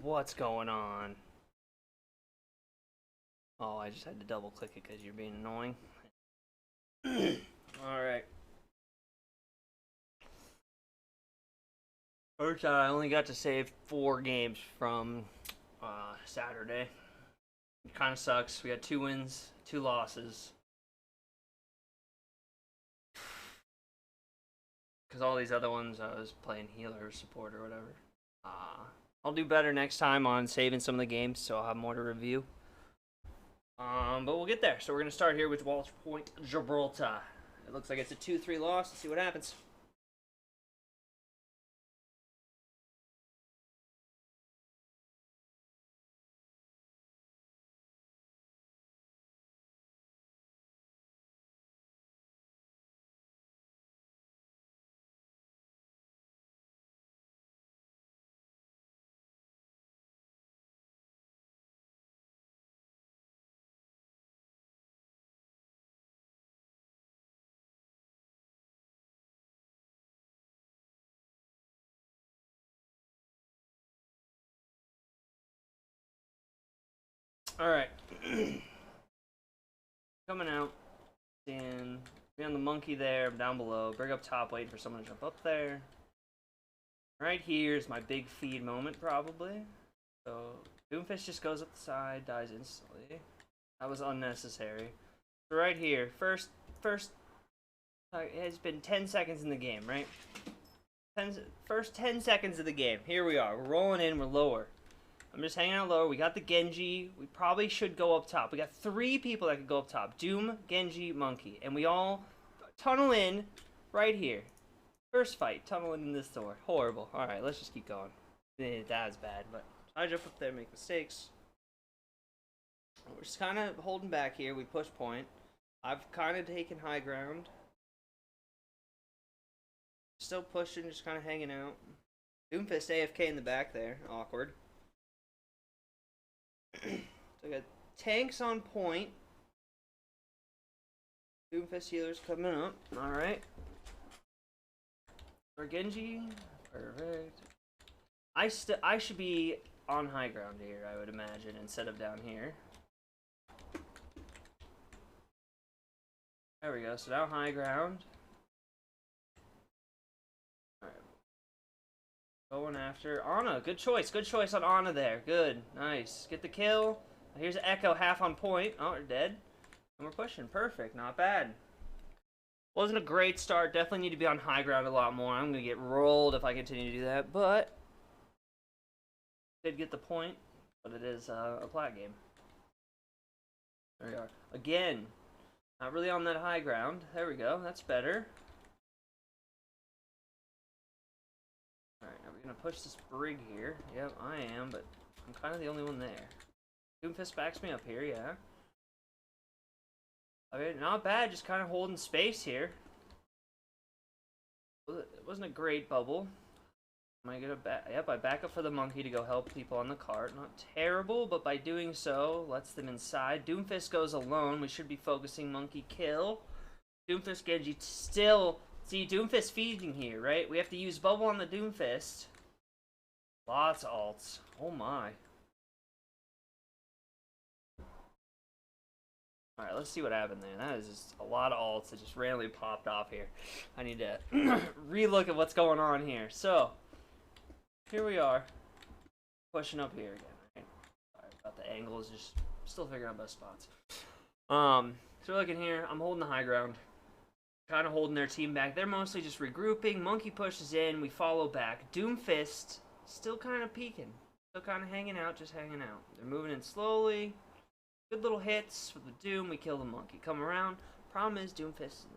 What's going on? Oh, I just had to double click it because you're being annoying. Alright. First out, I only got to save 4 games from Saturday. It kind of sucks. We had 2 wins, 2 losses. Because all these other ones I was playing healer or support or whatever. I'll do better next time on saving some of the games, so I'll have more to review. But we'll get there. So we're going to start here with Walsh Point, Gibraltar. It looks like it's a 2-3 loss. Let's see what happens. Alright. Coming out. And be on the monkey there, down below. Bring up top, waiting for someone to jump up there. Right here is my big feed moment, probably. So, Doomfist just goes up the side, dies instantly. That was unnecessary. So right here, first, it has been 10 seconds in the game, right? First 10 seconds of the game. Here we are. We're rolling in, we're lower. I'm just hanging out lower. We got the Genji. We probably should go up top. We got 3 people that could go up top. Doom, Genji, Monkey. And we all tunnel in right here. First fight, tunneling in this door. Horrible. Alright, let's just keep going. That's bad, but I jump up there and make mistakes. We're just kind of holding back here. We push point. I've kind of taken high ground. Still pushing, just kind of hanging out. Doomfist AFK in the back there. Awkward. So I got tanks on point. Doomfist healers coming up. Alright. For Genji. Perfect. I should be on high ground here, I would imagine, instead of down here. There we go. So now high ground. Alright. Going after Ana. Good choice. Good choice on Ana there. Good. Nice. Get the kill. Here's Echo half on point. Oh, we're dead. And we're pushing. Perfect. Not bad. Wasn't a great start. Definitely need to be on high ground a lot more. I'm going to get rolled if I continue to do that. But did get the point. But it is a plat game. There we are. Again. Not really on that high ground. There we go. That's better. Alright, now we're going to push this brig here. Yep, I am, but I'm kind of the only one there. Doomfist backs me up here, yeah. Okay, not bad, just kind of holding space here. It wasn't a great bubble. Am I gonna back? Yep, I back up for the monkey to go help people on the cart. Not terrible, but by doing so, lets them inside. Doomfist goes alone. We should be focusing monkey kill. Doomfist Genji still... See, Doomfist feeding here, right? We have to use bubble on the Doomfist. Lots of ults. Oh my. Alright, let's see what happened there. That is just a lot of ults that just randomly popped off here. I need to relook at what's going on here. So, here we are. Pushing up here again. Right? Sorry about the angles, just still figuring out best spots. So we're looking here. I'm holding the high ground. Kind of holding their team back. They're mostly just regrouping. Monkey pushes in. We follow back. Doomfist still kind of peeking. Still kind of hanging out, just hanging out. They're moving in slowly. Good little hits with the Doom. We kill the monkey. Come around. Problem is, Doomfist.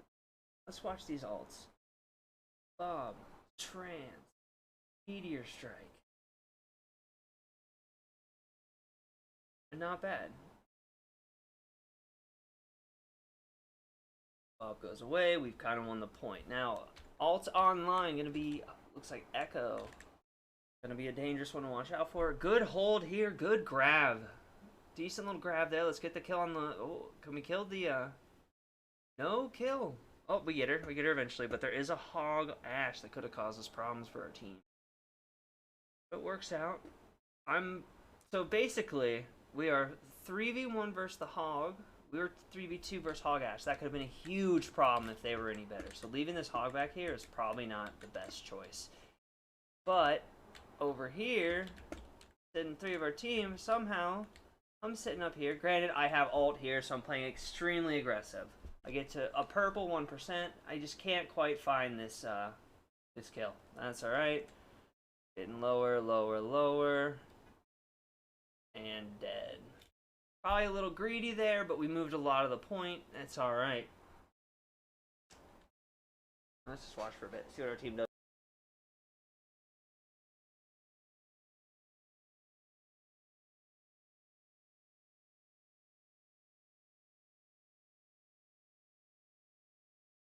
Let's watch these ults. Bob. Trance. Meteor Strike. They're not bad. Bob goes away. We've kind of won the point. Now, alt online going to be, looks like Echo. Going to be a dangerous one to watch out for. Good hold here. Good grab. Decent little grab there. Let's get the kill on the... Oh, can we kill the... No kill. Oh, we get her. We get her eventually. But there is a hog Ash that could have caused us problems for our team. It works out. So basically, we are 3v1 versus the Hog. We were 3v2 versus Hog Ash. That could have been a huge problem if they were any better. So leaving this Hog back here is probably not the best choice. But over here, sitting 3 of our team, somehow I'm sitting up here. Granted, I have ult here, so I'm playing extremely aggressive. I get to a purple 1%. I just can't quite find this this kill. That's alright. Getting lower, lower, lower. And dead. Probably a little greedy there, but we moved a lot of the point. That's alright. Let's just watch for a bit, see what our team does.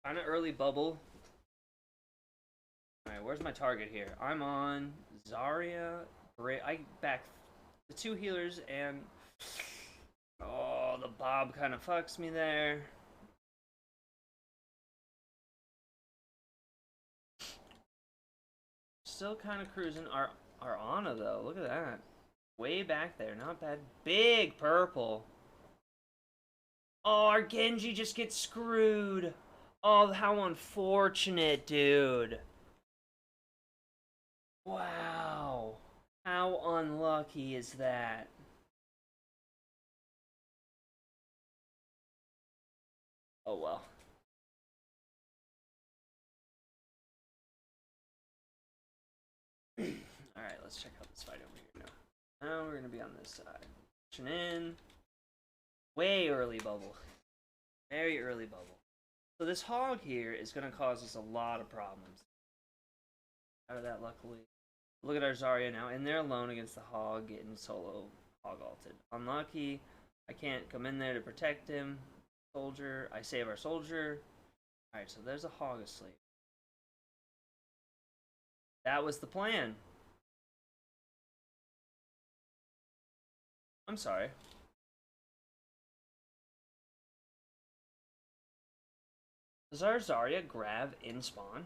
Kind of early bubble. Alright, where's my target here? I'm on Zarya. I back the 2 healers and... Oh, the Bob kind of fucks me there. Still kind of cruising. Our Ana, though. Look at that. Way back there. Not bad. Big purple. Oh, our Genji just gets screwed. Oh, how unfortunate, dude. Wow. How unlucky is that? Oh, well. Alright, let's check out this fight over here now. Now we're going to be on this side. Pushing in. Way early bubble. Very early bubble. So this Hog here is going to cause us a lot of problems. Out of that, luckily. Look at our Zarya now, and they're alone against the Hog, getting solo Hog ulted. Unlucky. I can't come in there to protect him. Soldier. I save our soldier. Alright, so there's a Hog asleep. That was the plan. I'm sorry. Does our Zarya grab in spawn?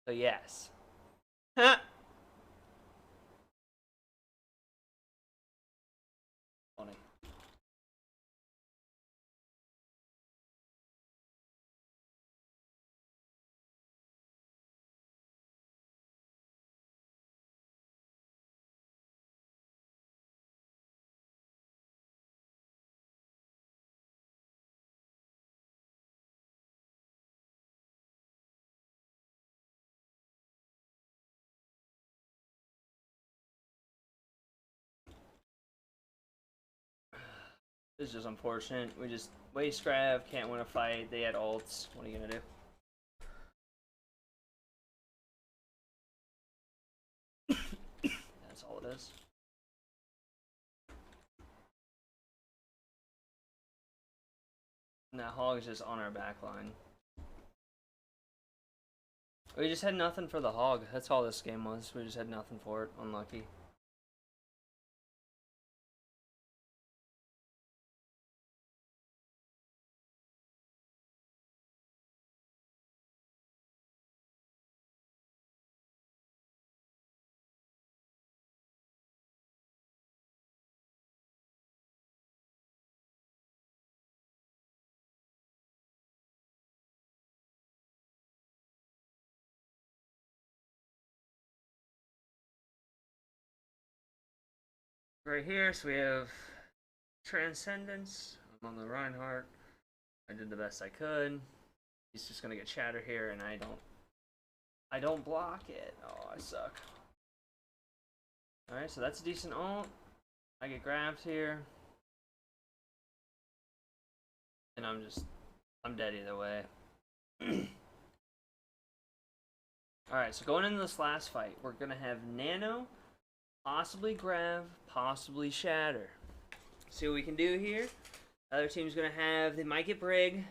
So yes. Huh. Funny. This is just unfortunate. We just waste grab, can't win a fight. They had ults. What are you gonna do? That's all it is. And that Hog is just on our back line. We just had nothing for the Hog. That's all this game was. We just had nothing for it. Unlucky. Right here, so we have Transcendence. I'm on the Reinhardt. I did the best I could. He's just gonna get shatter here, and I don't block it. Oh, I suck. Alright, so that's a decent ult. I get grabbed here. And I'm dead either way. Alright, so going into this last fight, we're gonna have Nano, possibly Grav, possibly Shatter. See what we can do here. The other team's gonna have, they might get Brig.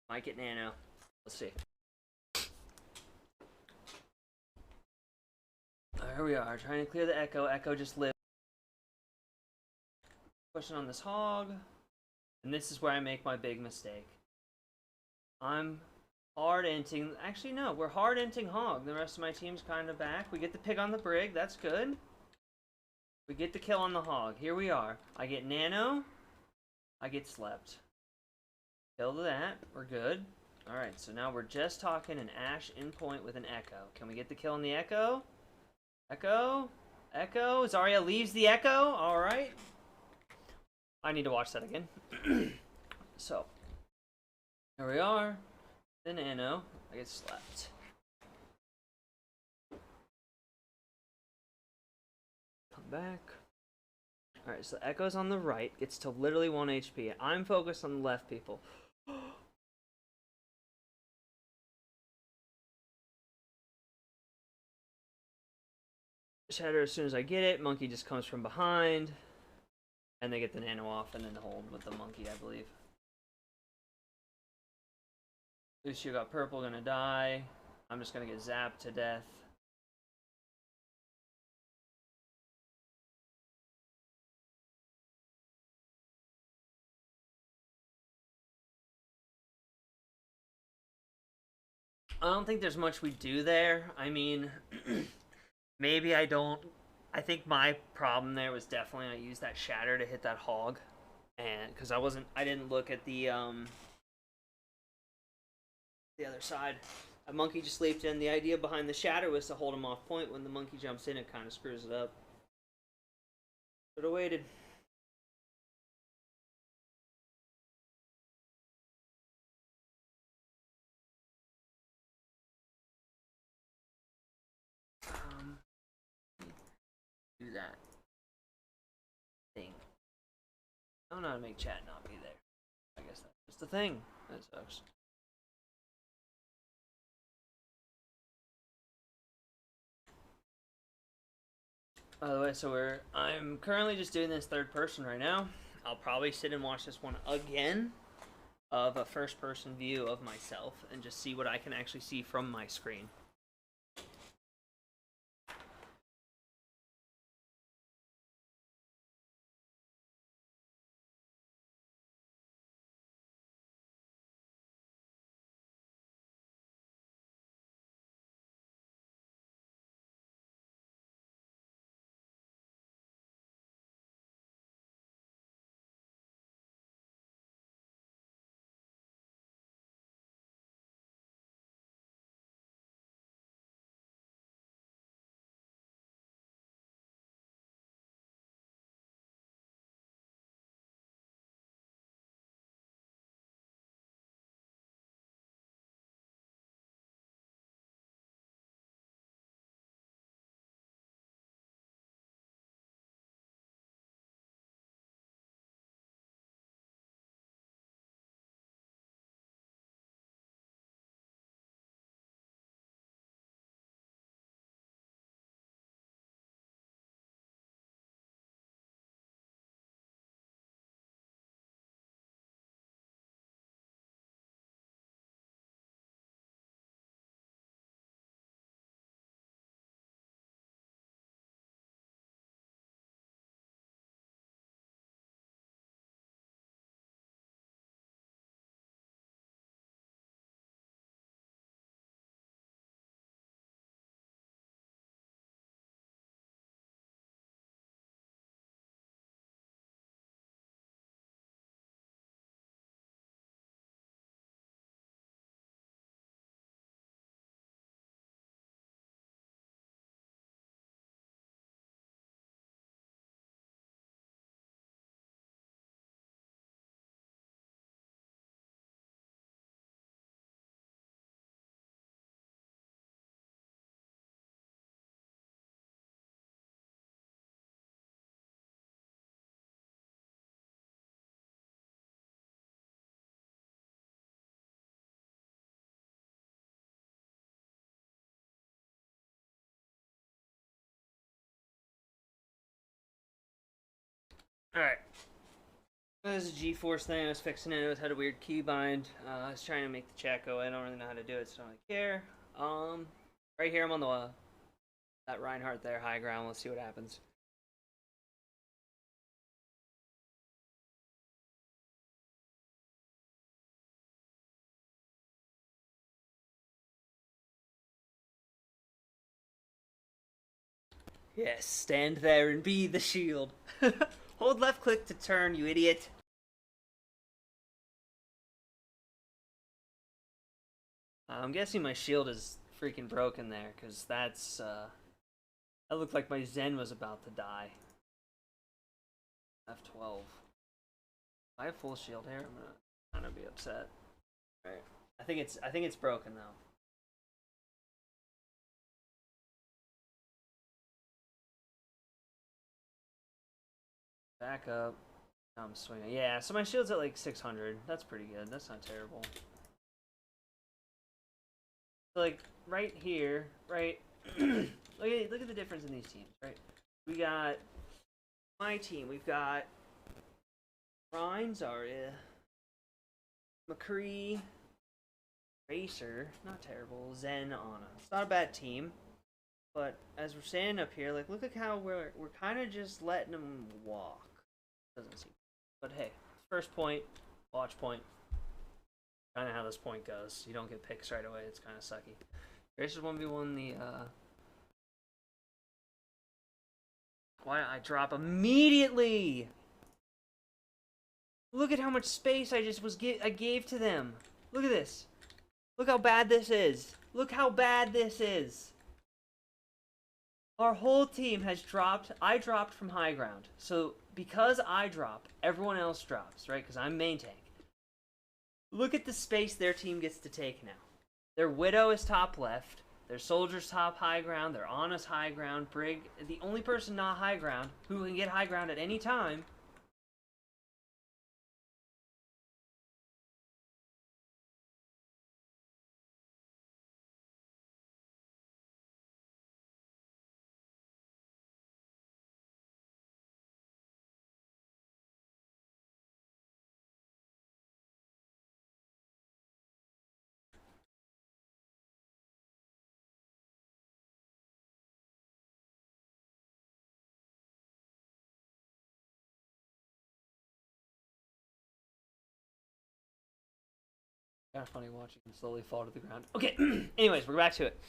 Might get Nano. Let's see. here we are, trying to clear the Echo. Echo just lived. Pushing on this hog. And this is where I make my big mistake. I'm hard inting. Actually, no, we're hard inting hog. The rest of my team's kind of back. We get the pig on the brig. That's good. We get the kill on the hog. Here we are. I get nano. I get slept. Kill that. We're good. Alright, so now we're just talking an Ash in point with an Echo. Can we get the kill on the Echo? Echo? Echo? Zarya leaves the Echo? Alright. I need to watch that again. So, here we are. The nano. I get slept. Come back. Alright, so the Echo's on the right. Gets to literally 1 HP. I'm focused on the left, people. Shatter as soon as I get it. Monkey just comes from behind. And they get the nano off and then hold with the monkey, I believe. Lucio got purple, gonna die. I'm just gonna get zapped to death. I don't think there's much we do there. I mean, maybe I don't. I think my problem there was definitely I used that shatter to hit that hog, and because I didn't look at the other side. A monkey just leaped in. The idea behind the shatter was to hold him off point. When the monkey jumps in, it kind of screws it up. Should have waited. Do that thing. I don't know how to make chat not be there. I guess that's just the thing. That sucks. By the way, so I'm currently just doing this third person right now. I'll probably sit and watch this one again of a first person view of myself and just see what I can actually see from my screen. Alright. This is a GeForce thing. I was fixing it. It had a weird keybind. I was trying to make the chat go. I don't really know how to do it, so I don't really care. Right here, I'm on the That Reinhardt there, high ground. Let's see what happens. Yes, stand there and be the shield. Hold left click to turn, you idiot. I'm guessing my shield is freaking broken there, because that's, that looked like my Zen was about to die. F12. If I have full shield here, I'm gonna kind of be upset. Alright. I think it's broken though. Back up. I'm swinging. Yeah, so my shield's at like 600. That's pretty good. That's not terrible. So like right here, right? look at the difference in these teams, right? We got my team. We've got Ryan, Zarya, McCree, Racer, not terrible, Zen, Ana. It's not a bad team, but as we're standing up here, like look at how we're kind of just letting them walk. Doesn't seem, but hey, first point, watch point. Kind of how this point goes. You don't get picks right away. It's kind of sucky. Racer's 1v1 the Why I drop immediately? Look at how much space I gave to them. Look at this. Look how bad this is. Look how bad this is. Our whole team has dropped. I dropped from high ground. So because I drop, everyone else drops, right? Because I'm main tank. Look at the space their team gets to take now. Their Widow is top left. Their Soldier's top high ground. Their Ana's high ground. Brig, the only person not high ground, who can get high ground at any time. Kind of funny watching him slowly fall to the ground. Okay, anyways, we're back to it.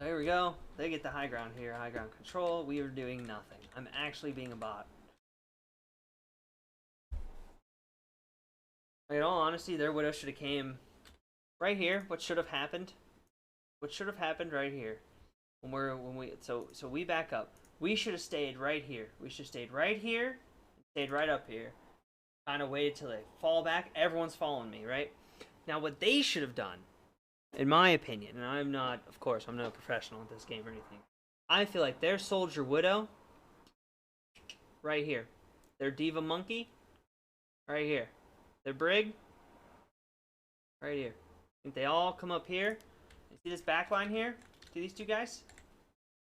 There we go. They get the high ground here. High ground control. We are doing nothing. I'm actually being a bot. In all honesty, their Widow should have came right here. What should have happened? What should have happened right here? So we back up. We should have stayed right here. We should have stayed right here. Stayed right up here. Kind of waited till they fall back. Everyone's following me, right? Now, what they should have done, in my opinion, and I'm not, of course, I'm no professional at this game or anything. I feel like their Soldier Widow, right here. Their Diva Monkey, right here. Their Brig, right here. I think they all come up here. You see this back line here? See these two guys?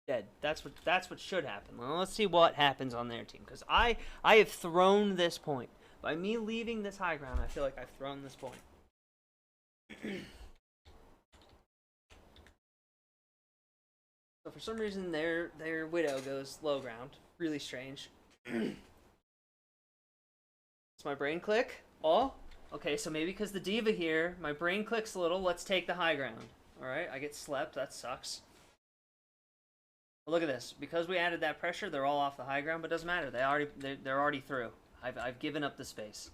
Dead. That's what should happen. Well, let's see what happens on their team, because I have thrown this point. By me leaving this high ground, I feel like I've thrown this point. So for some reason, their Widow goes low ground. Really strange. It's my brain click. Oh, okay. So maybe because the Diva here, my brain clicks a little. Let's take the high ground. All right, I get slept. That sucks. But look at this. Because we added that pressure, they're all off the high ground. But it doesn't matter. They're already through. I've given up the space.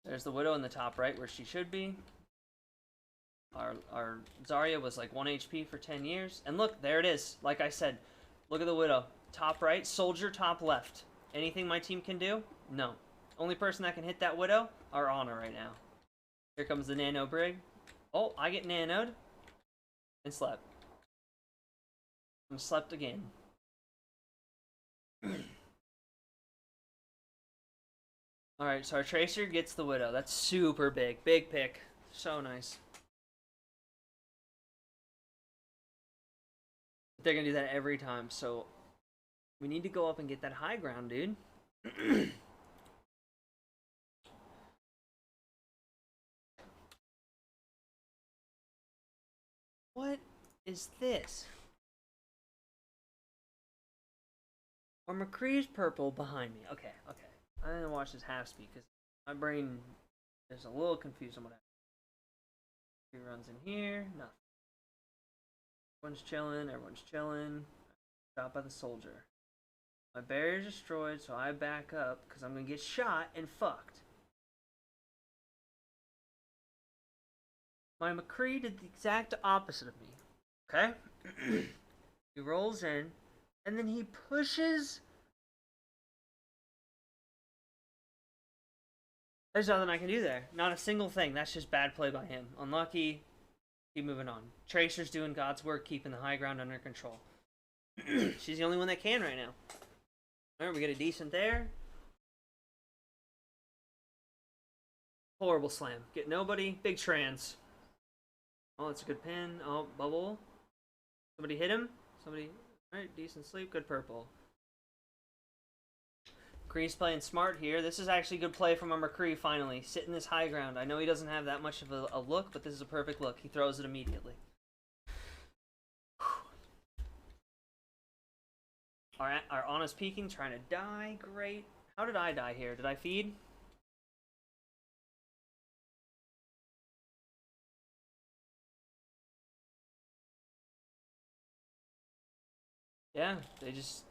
There's the Widow in the top right where she should be. Our Zarya was like 1 HP for 10 years. And look, there it is. Like I said, look at the Widow. Top right, Soldier top left. Anything my team can do? No. Only person that can hit that Widow are Ana right now. Here comes the Nano Brig. Oh, I get nanoed. And slept. I'm slept again. Alright, so our Tracer gets the Widow. That's super big. Big pick. So nice. They're gonna do that every time, so we need to go up and get that high ground, dude. What? is this? Or McCree's purple behind me. Okay. I didn't watch this half speed because my brain is a little confused on what happened. He runs in here. Nothing. Everyone's chilling. Shot by the soldier. My barrier's destroyed, so I back up because I'm gonna get shot and fucked. My McCree did the exact opposite of me. Okay? He rolls in, and then he pushes. There's nothing I can do there. Not a single thing. That's just bad play by him. Unlucky. Keep moving on. Tracer's doing God's work, keeping the high ground under control. She's the only one that can right now. Alright, we get a decent there. Horrible slam. Get nobody. Big trans. Oh, that's a good pin. Oh, bubble. Somebody hit him. Somebody. Alright, decent sleep. Good purple. McCree's playing smart here. This is actually good play from our McCree finally. Sitting this high ground. I know he doesn't have that much of a look, but this is a perfect look. He throws it immediately. Our honest peeking, trying to die. Great. How did I die here? Did I feed? Yeah, they just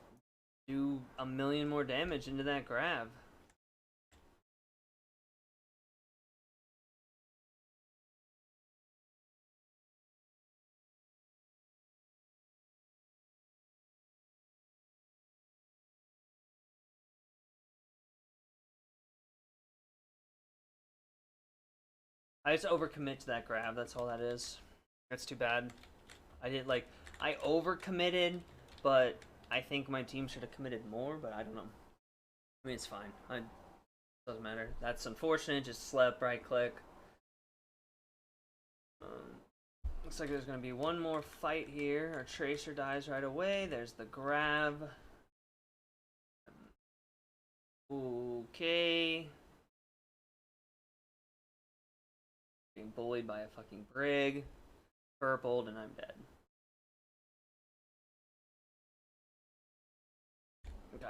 do a million more damage into that grab. I just overcommit to that grab, that's all that is. That's too bad. I overcommitted, but I think my team should have committed more, but I don't know. I mean, it's fine. Doesn't matter. That's unfortunate, just slept, right click. Looks like there's going to be one more fight here. Our Tracer dies right away. There's the grab. Okay. Being bullied by a fucking brig. Purpled, and I'm dead. Okay.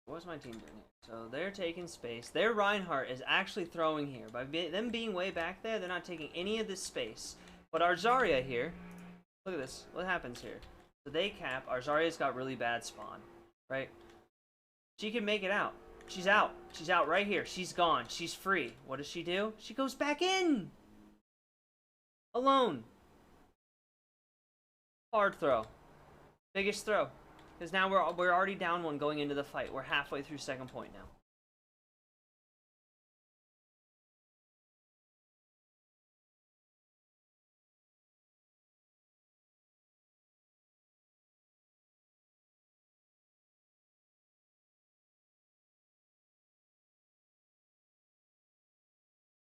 What's my team doing here? So they're taking space. Their Reinhardt is actually throwing here. By them being way back there, they're not taking any of this space. But our Zarya here, look at this. What happens here? So they cap. Our Zarya's got really bad spawn, right? She can make it out. She's out. She's out right here. She's gone. She's free. What does she do? She goes back in. Alone. Hard throw. Biggest throw. Because now we're already down one going into the fight. We're halfway through second point now.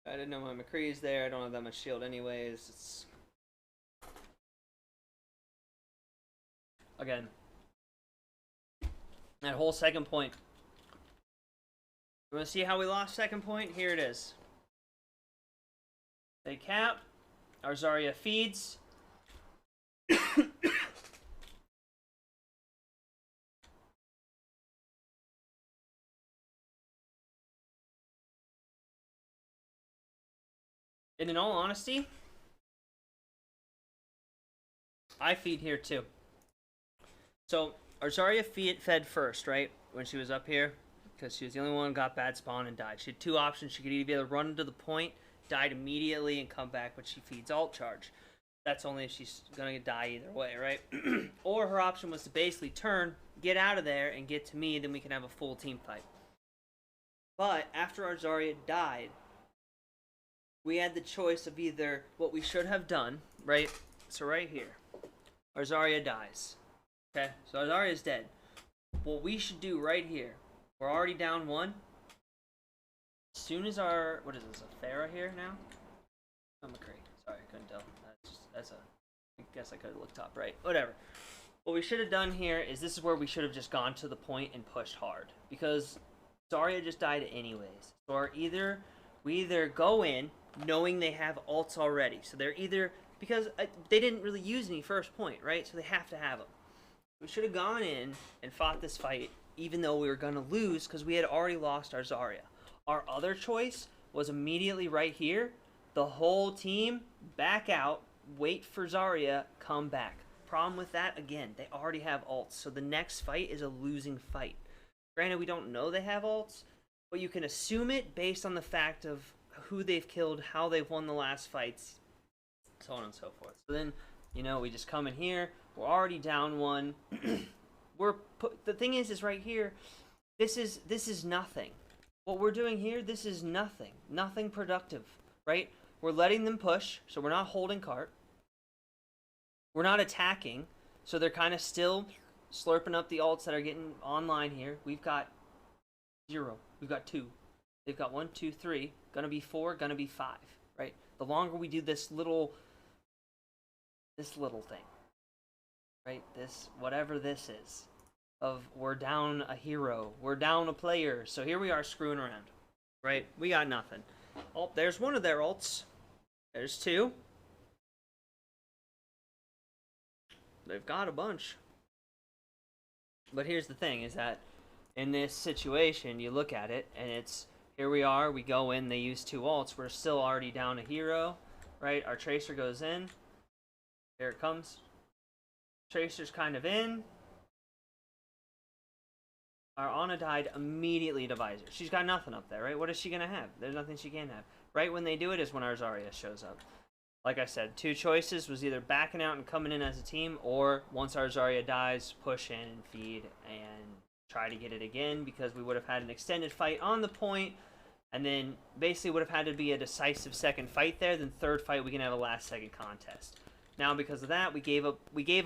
I didn't know my McCree's there. I don't have that much shield anyways. It's... Again. That whole second point. You want to see how we lost second point? Here it is. They cap. Our Zarya feeds. And in all honesty, I feed here too. So, our Zarya fed first, right? When she was up here. Because she was the only one who got bad spawn and died. She had two options. She could either run into the point, died immediately, and come back, but she feeds alt charge. That's only if she's going to die either way, right? Or her option was to basically turn, get out of there, and get to me, then we can have a full team fight. But after our Zarya died, we had the choice of either what we should have done, right? So right here, our Zarya dies. Okay, so our Zarya is dead. What we should do right here, we're already down one. As soon as our, what is this, a Pharah here now? Oh, McCree. Sorry, I couldn't tell. I guess I could have looked top right. Whatever. What we should have done here is this is where we should have just gone to the point and pushed hard. Because Zarya just died anyways. So we either go in knowing they have ults already. So they're either... Because they didn't really use any first point, right? So they have to have them. We should have gone in and fought this fight even though we were going to lose because we had already lost our Zarya. Our other choice was immediately right here. The whole team back out, wait for Zarya, come back. Problem with that, again, they already have ults. So the next fight is a losing fight. Granted, we don't know they have ults, but you can assume it based on the fact of who they've killed, how they've won the last fights, so on and so forth. So then, you know, we just come in here. We're already down one. The thing is right here, this is nothing. What we're doing here, this is nothing. Nothing productive, right? We're letting them push, so we're not holding cart. We're not attacking, so they're kind of still slurping up the ults that are getting online here. We've got 0. We've got 2. They've got 1, 2, 3. Gonna be 4, gonna be 5, right? The longer we do this little thing, right? This, whatever this is, of we're down a hero, we're down a player, so here we are screwing around, right? We got nothing. Oh, there's one of their ults. There's 2. They've got a bunch. But here's the thing, is that in this situation, you look at it, and it's, here we are, we go in, they use 2 ults, we're still already down a hero, right? Our Tracer goes in. Here it comes. Tracer's kind of in. Our Ana died immediately to Visor. She's got nothing up there, right? What is she going to have? There's nothing she can have. Right when they do it is when our Zarya shows up. Like I said, 2 choices was either backing out and coming in as a team, or once our Zarya dies, push in and feed and try to get it again, because we would have had an extended fight on the point, and then basically would have had to be a decisive second fight there. Then third fight, we can have a last second contest. Now, because of that, we gave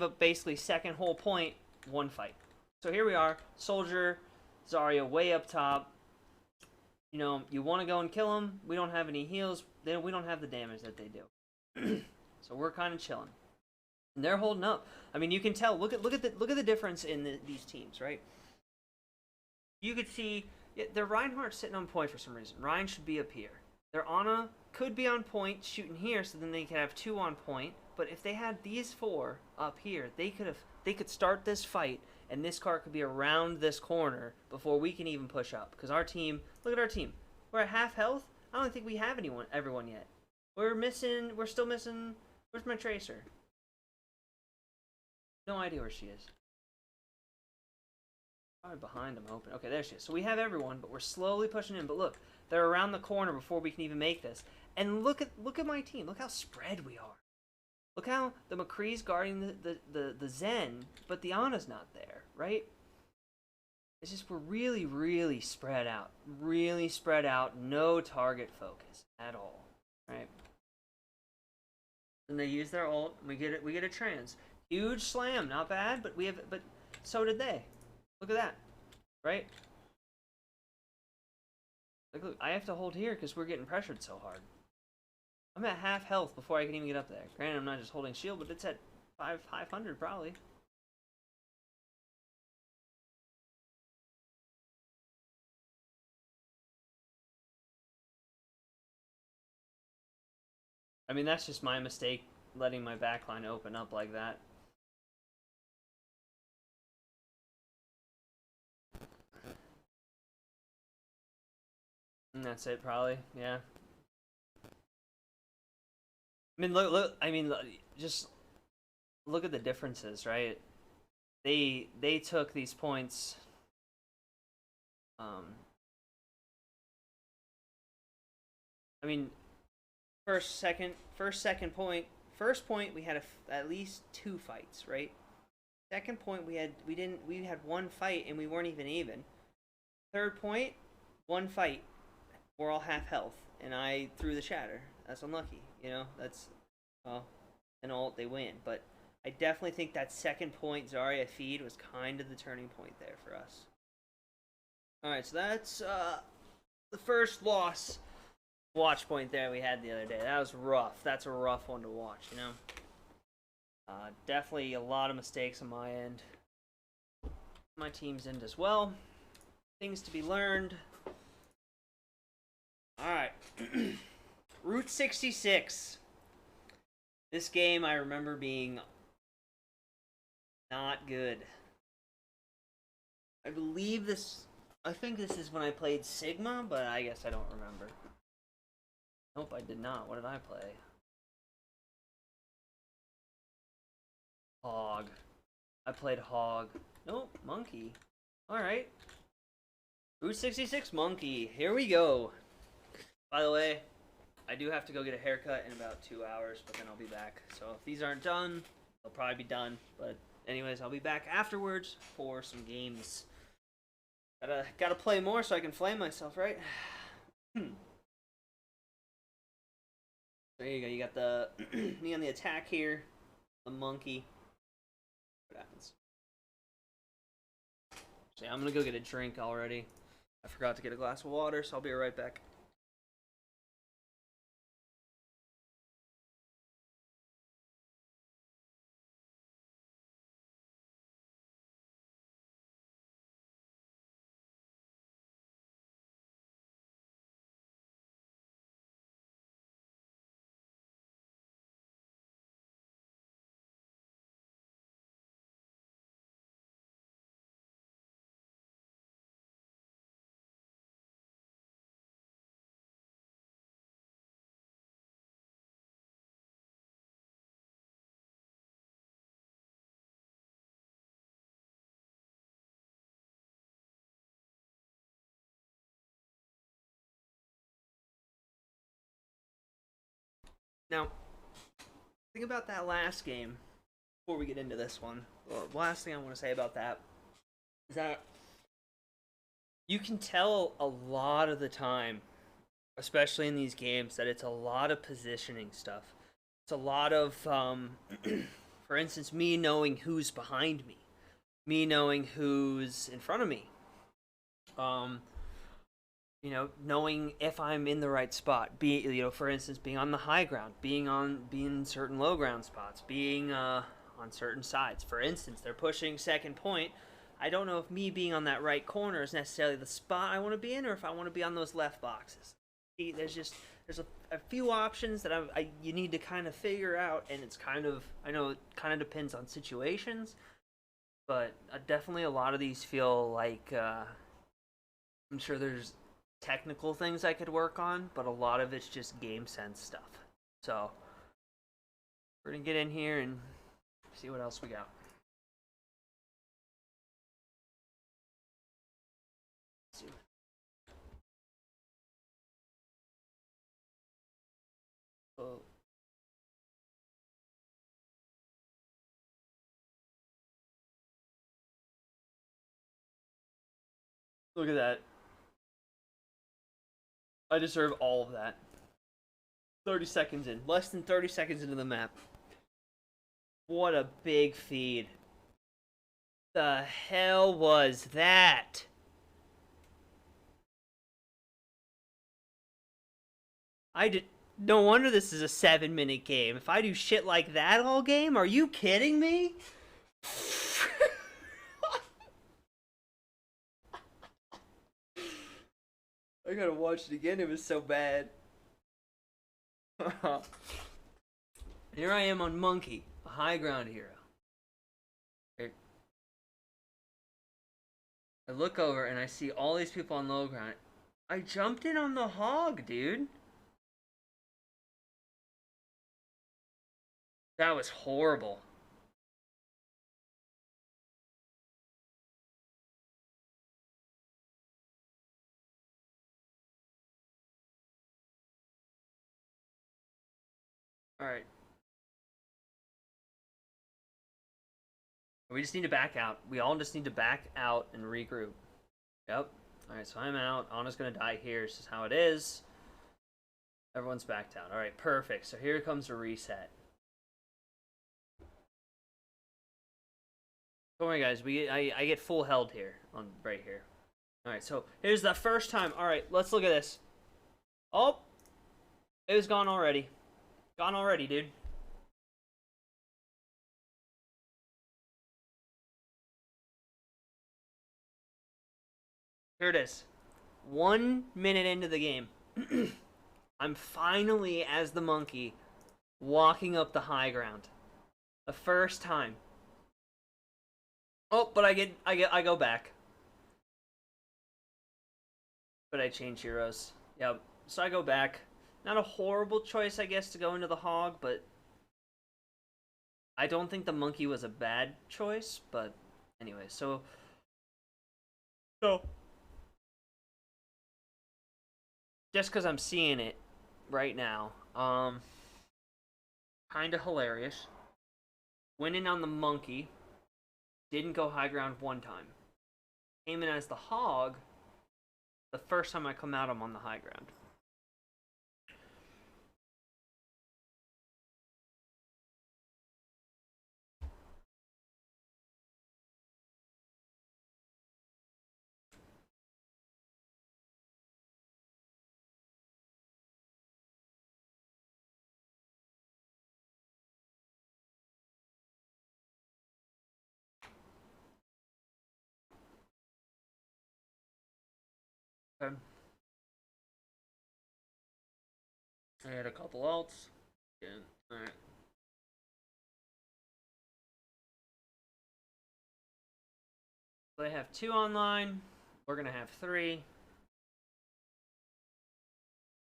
up basically second whole point, 1 fight. So here we are, Soldier, Zarya way up top. You know, you want to go and kill them. We don't have any heals. We don't have the damage that they do. So we're kind of chilling. And they're holding up. I mean, you can tell. Look at the difference in these teams, right? You could see their Reinhardt's sitting on point for some reason. Ryan should be up here. Their Ana could be on point, shooting here, so then they could have 2 on point. But if they had these 4 up here, they could start this fight, and this cart could be around this corner before we can even push up. Because our team, look at our team. We're at half health. I don't think we have everyone yet. We're still missing, where's my Tracer? No idea where she is. Probably behind them, open. Okay, there she is. So we have everyone, but we're slowly pushing in. But look, they're around the corner before we can even make this. And look at my team. Look how spread we are. Look how the McCree's guarding the Zen, but the Ana's not there, right? It's just we're really, really spread out. Really spread out. No target focus at all, right? And they use their ult. We get a trans. Huge slam, not bad, but so did they. Look at that, right? Look, I have to hold here because we're getting pressured so hard. I'm at half health before I can even get up there. Granted, I'm not just holding shield, but it's at 500 probably. I mean, that's just my mistake, letting my backline open up like that. And that's it, probably. Yeah. I mean, look. I mean, just look at the differences, right? They took these points. I mean, first point we had at least 2 fights, right? Second point we had 1 fight and we weren't even. Third point, 1 fight. We're all half health, and I threw the shatter. That's unlucky, you know. That's an ult, they win. But I definitely think that second point Zarya feed was kind of the turning point there for us. All right, so that's the first loss watch point there we had the other day. That was rough. That's a rough one to watch, you know. Definitely a lot of mistakes on my end. My team's end as well. Things to be learned. Alright. Route 66. This game I remember being not good. I think this is when I played Sigma, but I guess I don't remember. Nope, I did not. What did I play? Hog. I played Hog. Nope, Monkey. Alright. Route 66 Monkey. Here we go. By the way, I do have to go get a haircut in about 2 hours, but then I'll be back. So if these aren't done, they'll probably be done. But anyways, I'll be back afterwards for some games. Gotta play more so I can flame myself, right? There you go. You got the me on the attack here. The monkey. What happens? So yeah, I'm gonna go get a drink already. I forgot to get a glass of water, so I'll be right back. Now, think about that last game before we get into this one. The last thing I want to say about that is that you can tell a lot of the time, especially in these games, that it's a lot of positioning stuff. It's a lot of, for instance, me knowing who's behind me knowing who's in front of me, um, knowing if I'm in the right spot. For instance, being on the high ground, being in certain low ground spots, being on certain sides. For instance, they're pushing second point. I don't know if me being on that right corner is necessarily the spot I want to be in, or if I want to be on those left boxes. See, there's a few options that you need to kind of figure out, and I know it kind of depends on situations, but definitely a lot of these feel like I'm sure there's technical things I could work on, but a lot of it's just game sense stuff. So we're gonna get in here and see what else we got. Oh. Look at that. I deserve all of that. 30 seconds in. Less than 30 seconds into the map. What a big feed. The hell was that? No wonder this is a 7-minute game. If I do shit like that all game, are you kidding me? I gotta watch it again. It was so bad. Here I am on Monkey, a high ground hero. I look over and I see all these people on low ground. I jumped in on the hog, dude. That was horrible. Alright. We just need to back out. We all just need to back out and regroup. Yep. Alright, so I'm out. Anna's gonna die here. This is how it is. Everyone's backed out. Alright, perfect. So here comes a reset. Don't worry, guys. I get full held here on right here. All right, so here's the first time. All right, let's look at this. Oh, it was gone already. Gone already, dude. Here it is. 1 minute into the game. I'm finally, as the monkey, walking up the high ground. The first time. Oh, but I go back. But I change heroes. Yep. So I go back. Not a horrible choice, I guess, to go into the hog, but I don't think the monkey was a bad choice, but anyway, so just because I'm seeing it right now, kind of hilarious. Winning on the monkey, didn't go high ground one time. Came in as the hog, the first time I come out, I'm on the high ground. Okay. I had a couple ults. Yeah. Alright. They have 2 online. We're gonna have 3.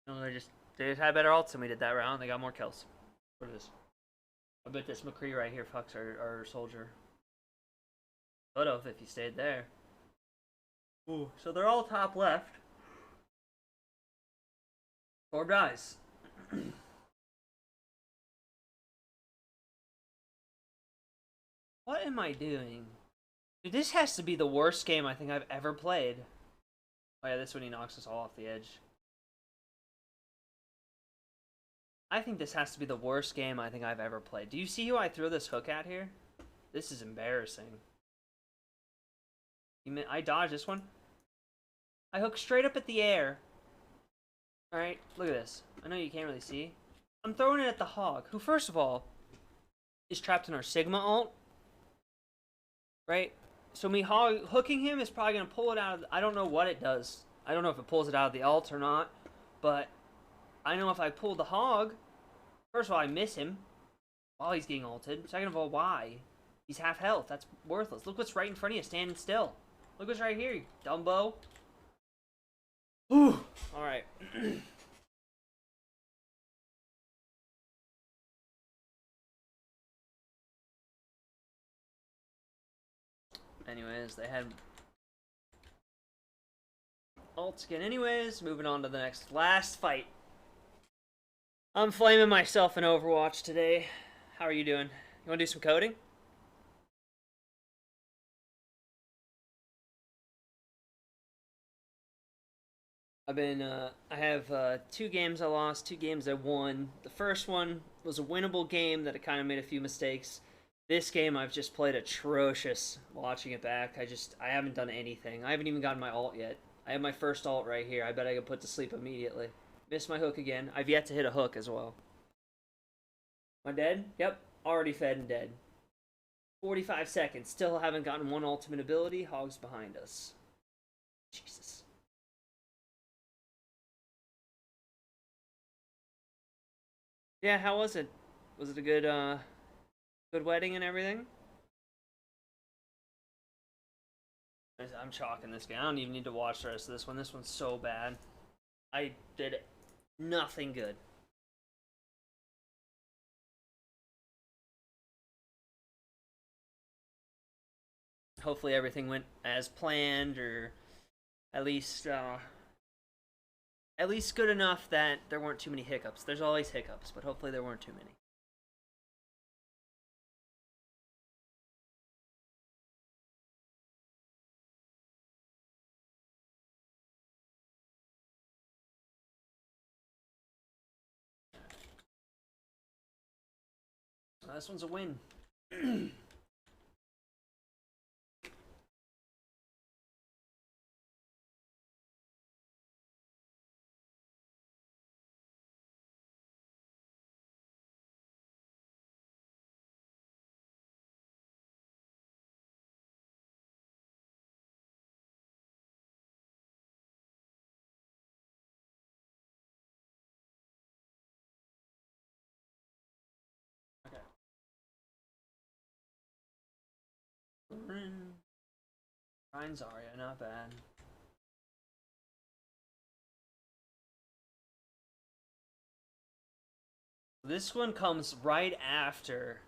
No, they just had better ults than we did that round. They got more kills. What is this? I bet this McCree right here fucks our soldier. Would have if he stayed there. Ooh, so they're all top left. Orb dies. What am I doing? Dude, this has to be the worst game I think I've ever played. Oh yeah, this one he knocks us all off the edge. I think this has to be the worst game I think I've ever played. Do you see who I threw this hook at here? This is embarrassing. I dodged this one. I hook straight up at the air. Alright, look at this. I know you can't really see. I'm throwing it at the hog, who first of all is trapped in our Sigma ult. Right? So me hooking him is probably going to pull it out of... I don't know what it does. I don't know if it pulls it out of the ult or not. But I know if I pull the hog... First of all, I miss him while he's getting ulted. Second of all, why? He's half health. That's worthless. Look what's right in front of you, standing still. Look what's right here, you Dumbo. Whew. Alright. Anyways, they had ults again. Anyways, moving on to the last fight. I'm flaming myself in Overwatch today. How are you doing? You want to do some coding? I have 2 games I lost, 2 games I won. The first one was a winnable game that I kind of made a few mistakes. This game I've just played atrocious watching it back. I haven't done anything. I haven't even gotten my ult yet. I have my first ult right here. I bet I can put to sleep immediately. Missed my hook again. I've yet to hit a hook as well. Am I dead? Yep. Already fed and dead. 45 seconds. Still haven't gotten one ultimate ability. Hog's behind us. Jesus. Yeah, how was it? Was it a good wedding and everything? I'm chalking this game. I don't even need to watch the rest of this one. This one's so bad. I did nothing good. Hopefully everything went as planned, or at least good enough that there weren't too many hiccups. There's always hiccups, but hopefully there weren't too many. This one's a win. Ryan Zarya, not bad. This one comes right after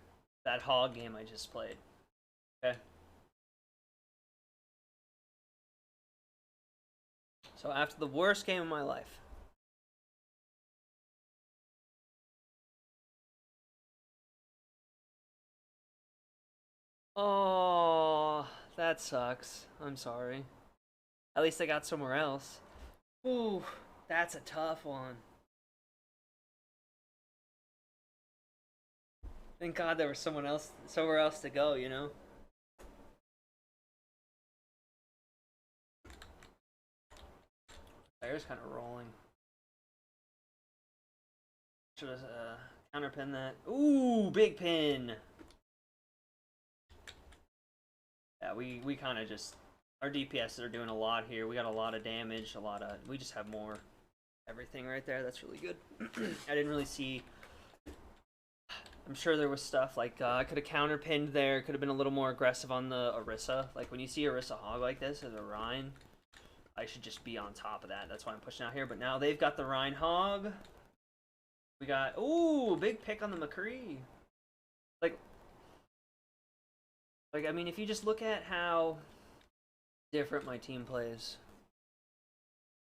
that hog game I just played. Okay. So after the worst game of my life. Oh, that sucks. I'm sorry. At least I got somewhere else. Ooh, that's a tough one. Thank God there was somewhere else to go, you know? Fire's kind of rolling. Should have counterpin that. Ooh, big pin. Yeah, we kind of just, our DPS are doing a lot here. We got a lot of damage, we just have more everything right there. That's really good. I didn't really see, I'm sure there was stuff like, I could have counterpinned there, could have been a little more aggressive on the Orisa. Like when you see Orisa hog like this as a Rhine, I should just be on top of that. That's why I'm pushing out here. But now they've got the Rhine hog. We got, ooh, big pick on the McCree. Like, I mean, if you just look at how different my team plays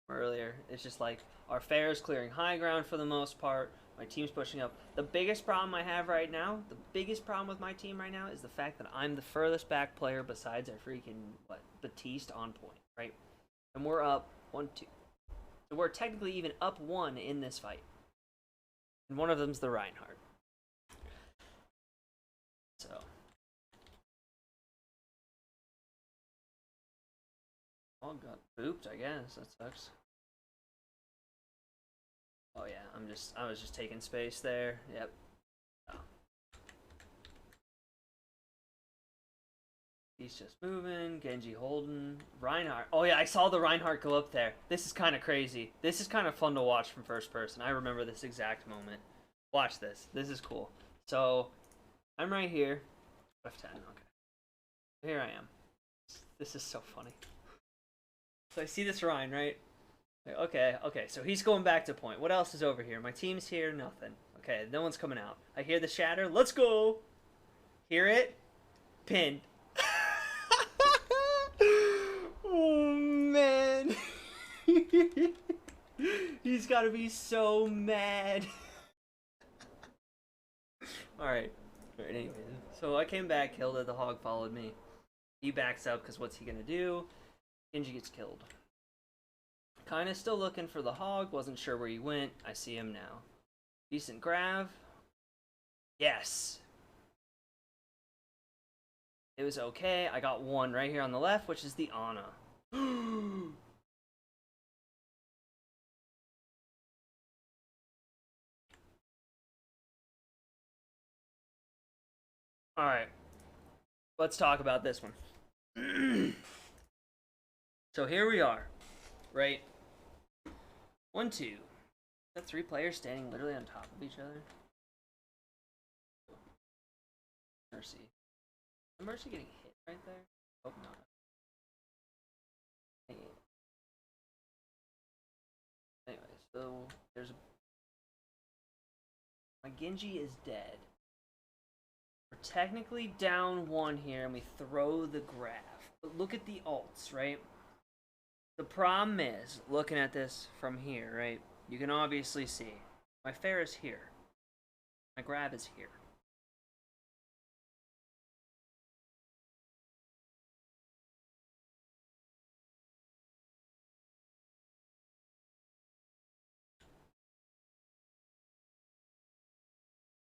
earlier, it's just like our fair is clearing high ground for the most part. My team's pushing up. The biggest problem I have right now, the biggest problem with my team right now is the fact that I'm the furthest back player besides our freaking, Batiste on point, right? And we're up 1-2. So we're technically even up 1 in this fight. And one of them's the Reinhardt. So. Oh, got booped, I guess. That sucks. Oh yeah, I was just taking space there. Yep. Oh. He's just moving. Genji holding. Reinhardt. Oh yeah, I saw the Reinhardt go up there. This is kind of crazy. This is kind of fun to watch from first person. I remember this exact moment. Watch this. This is cool. So, I'm right here. F10, okay. Here I am. This is so funny. So I see this Ryan, right? Okay, so he's going back to point. What else is over here? My team's here, nothing. Okay, no one's coming out. I hear the shatter. Let's go! Hear it? Pinned. Oh, man. He's gotta be so mad. Alright. Anyway, so I came back, killed it. The hog followed me. He backs up, because what's he gonna do? Genji gets killed. Kinda still looking for the hog. Wasn't sure where he went. I see him now. Decent grab. Yes. It was okay. I got one right here on the left, which is the Ana. Alright. Let's talk about this one. So here we are. Right? 1-2. Got 3 players standing literally on top of each other. Mercy. Is Mercy getting hit right there? Hope not. Anyway, so there's a... My Genji is dead. We're technically down 1 here, and we throw the grab. But look at the ults, right? The problem is, looking at this from here, right? You can obviously see my fair is here. My grab is here.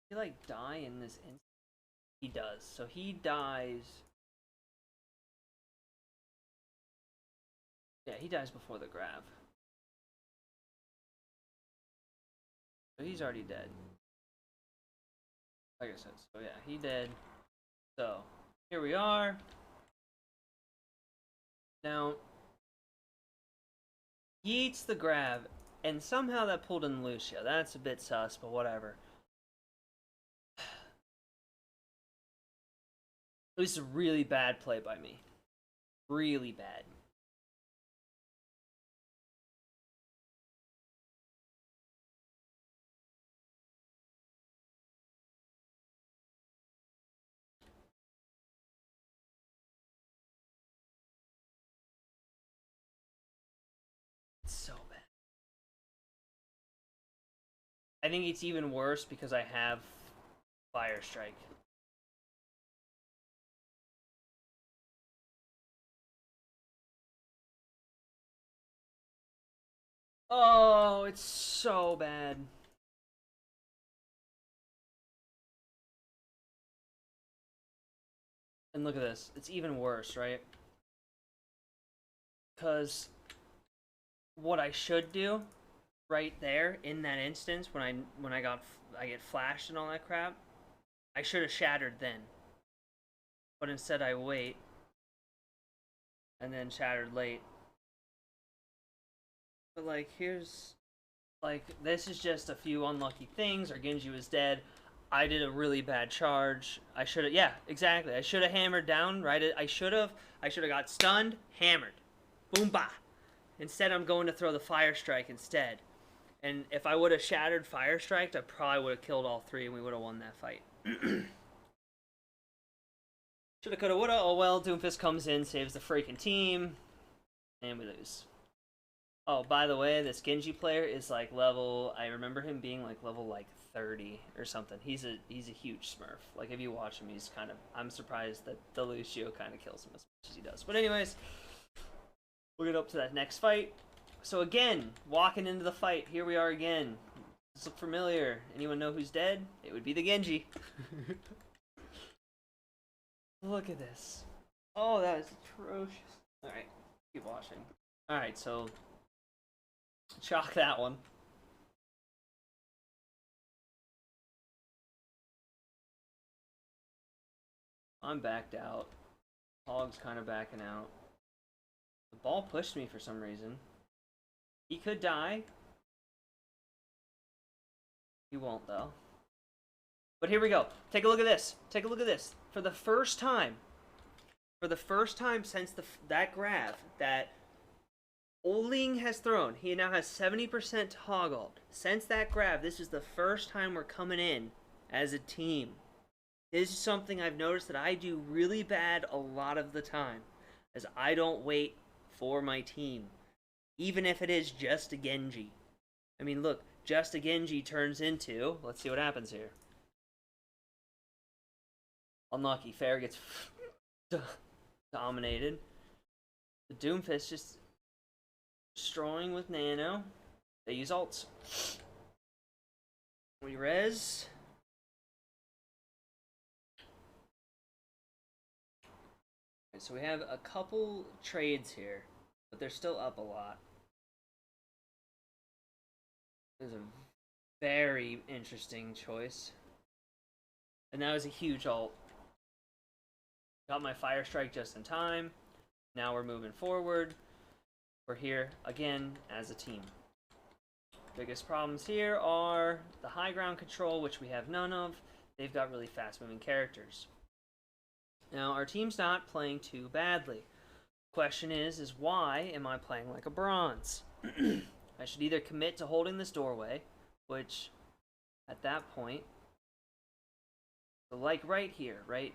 He like die in this instant? He does. So he dies. Yeah, he dies before the grab. So he's already dead. Like I said, so yeah, he dead. So, here we are. Now, he eats the grab, and somehow that pulled in Lucia. That's a bit sus, but whatever. This is a really bad play by me. Really bad. It's so bad. I think it's even worse because I have Fire Strike. Oh, it's so bad. And look at this. It's even worse, right? Because what I should do right there in that instance when I get flashed and all that crap, I should have shattered then. But instead I wait and then shattered late. But like here's like this is just a few unlucky things. Our Genji was dead. I did a really bad charge. I should have, yeah, exactly. I should have hammered down, right? I should have got stunned, hammered. Boom, bah. Instead, I'm going to throw the Fire Strike instead. And if I would have shattered Fire Strike, I probably would have killed all three and we would have won that fight. Shoulda, coulda, woulda. Oh well, Doomfist comes in, saves the freaking team, and we lose. Oh, by the way, this Genji player is like level. I remember him being like level like 30 or something. He's a huge Smurf. Like if you watch him, he's kind of. I'm surprised that the Lucio kind of kills him as much as he does. But anyways, we'll get up to that next fight. So again, walking into the fight, here we are again. Does this look familiar? Anyone know who's dead? It would be the Genji. Look at this. Oh, that is atrocious. Alright, keep watching. Alright, so chalk that one. I'm backed out. Hog's kind of backing out. The ball pushed me for some reason. He could die. He won't, though. But here we go. Take a look at this. Take a look at this. For the first time since that grab that Oling has thrown, he now has 70% toggled. Since that grab, this is the first time we're coming in as a team. This is something I've noticed that I do really bad a lot of the time, as I don't wait for my team. Even if it is just a Genji. I mean, look, just a Genji turns into... Let's see what happens here. Unlucky. Fair gets dominated. The Doomfist just destroying with Nano. They use ults. We res. Right, so we have a couple trades here, but they're still up a lot. There's a very interesting choice. And that was a huge ult. Got my Fire Strike just in time. Now we're moving forward. We're here again as a team. Biggest problems here are the high ground control, which we have none of. They've got really fast moving characters. Now our team's not playing too badly. Question is why am I playing like a bronze? I should either commit to holding this doorway, which at that point, so like right here, right?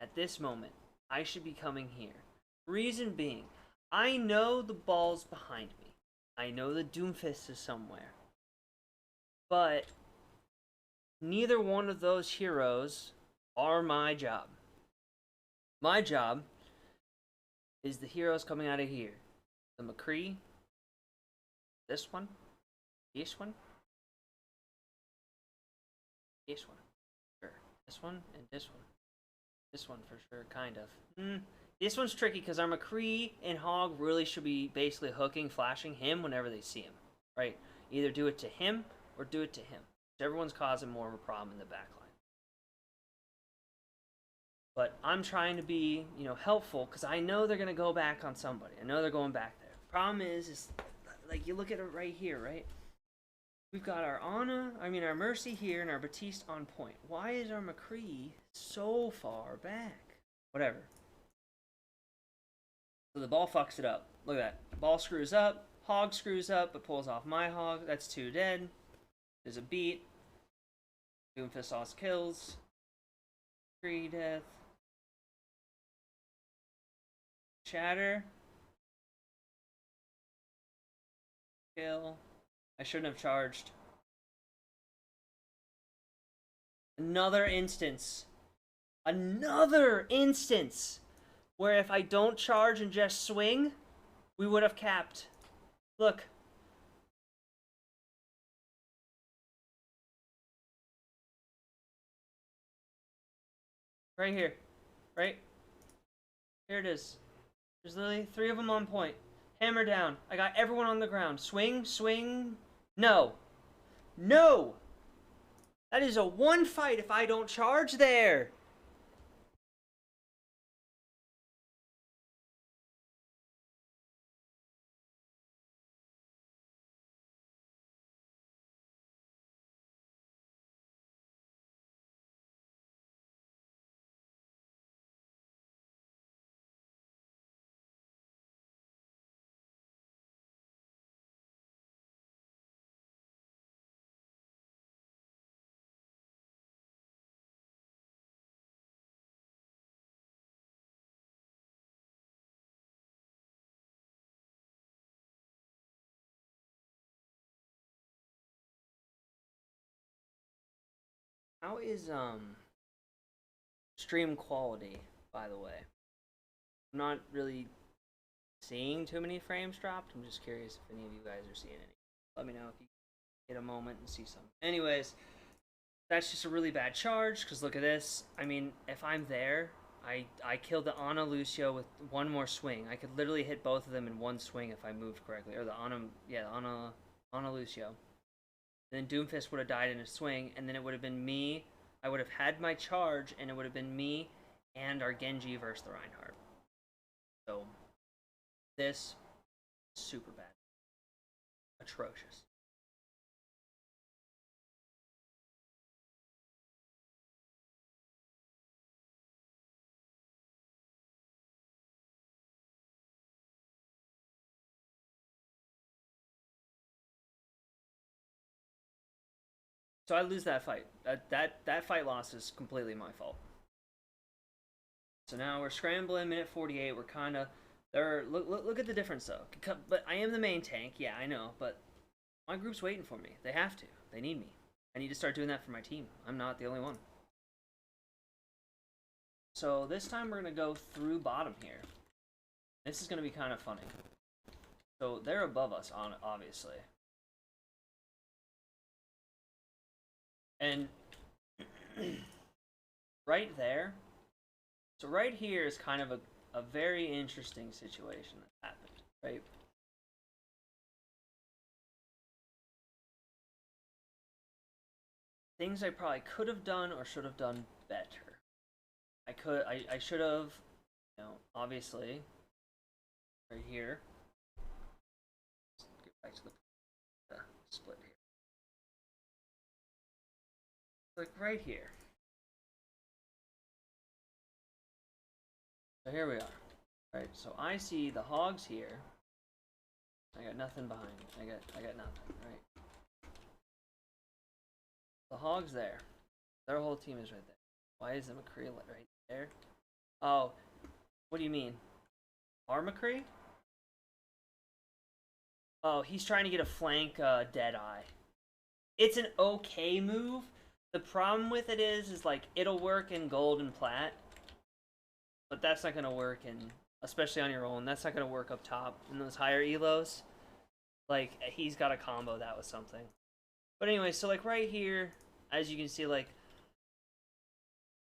At this moment, I should be coming here. Reason being, I know the ball's behind me. I know the Doomfist is somewhere. But neither one of those heroes are my job. My job is the heroes coming out of here. The McCree, this one, this one, this one, sure. This one, and this one. This one for sure, kind of. This one's tricky because our McCree and Hog really should be basically hooking, flashing him whenever they see him, right? Either do it to him or do it to him. Everyone's causing more of a problem in the backline. But I'm trying to be, helpful because I know they're going to go back on somebody. I know they're going back there. Problem is like you look at it right here, right? We've got our our Mercy here and our Batiste on point. Why is our McCree so far back? Whatever. So the ball fucks it up. Look at that. Ball screws up. Hog screws up, but pulls off my hog. That's 2 dead. There's a beat. Doomfist lost kills. 3 death. Shatter. Kill. I shouldn't have charged. Another instance. Another instance where if I don't charge and just swing, we would have capped. Look. Right here. Right? Here it is. There's literally 3 of them on point. Hammer down. I got everyone on the ground. Swing, swing. No. No! That is a 1 fight if I don't charge there. How is stream quality, by the way? I'm not really seeing too many frames dropped. I'm just curious if any of you guys are seeing any. Let me know if you get a moment and see something. Anyways, that's just a really bad charge, because look at this. I mean, if I'm there, I killed the Ana Lucio with 1 more swing. I could literally hit both of them in 1 swing if I moved correctly. Or the Ana, yeah, Ana Lucio. Then Doomfist would have died in a swing, and then it would have been me. I would have had my charge, and it would have been me and our Genji versus the Reinhardt. So, this is super bad. Atrocious. So I lose that fight. That fight loss is completely my fault. So now we're scrambling, minute 48. We're kind of there. Look at the difference though. But I am the main tank. Yeah, I know. But my group's waiting for me. They have to. They need me. I need to start doing that for my team. I'm not the only one. So this time we're gonna go through bottom here. This is gonna be kind of funny. So they're above us, obviously. And right there, so right here is kind of a very interesting situation that happened, right? Things I probably could have done or should have done better. I should have, you know, obviously, right here. Let's get back to the split here. Like right here. So here we are. Right, so I see the hogs here. I got nothing behind me. I got nothing, right? The hogs there. Their whole team is right there. Why is the McCree right there? Oh, what do you mean? Our McCree? Oh, he's trying to get a flank Deadeye. It's an okay move. The problem with it is like, it'll work in gold and plat. But that's not going to work in, especially on your own, that's not going to work up top in those higher elos. Like, he's got to combo that with something. But anyway, so like right here, as you can see, like,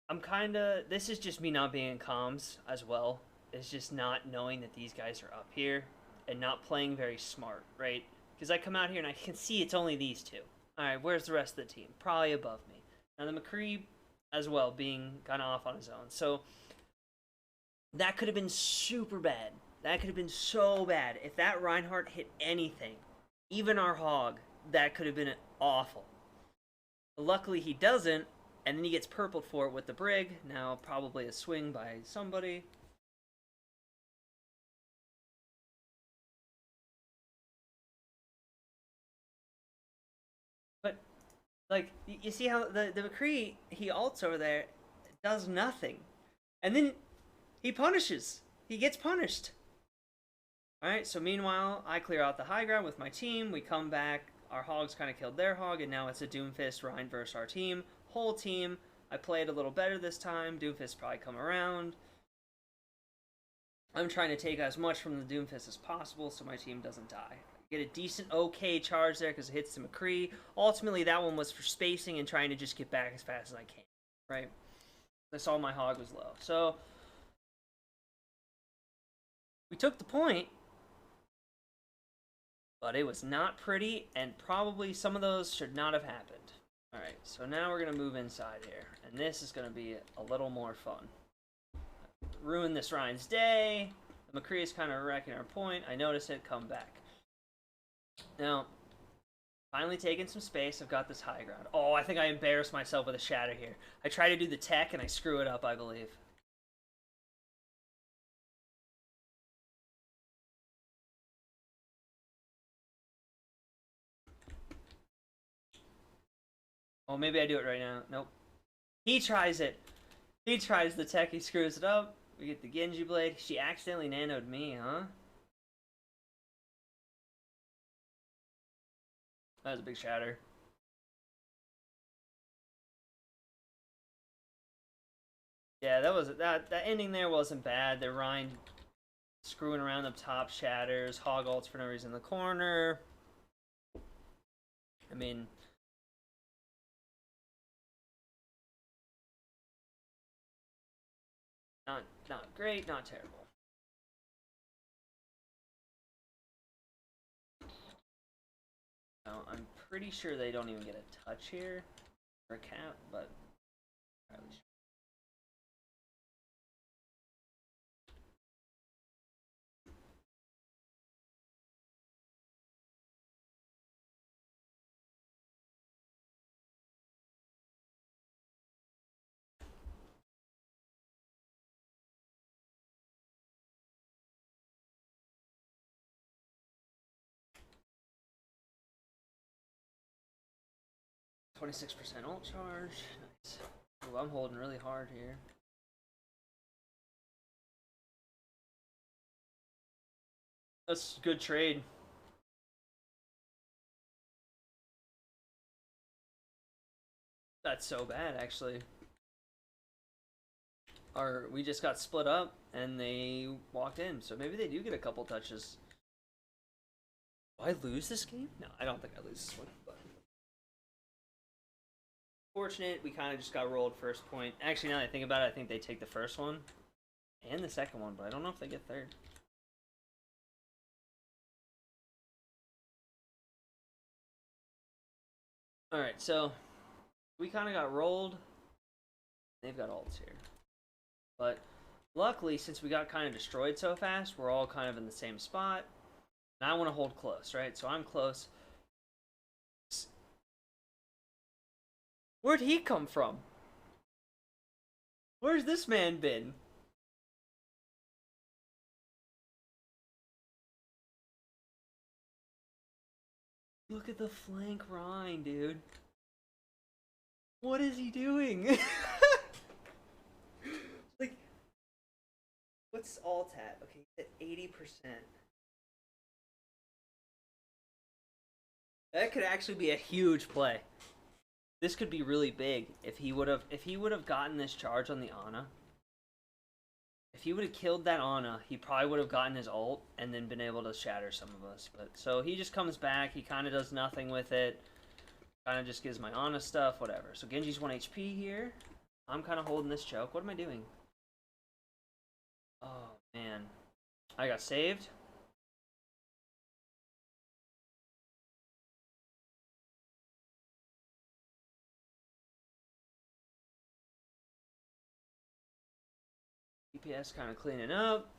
I'm kind of, this is just me not being in comms as well. It's just not knowing that these guys are up here and not playing very smart, right? Because I come out here and I can see it's only these two. Alright, where's the rest of the team? Probably above me. Now the McCree as well, being kind of off on his own. So, that could have been super bad. That could have been so bad. If that Reinhardt hit anything, even our hog, that could have been awful. Luckily he doesn't, And then he gets purpled for it with the Brig. Now probably a swing by somebody. But, like, you see how the McCree, he ults over there, does nothing. And then he punishes. He gets punished. Alright, so meanwhile, I clear out the high ground with my team. We come back. Our hogs kind of killed their hog, and now it's a Doomfist Rhine versus our team. Whole team. I played a little better this time. Doomfist probably come around. I'm trying to take as much from the Doomfist as possible so my team doesn't die. Get a decent, okay charge there because it hits the McCree. Ultimately, that one was for spacing and trying to just get back as fast as I can, right? I saw my hog was low. So, we took the point, but it was not pretty, and probably some of those should not have happened. Alright, so now we're going to move inside here, and this is going to be a little more fun. Ruin this Ryan's day. The McCree is kind of wrecking our point. I notice it, come back. Now, finally taking some space. I've got this high ground. Oh, I think I embarrassed myself with a shatter here. I try to do the tech, and I screw it up, I believe. Oh, maybe I do it right now. Nope. He tries it. He tries the tech, he screws it up. We get the Genji Blade. She accidentally nanoed me, huh? That was a big shatter. Yeah, that ending there wasn't bad. The Rhine screwing around up top, shatters, hog ults for no reason in the corner. I mean, not great, not terrible. No, I'm pretty sure they don't even get a touch here for a cap, but probably should. 26% ult charge. Nice. Ooh, I'm holding really hard here. That's a good trade. That's so bad, actually. We just got split up, and they walked in. So maybe they do get a couple touches. Do I lose this game? No, I don't think I lose this one. But fortunate, we kind of just got rolled first point. Actually, now that I think about it, I think they take the first one and the second one, but I don't know if they get third. Alright, so we kind of got rolled. They've got ults here. But luckily, since we got kind of destroyed so fast, we're all kind of in the same spot. And I want to hold close, right? So I'm close. Where'd he come from? Where's this man been? Look at the flank Rhine, dude. What is he doing? Like, what's alt at? Okay, he's at 80%. That could actually be a huge play. This could be really big if he would have gotten this charge on the Ana. If he would have killed that Ana, he probably would have gotten his ult and then been able to shatter some of us. But so he just comes back, he kind of does nothing with it. Kind of just gives my Ana stuff, whatever. So Genji's 1 HP here. I'm kind of holding this choke. What am I doing? Oh, man. I got saved. DPS kind of cleaning up.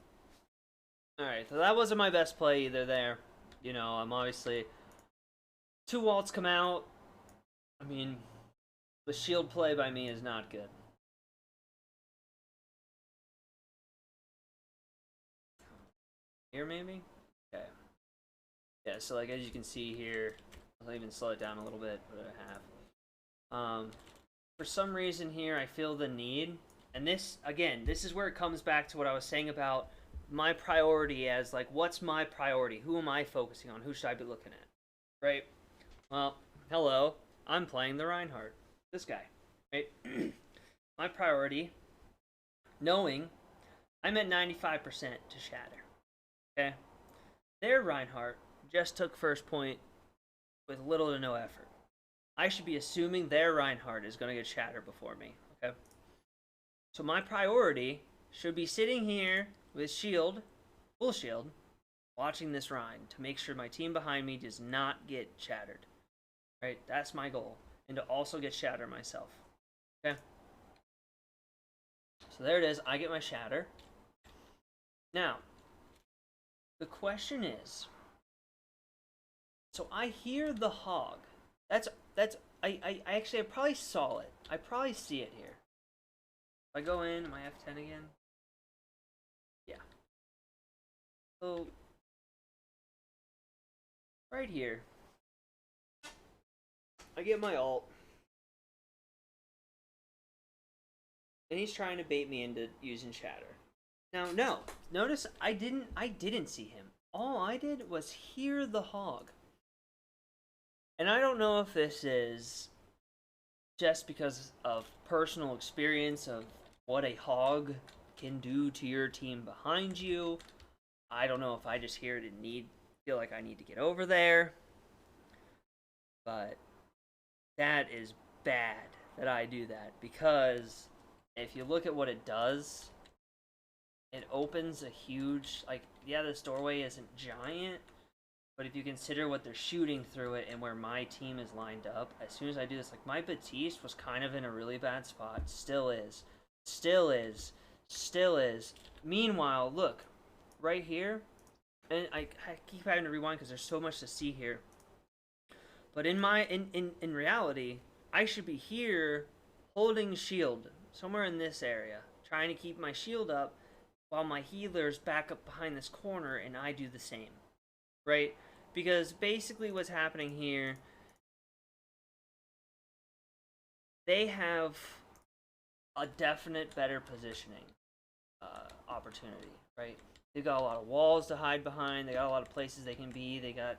Alright, so that wasn't my best play either there. You know, I'm obviously... 2 ults come out. I mean, The shield play by me is not good. Here, maybe? Okay. Yeah, so like as you can see here, I'll even slow it down a little bit, but I have. For some reason here, I feel the need, and this, again, this is where it comes back to what I was saying about my priority as, like, what's my priority? Who am I focusing on? Who should I be looking at? Right? Well, hello, I'm playing the Reinhardt. This guy, right? My priority, knowing I'm at 95% to shatter. Okay? Their Reinhardt just took first point with little to no effort. I should be assuming their Reinhardt is going to get shattered before me. Okay? So my priority should be sitting here with shield, full shield, watching this Rein to make sure my team behind me does not get shattered. Right? That's my goal. And to also get shatter myself. Okay? So there it is. I get my shatter. Now, the question is, so I hear the hog. I actually, I probably saw it. I probably see it here. If I go in, am I F10 again? Yeah. So, right here, I get my ult. And he's trying to bait me into using shatter. Now, no. Notice I didn't see him. All I did was hear the hog. And I don't know if this is just because of personal experience of what a hog can do to your team behind you. I don't know if I just hear it and feel like I need to get over there. But that is bad that I do that, because if you look at what it does, it opens a huge, like, yeah, this doorway isn't giant, but if you consider what they're shooting through it and where my team is lined up, as soon as I do this, like, my Batiste was kind of in a really bad spot. Still is. Still is. Still is. Meanwhile, look, right here, and I keep having to rewind because there's so much to see here. But in reality, I should be here holding shield, somewhere in this area, trying to keep my shield up while my healers back up behind this corner and I do the same. Right? Because basically what's happening here, they have a definite better positioning opportunity, right? They've got a lot of walls to hide behind. They got a lot of places they can be. They got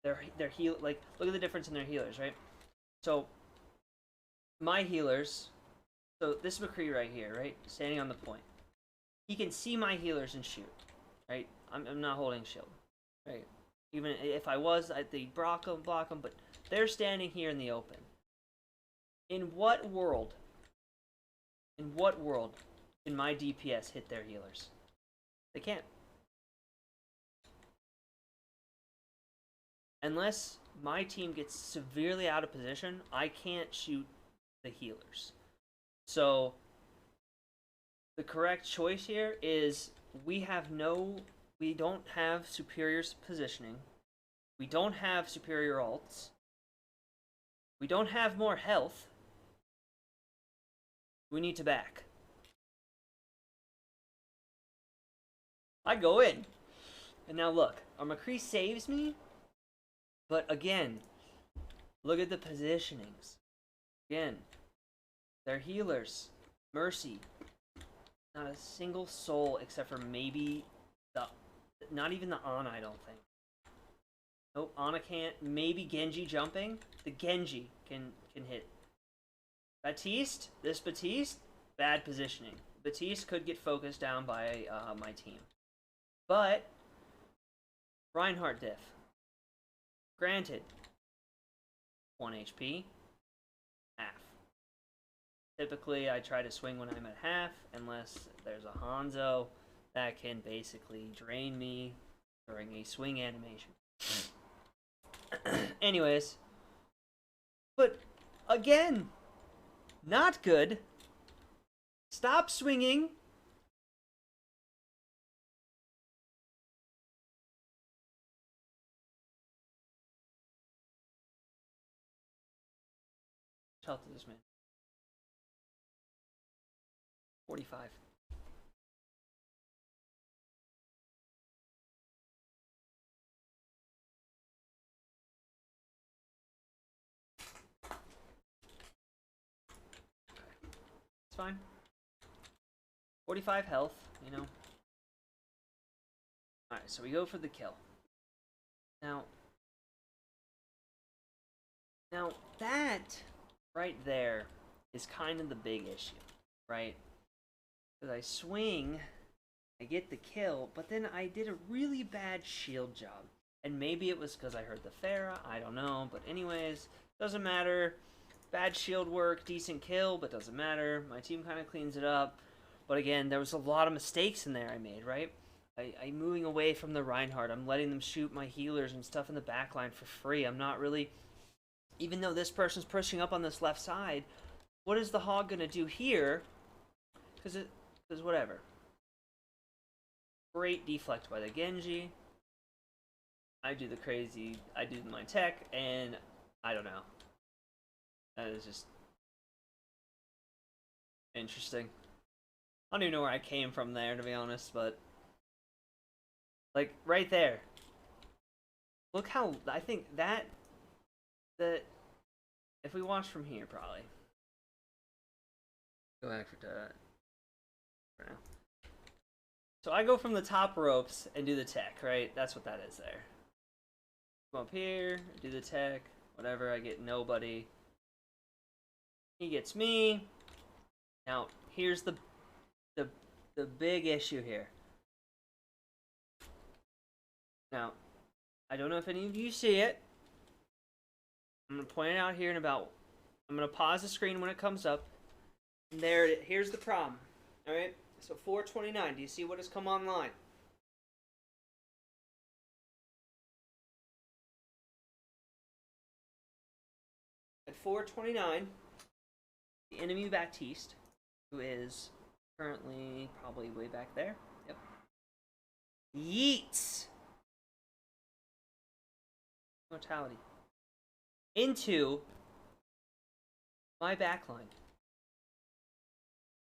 their heal, like, look at the difference in their healers, right? So my healers, so this McCree right here, right, standing on the point, he can see my healers and shoot, right? I'm not holding shield, right? Even if I was, they'd block them, but they're standing here in the open. In what world can my DPS hit their healers? They can't. Unless my team gets severely out of position, I can't shoot the healers. So the correct choice here is we don't have superior positioning. We don't have superior ults. We don't have more health. We need to back. I go in. And now look, our McCree saves me. But again, look at the positionings. Again, they're healers. Mercy. Not a single soul except for maybe not even the Ana, I don't think. Nope, Ana can't. Maybe Genji jumping. The Genji can hit. Batiste, bad positioning. Batiste could get focused down by my team. But Reinhardt diff. Granted, 1 HP, half. Typically, I try to swing when I'm at half, unless there's a Hanzo that can basically drain me during a swing animation. Anyways, but again, not good. Stop swinging. Shout out to this man. 45. It's fine. 45 health, you know. Alright, so we go for the kill. Now that right there is kind of the big issue, right? Because I swing, I get the kill, but then I did a really bad shield job. And maybe it was because I heard the Pharah, I don't know. But anyways, doesn't matter. Bad shield work, decent kill, but doesn't matter. My team kind of cleans it up. But again, there was a lot of mistakes in there I made, right? I'm moving away from the Reinhardt. I'm letting them shoot my healers and stuff in the backline for free. I'm not really... Even though this person's pushing up on this left side, what is the Hog going to do here? Because whatever. Great deflect by the Genji. I do the crazy, I do my tech, and I don't know. That is just interesting. I don't even know where I came from there, to be honest, but like right there. Look how I think that if we watch from here, probably go back for now. So I go from the top ropes and do the tech, right? That's what that is there. Come up here, do the tech, whatever. I get nobody. He gets me. Now here's the big issue here. Now, I don't know if any of you see it. I'm gonna point it out here in about. I'm gonna pause the screen when it comes up. And there it is. Here's the problem. All right. So 429. Do you see what has come online? At 429, the enemy Baptiste, who is currently probably way back there. Yep. Yeets mortality into my backline.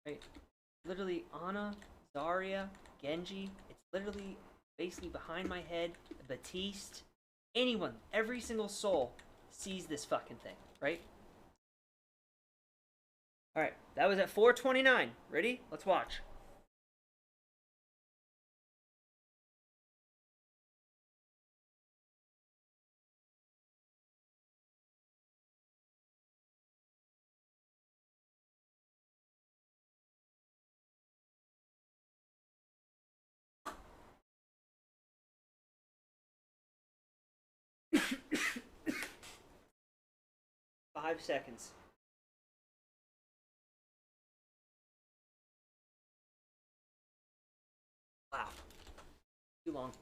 Right? Literally Ana, Zarya, Genji. It's literally basically behind my head. Baptiste. Anyone, every single soul sees this fucking thing, right? Alright, that was at 429. Ready? Let's watch. Five seconds. Wow. Too long.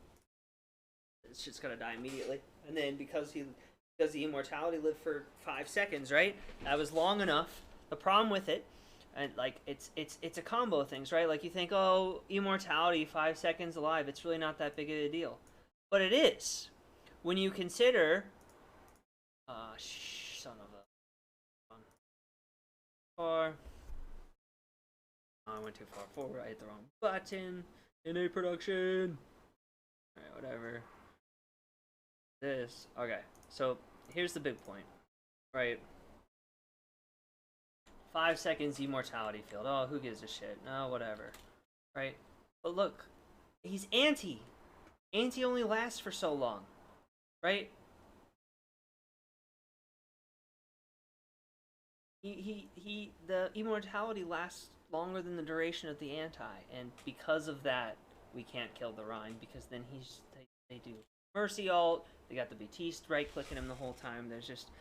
It's just gonna die immediately. And then because the immortality lived for 5 seconds, right? That was long enough. The problem with it, and like it's a combo of things, right? Like you think, oh, immortality, 5 seconds alive, it's really not that big of a deal. But it is. When you consider son of a far. Oh, I went too far forward. I hit the wrong button. NA production. Alright, whatever. This. Okay, so here's the big point. Right. 5 seconds immortality field. Oh, who gives a shit? No, whatever. Right? But look, he's anti. Anti only lasts for so long. Right? The immortality lasts longer than the duration of the anti, and because of that, we can't kill the Rhine, because then they do Mercy ult, they got the Baptiste right-clicking him the whole time. There's just...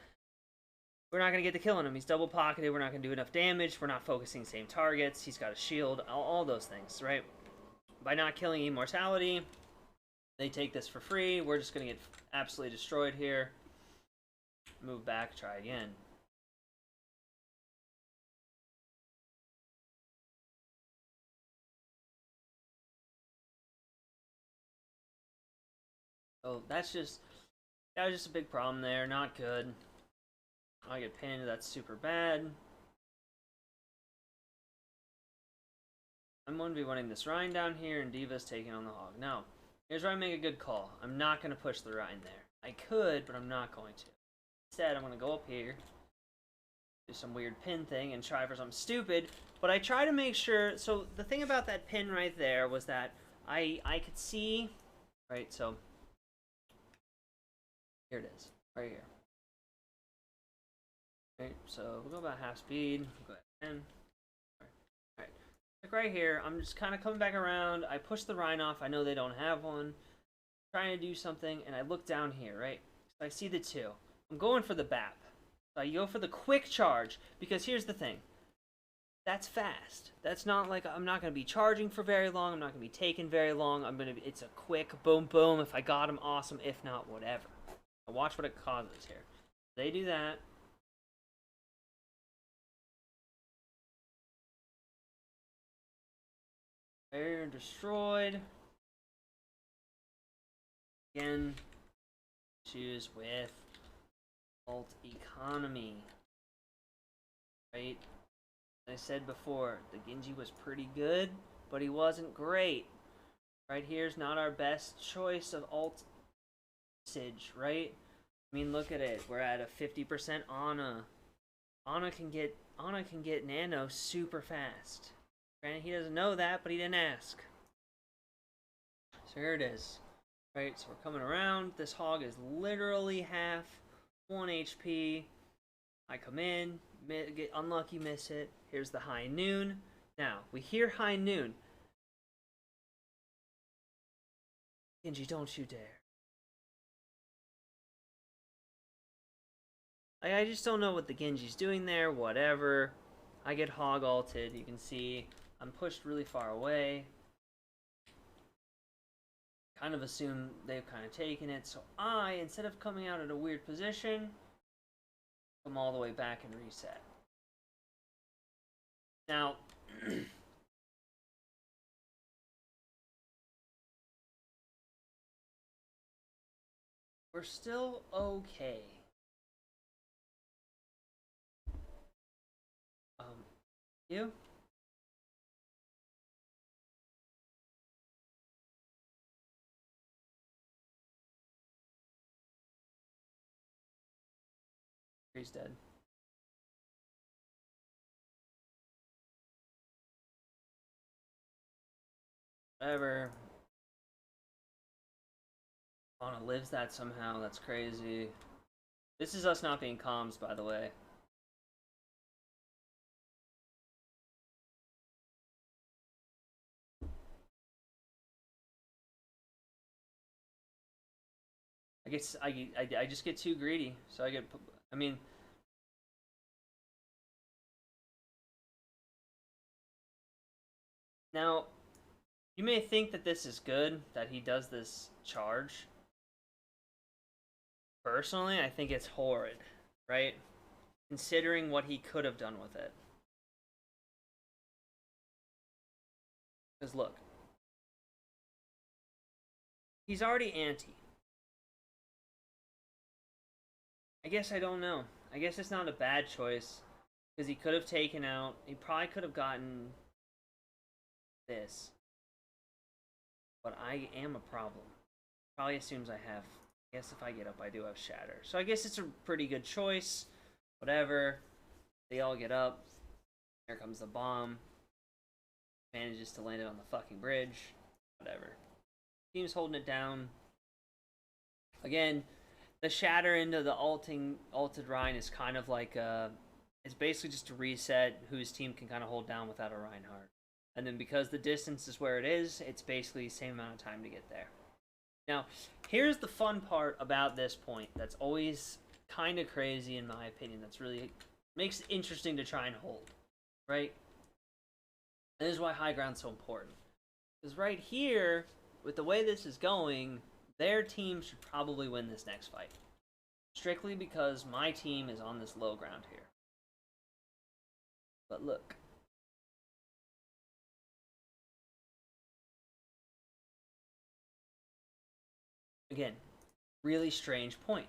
We're not going to get to killing him. He's double-pocketed, we're not going to do enough damage, we're not focusing the same targets, he's got a shield, all those things, right? By not killing immortality, they take this for free, we're just going to get absolutely destroyed here. Move back, try again. So that was just a big problem there. Not good. I get pinned. That's super bad. I'm going to be running this Rhine down here, and Diva's taking on the Hog. Now, here's where I make a good call. I'm not going to push the Rhine there. I could, but I'm not going to. Instead, I'm going to go up here, do some weird pin thing, and try for something stupid. But I try to make sure... So, the thing about that pin right there was that I could see... Right, so... Here it is. Right here. Right, so we'll go about half speed. We'll go ahead and... Alright. Like right here, I'm just kind of coming back around. I push the Rhine off. I know they don't have one. Trying to do something, and I look down here, right? So I see the 2. I'm going for the BAP. So I go for the quick charge, because here's the thing. That's fast. That's not like, I'm not going to be charging for very long. I'm not going to be taking very long. It's a quick boom, boom. If I got him, awesome. If not, whatever. Now watch what it causes here. They do that. Barrier destroyed. Again, issues with alt economy. Right? As I said before, the Genji was pretty good, but he wasn't great. Right here's not our best choice of alt usage, right? I mean, look at it. We're at a 50% Ana. Ana can get nano super fast. Granted, he doesn't know that, but he didn't ask. So here it is. Right, so we're coming around. This Hog is literally half 1 HP. I come in, get unlucky, miss it. Here's the high noon. Now, we hear high noon. Genji, don't you dare. I just don't know what the Genji's doing there, whatever. I get Hog ulted, you can see I'm pushed really far away. Kind of assume they've kind of taken it, so I, instead of coming out at a weird position, come all the way back and reset. Now, we're still okay. You? He's dead. Whatever. Ana lives that somehow, that's crazy. This is us not being comms, by the way. I guess I just get too greedy, so I get, I mean... Now, you may think that this is good, that he does this charge. Personally, I think it's horrid, right? Considering what he could have done with it. Because look. He's already anti. I guess I don't know. I guess it's not a bad choice. Because he could have taken out... He probably could have gotten... this. But I am a problem. Probably assumes I have... I guess if I get up, I do have Shatter. So I guess it's a pretty good choice. Whatever. They all get up. Here comes the bomb. Manages to land it on the fucking bridge. Whatever. Team's holding it down. Again, the Shatter into the alted Rhine is kind of like it's basically just a reset whose team can kind of hold down without a Reinhardt. And then because the distance is where it is, it's basically the same amount of time to get there. Now, here's the fun part about this point that's always kind of crazy in my opinion. That's really makes it interesting to try and hold, right? And this is why high ground's so important. Because right here, with the way this is going, their team should probably win this next fight. Strictly because my team is on this low ground here. But look. Again, really strange point.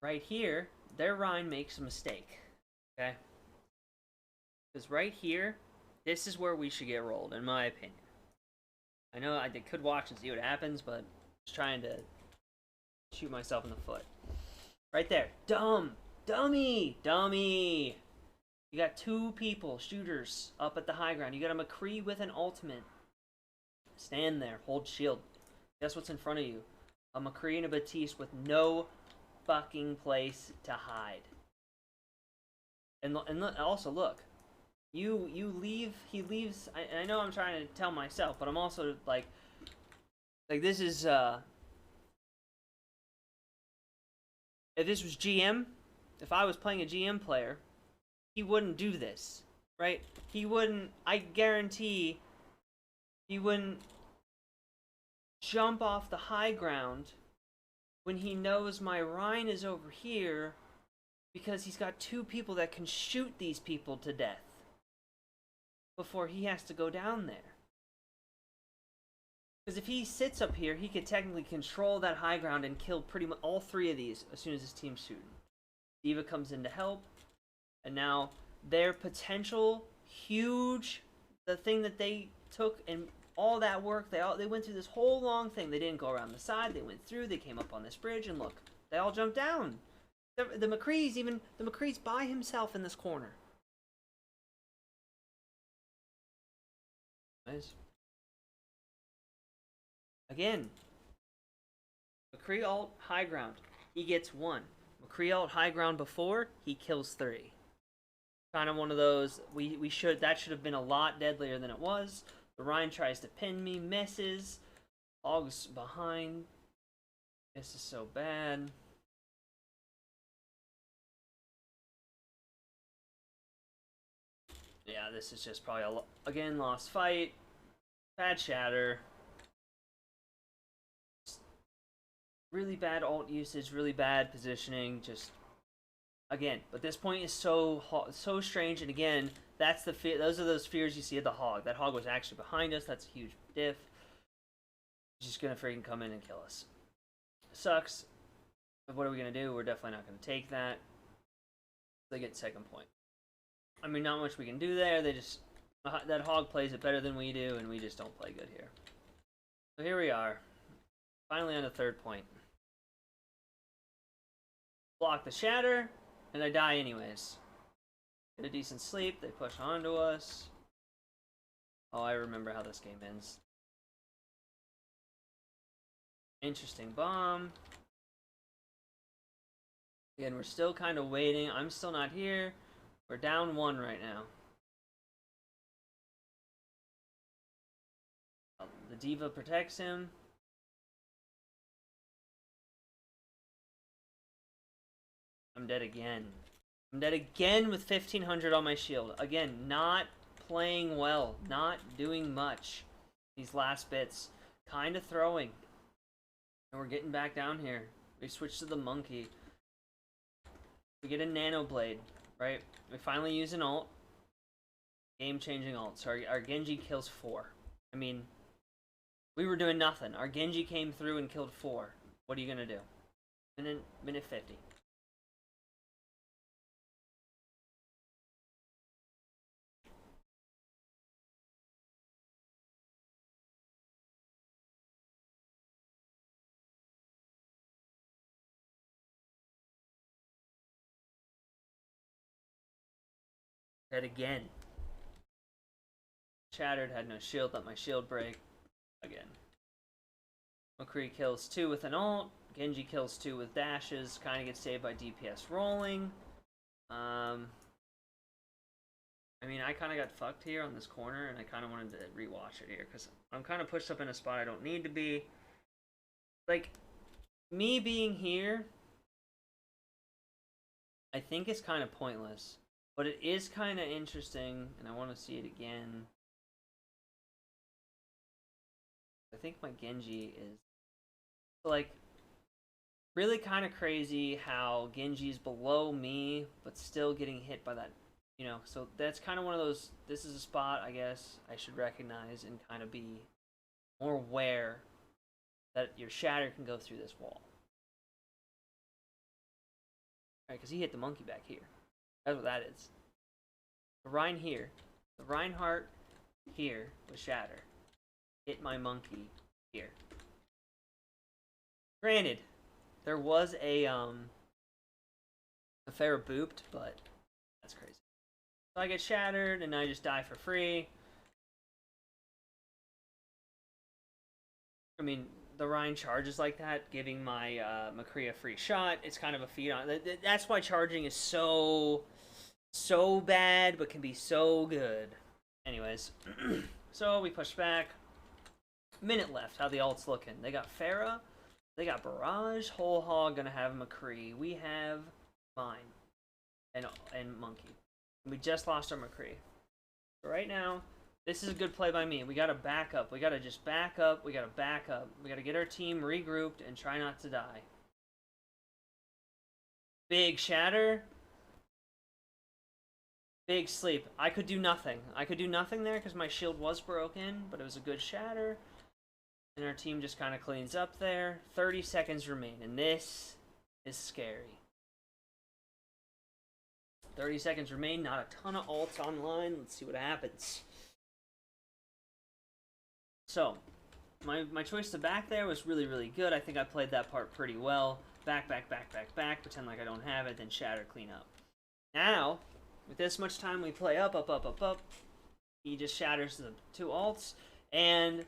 Right here, their Rhine makes a mistake. Okay? Because right here, This is where we should get rolled, in my opinion. I know I could watch and see what happens, but I'm just trying to shoot myself in the foot. Right there. Dumb! Dummy! Dummy! You got 2 people, shooters, up at the high ground. You got a McCree with an ultimate. Stand there. Hold shield. Guess what's in front of you? A McCree and a Batiste with no fucking place to hide. And also, look. You leave, he leaves, I know I'm trying to tell myself, but I'm also, like this is, if this was GM, if I was playing a GM player, he wouldn't do this, right? He wouldn't, I guarantee, he wouldn't jump off the high ground when he knows my Rhine is over here, because he's got 2 people that can shoot these people to death before he has to go down there. Because if he sits up here, he could technically control that high ground and kill pretty much all 3 of these as soon as his team's shooting. D.Va comes in to help, and now their potential, huge, the thing that they took and all that work, they went through this whole long thing. They didn't go around the side, they went through, they came up on this bridge, and look, they all jumped down. The McCree's by himself in this corner. Again, McCree ult high ground, he gets 1. McCree ult high ground before, he kills 3. Kind of one of those, that should have been a lot deadlier than it was. The Rhine tries to pin me, misses. Hog's behind. This is so bad. Yeah, this is just probably again lost fight. Bad shatter. Really bad ult usage, really bad positioning. Just again, but this point is so strange. And again, that's the fear. Those are those fears you see of the hog. That hog was actually behind us. That's a huge diff. He's just gonna freaking come in and kill us. Sucks. But what are we gonna do? We're definitely not gonna take that. They get 2nd point. I mean, not much we can do there. They just, that hog plays it better than we do, and we just don't play good here. So here we are, finally on the 3rd point. Block the shatter, and I die anyways. Get a decent sleep. They push onto us. Oh, I remember how this game ends. Interesting bomb. Again, we're still kind of waiting. I'm still not here. We're down 1 right now. The D.Va protects him. I'm dead again. I'm dead again with 1500 on my shield. Again, not playing well. Not doing much. These last bits. Kind of throwing. And we're getting back down here. We switch to the monkey. We get a nano blade. Right? We finally use an ult. Game-changing ult. So our Genji kills 4. I mean, we were doing nothing. Our Genji came through and killed 4. What are you gonna do? Minute 50. Dead again. Shattered, had no shield, let my shield break. Again. McCree kills 2 with an ult. Genji kills 2 with dashes. Kind of gets saved by DPS rolling. I mean, I kind of got fucked here on this corner, and I kind of wanted to rewatch it here, because I'm kind of pushed up in a spot I don't need to be. Like, me being here, I think is kind of pointless. But it is kind of interesting, and I want to see it again. I think my Genji is, like, really kind of crazy how Genji's below me, but still getting hit by that, you know. So that's kind of one of those, this is a spot, I guess, I should recognize and kind of be more aware that your shatter can go through this wall. Alright, because he hit the monkey back here. That's what that is. The Rhine here. The Reinhardt here with Shatter. Hit my monkey here. Granted, there was a Pharaoh booped, but that's crazy. So I get shattered and I just die for free. I mean, the Rhine charges like that, giving my McCree a free shot. It's kind of a feed on. That's why charging is so bad, but can be so good. Anyways, so we push back. Minute left. How the alt's looking? They got Pharah. They got Barrage. Whole Hog gonna have McCree. We have mine and Monkey. We just lost our McCree. So right now, this is a good play by me. We gotta back up. We gotta just back up. We gotta back up. We gotta get our team regrouped and try not to die. Big shatter. Big sleep. I could do nothing. I could do nothing there because my shield was broken, but it was a good shatter. And our team just kind of cleans up there. 30 seconds remain, and this is scary. 30 seconds remain, not a ton of ults online. Let's see what happens. So, my choice to back there was really, really good. I think I played that part pretty well. Back, pretend like I don't have it, then shatter, clean up. Now, with this much time, we play up. He just shatters the 2 ults, and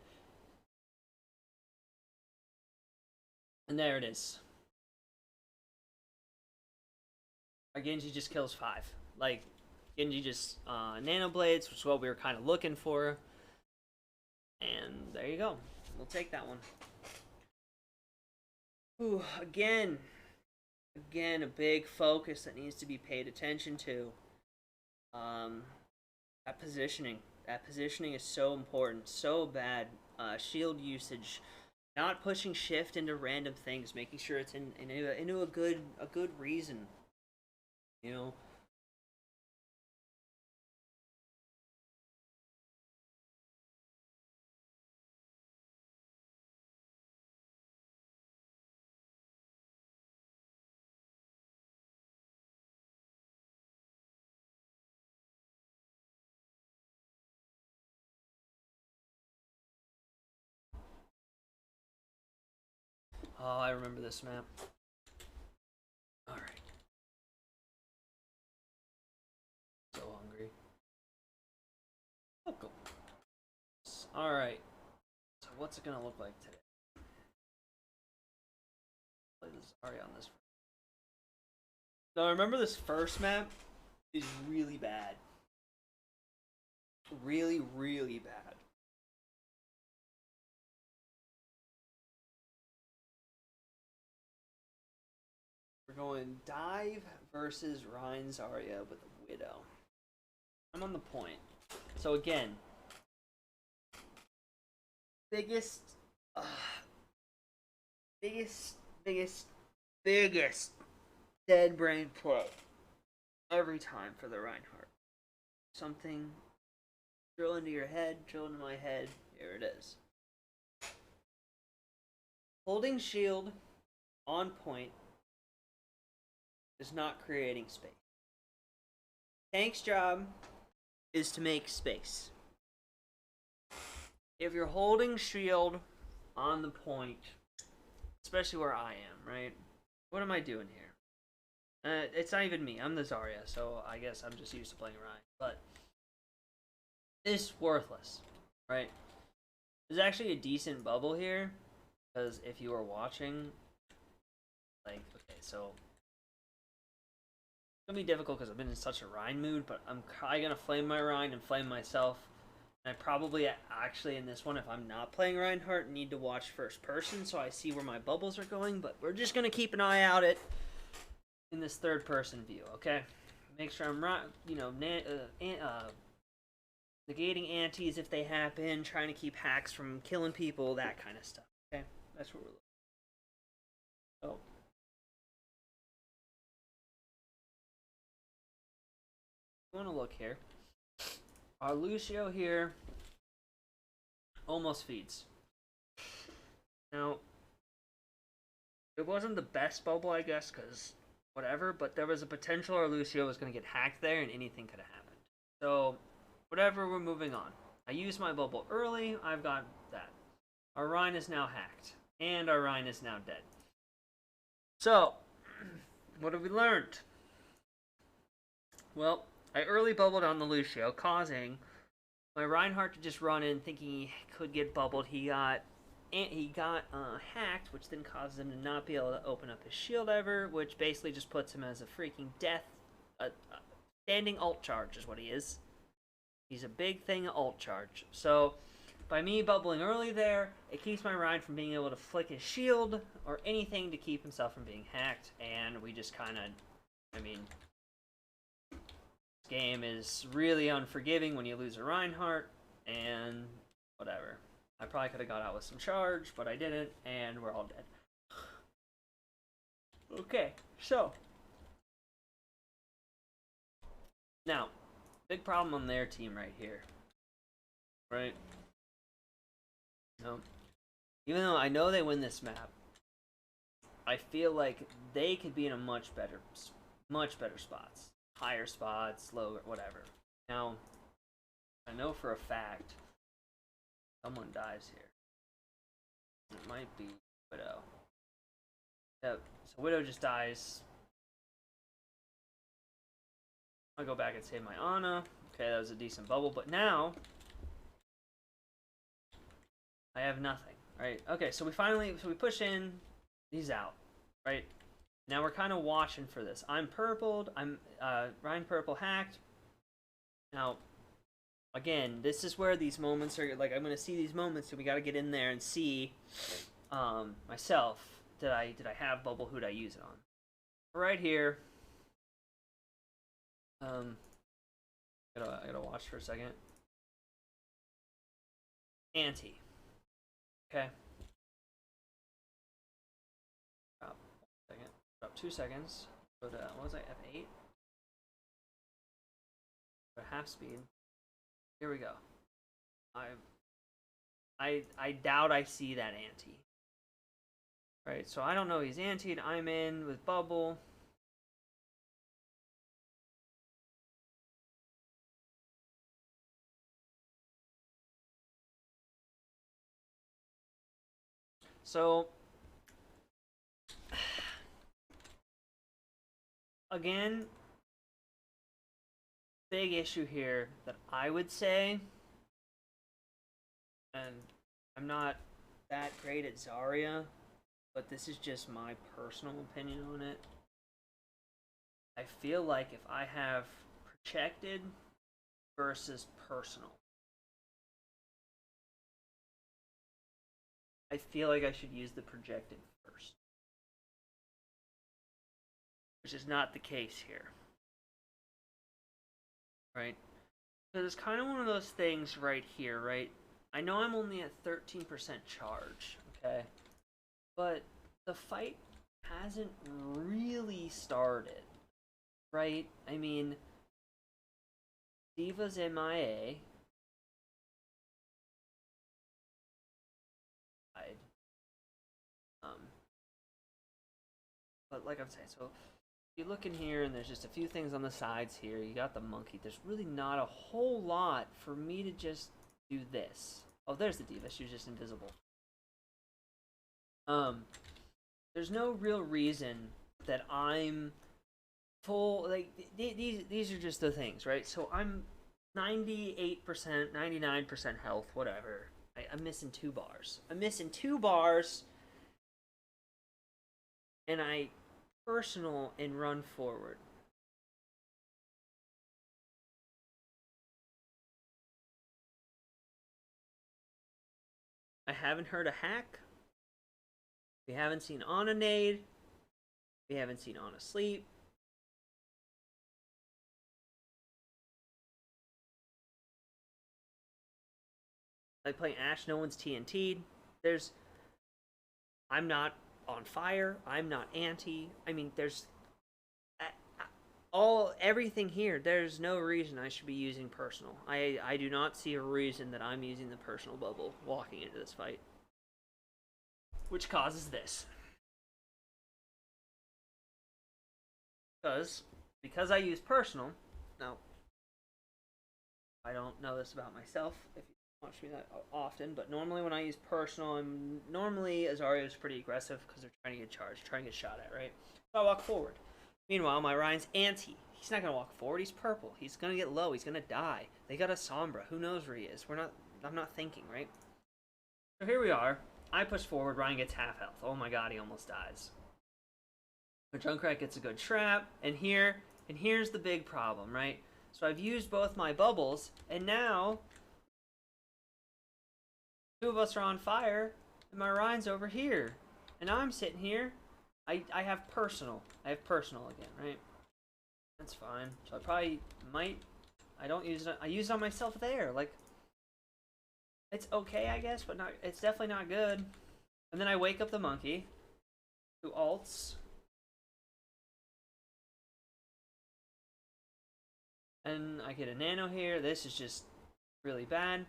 there it is. Our Genji just kills 5. Like, Genji just nano blades, which is what we were kind of looking for. And there you go. We'll take that one. Ooh, again, a big focus that needs to be paid attention to. That positioning. That positioning is so important, so bad. Shield usage, not pushing shift into random things, making sure it's into a good reason. You know. Oh, I remember this map. Alright. So hungry. Oh, cool. Alright. So what's it gonna look like today? Play this Zarya on this. Now remember this first map is really bad. Really, really bad. We're going dive versus Rhine Zarya with a Widow. I'm on the point. So again, biggest dead brain play every time for the Reinhardt. Something drill into your head, drill into my head. Here it is. Holding shield on point is not creating space. Tank's job is to make space. If you're holding shield on the point, especially where I am, right? What am I doing here? It's not even me. I'm the Zarya, so I guess I'm just used to playing Ryan. But it's worthless, right? There's actually a decent bubble here, because if you were watching, like, okay, so it's gonna be difficult because I've been in such a Rhine mood, but I'm probably gonna flame my Rhine and flame myself. And I probably actually in this one, if I'm not playing Reinhardt, need to watch first person so I see where my bubbles are going. But we're just gonna keep an eye out in this third person view, okay? Make sure I'm right, you know, negating antis if they happen, trying to keep hacks from killing people, that kind of stuff. Okay, that's what we're looking. So. I want to look here. Our Lucio here almost feeds. Now, it wasn't the best bubble, I guess, because whatever, but there was a potential our Lucio was going to get hacked there and anything could have happened. So, whatever, we're moving on. I used my bubble early. I've got that. Our Rhine is now hacked. And our Rhine is now dead. So, what have we learned? Well, I early bubbled on the Lucio, causing my Reinhardt to just run in thinking he could get bubbled. He got hacked, which then causes him to not be able to open up his shield ever, which basically just puts him as a freaking death. Standing ult charge is what he is. He's a big thing ult charge. So, by me bubbling early there, it keeps my Ryan from being able to flick his shield or anything to keep himself from being hacked, and we just kind of, I mean, this game is really unforgiving when you lose a Reinhardt, and whatever. I probably could have got out with some charge, but I didn't, and we're all dead. Okay, so. Now, big problem on their team right here. Right? No. Even though I know they win this map, I feel like they could be in a much better spots. Higher spots, lower, whatever. Now, I know for a fact someone dies here. It might be Widow. Yep, so Widow just dies. I'll go back and save my Ana. Okay, that was a decent bubble, but now I have nothing, right? Okay, so we push in, he's out, right? Now we're kind of watching for this. I'm purpled, I'm Ryan purple hacked. Now, again, this is where these moments are, like, I'm going to see these moments, so we got to get in there and see myself. Did I have bubble? Who'd I use it on? Right here. I gotta watch for a second. Anti. Okay. Drop 1 second. Drop 2 seconds. Go to, what was I, F8? Go half speed. Here we go. I doubt I see that anti. Right, so I don't know he's antied. I'm in with bubble. So, again, big issue here that I would say, and I'm not that great at Zarya, but this is just my personal opinion on it. I feel like if I have protected versus personal, I feel like I should use the projected first, which is not the case here, right? So it's kind of one of those things right here, right? I know I'm only at 13% charge, okay? But the fight hasn't really started, right? I mean, D.Va's MIA. But like I'm saying, so you look in here and there's just a few things on the sides here. You got the monkey. There's really not a whole lot for me to just do this. Oh, there's the D.Va. She was just invisible. There's no real reason that I'm full, like, these are just the things, right? So I'm 98%, 99% health, whatever. I'm missing 2 bars. I'm missing 2 bars, and I personal and run forward. I haven't heard a hack. We haven't seen Ana nade. We haven't seen Ana sleep. Like playing Ashe, no one's TNT'd. I'm not on fire. I'm not anti. I mean, there's everything here. There's no reason I should be using personal. I do not see a reason that I'm using the personal bubble walking into this fight, which causes this. Because I use personal. Now, I don't know this about myself. If you watch me that often, but normally when I use personal, normally Zarya is pretty aggressive because they're trying to get charged, trying to get shot at, right? So I walk forward. Meanwhile, my Ryan's anti. He's not gonna walk forward. He's purple. He's gonna get low. He's gonna die. They got a Sombra. Who knows where he is? We're not. I'm not thinking, right? So here we are. I push forward. Ryan gets half health. Oh my god, he almost dies. But Junkrat gets a good trap, and here's the big problem, right? So I've used both my bubbles, and now two of us are on fire, and my Ryan's over here, and I'm sitting here. I have personal. I have personal again, right? That's fine. So I probably might. I don't use it. I use it on myself there. Like, it's okay, I guess, but not. It's definitely not good. And then I wake up the monkey, who ults. And I get a nano here. This is just really bad.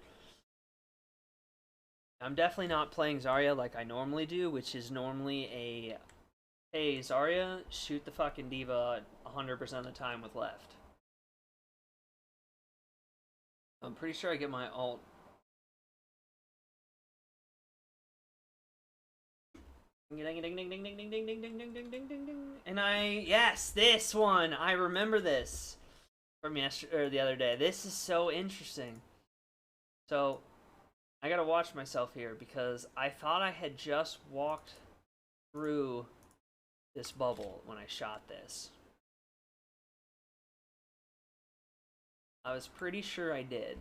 I'm definitely not playing Zarya like I normally do, which is normally a, hey, Zarya, shoot the fucking diva 100% of the time with left. I'm pretty sure I get my ult. Ding ding ding ding ding ding ding ding ding ding ding ding ding ding ding. And yes, this one. I remember this from yesterday or the other day. This is so interesting. So I gotta watch myself here because I thought I had just walked through this bubble when I shot this. I was pretty sure I did.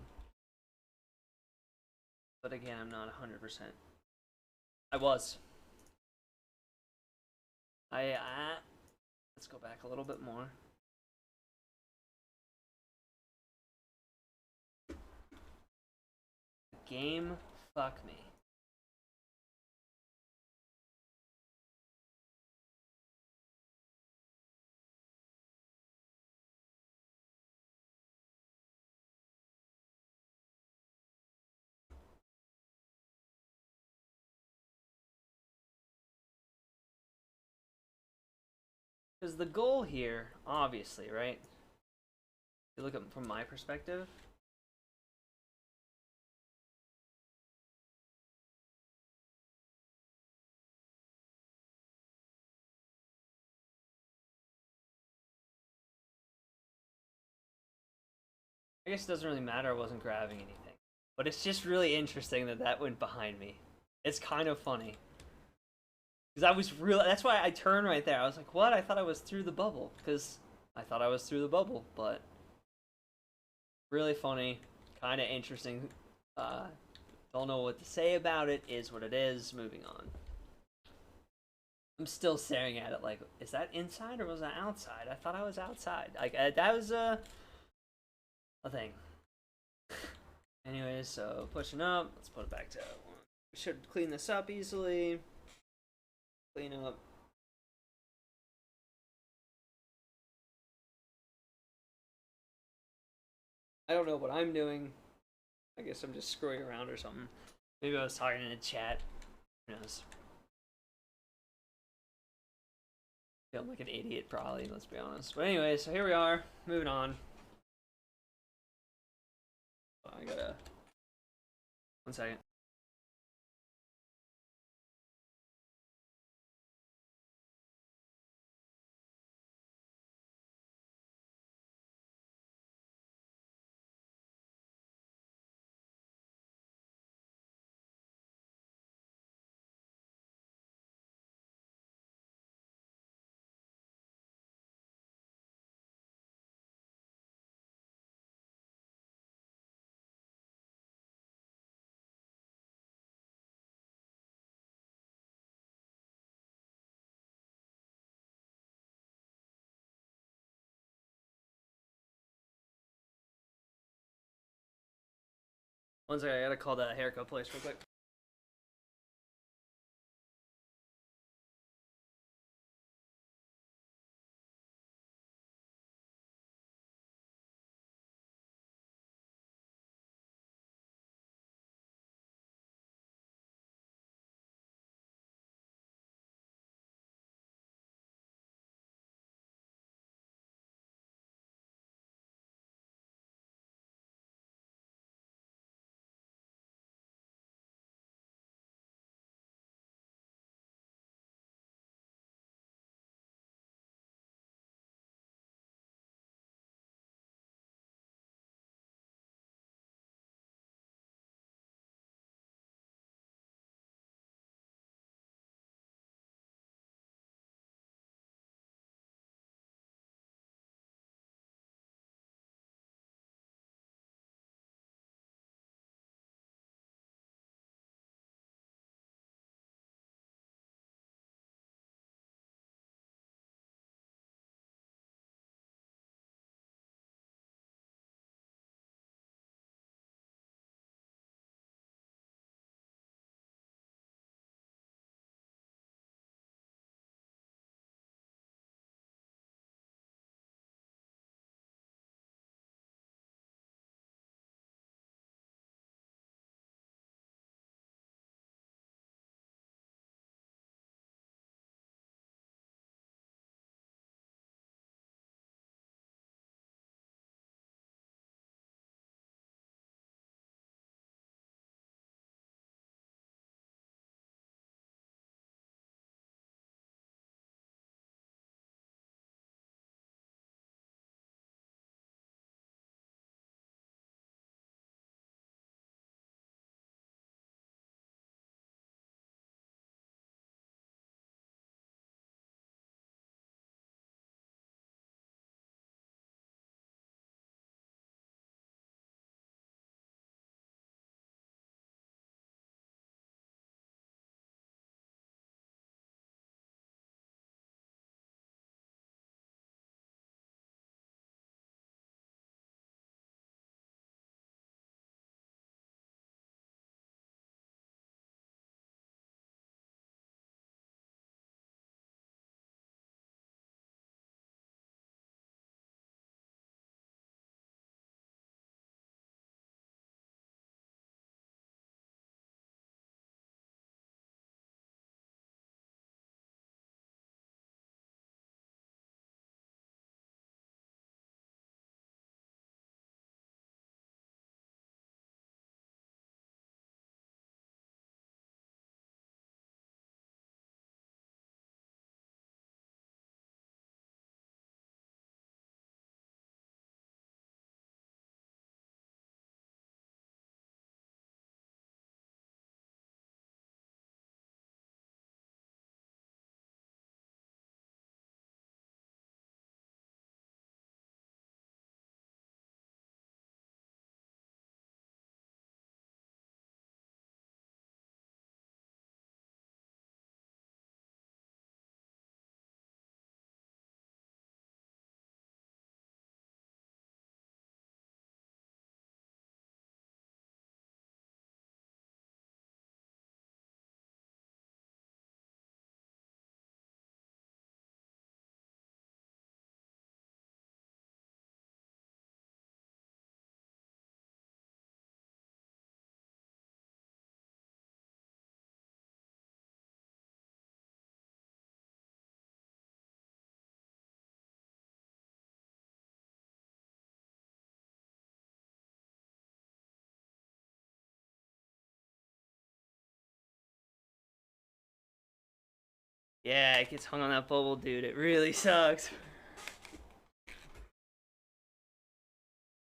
But again, I'm not 100%. I was. Let's go back a little bit more. Game, fuck me. Because the goal here, obviously, right? If you look at from my perspective, I guess it doesn't really matter. I wasn't grabbing anything. But it's just really interesting that that went behind me. It's kind of funny. Because I was real. That's why I turned right there. I was like, what? I thought I was through the bubble. Because I thought I was through the bubble. But really funny. Kind of interesting. Don't know what to say about it. Is what it is. Moving on. I'm still staring at it like, is that inside or was that outside? I thought I was outside. Like, that was a thing. Anyways, so pushing up. Let's put it back to 1. We should clean this up easily. Clean up. I don't know what I'm doing. I guess I'm just screwing around or something. Maybe I was talking in a chat. Who knows? Feel like an idiot, probably. Let's be honest. But anyway, so here we are. Moving on. I gotta. 1 second. One second, I gotta call that haircut place real quick. Yeah, it gets hung on that bubble, dude. It really sucks.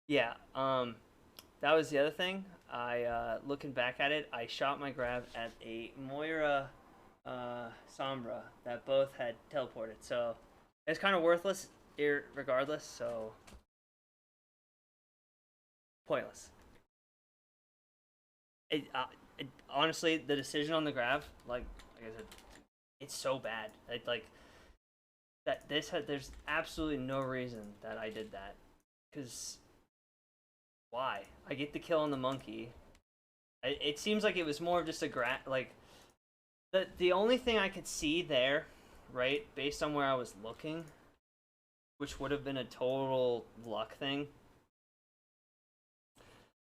Yeah, that was the other thing. Looking back at it, I shot my grab at a Moira Sombra that both had teleported. So it's kind of worthless, regardless. So pointless. Honestly, the decision on the grab, like I said, it's so bad. Like that. There's absolutely no reason that I did that. Cause why? I get the kill on the monkey. It seems like it was more of just a like the only thing I could see there, right, based on where I was looking, which would have been a total luck thing,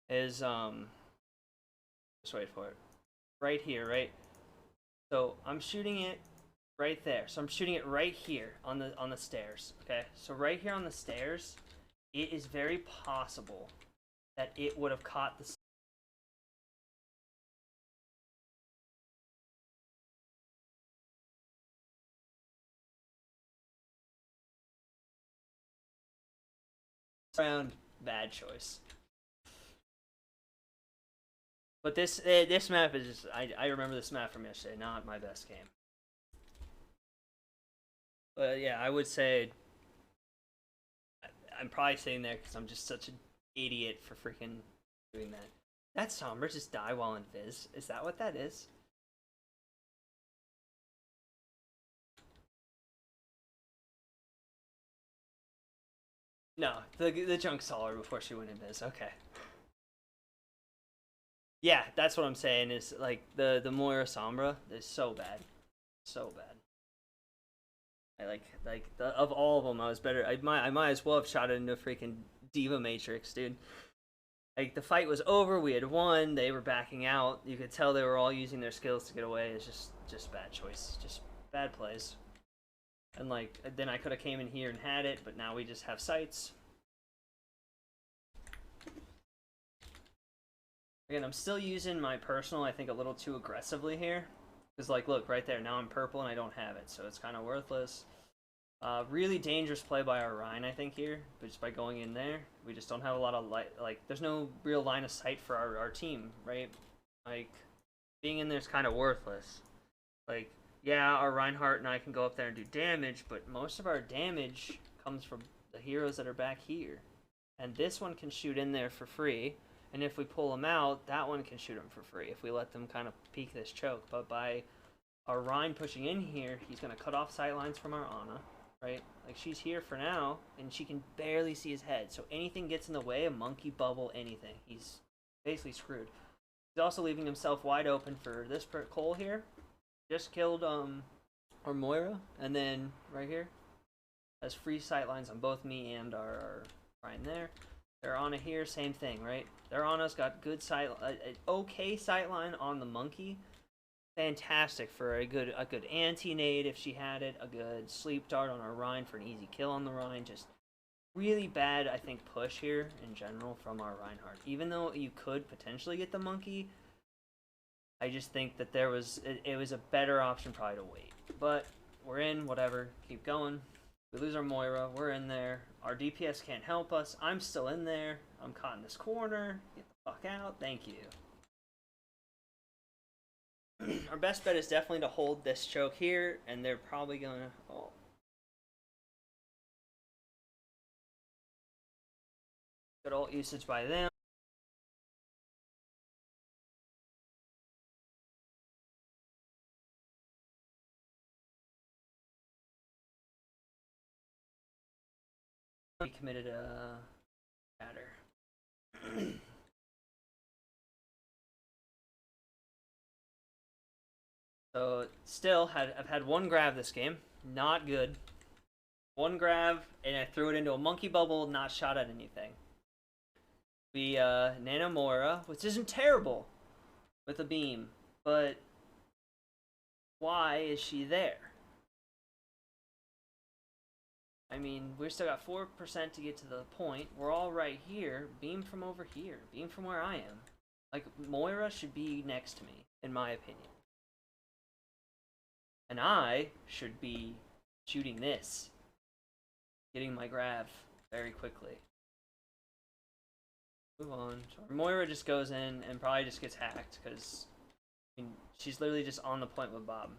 is just wait for it. Right here, right? So I'm shooting it right there. So I'm shooting it right here on the stairs. Okay? So right here on the stairs, it is very possible that it would have caught the round. Bad choice. But this map is just I remember this map from yesterday, not my best game. But yeah, I would say I'm probably sitting there because I'm just such an idiot for freaking doing that. That Sombra just die while in Viz. Is that what that is? No, the junk saw her before she went in Viz. Okay. Yeah, that's what I'm saying. Is like the Moira Sombra is so bad, so bad. I of all of them, I was better. I might as well have shot it into a freaking Diva Matrix, dude. Like the fight was over, we had won, they were backing out. You could tell they were all using their skills to get away. It's just bad choice, just bad plays. And like then I could have came in here and had it, but now we just have sights. Again, I'm still using my personal, I think, a little too aggressively here. Because, like, look, right there, now I'm purple and I don't have it, so it's kind of worthless. Really dangerous play by our Rhine, I think, here. But just by going in there, we just don't have a lot of light. Like, there's no real line of sight for our team, right? Like, being in there is kind of worthless. Like, yeah, our Reinhardt and I can go up there and do damage, but most of our damage comes from the heroes that are back here. And this one can shoot in there for free. And if we pull them out, that one can shoot them for free if we let them kind of peek this choke. But by our Rhine pushing in here, he's going to cut off sight lines from our Ana, right? Like, she's here for now, and she can barely see his head. So anything gets in the way, a monkey bubble, anything. He's basically screwed. He's also leaving himself wide open for this Cole here. Just killed our Moira, and then right here has free sight lines on both me and our Rhine there. Their Ana here, same thing, right? Their Ana's got good sight, okay sight line on the monkey. Fantastic for a good anti-nade if she had it. A good sleep dart on our Rhine for an easy kill on the Rhine. Just really bad, I think, push here in general from our Reinhardt. Even though you could potentially get the monkey, I just think that it was a better option probably to wait. But we're in, whatever, keep going. We lose our Moira, we're in there. Our DPS can't help us. I'm still in there. I'm caught in this corner. Get the fuck out. Thank you. Our best bet is definitely to hold this choke here, and they're probably gonna... Oh. Good ult usage by them. He committed a batter. So still I've had one grab this game, not good. One grab and I threw it into a monkey bubble, not shot at anything. We Nano Moira, which isn't terrible with a beam, but why is she there? I mean, we still got 4% to get to the point. We're all right here. Beam from over here. Beam from where I am. Like, Moira should be next to me, in my opinion. And I should be shooting this, getting my grab very quickly. Move on. So Moira just goes in and probably just gets hacked because I mean, she's literally just on the point with Bob.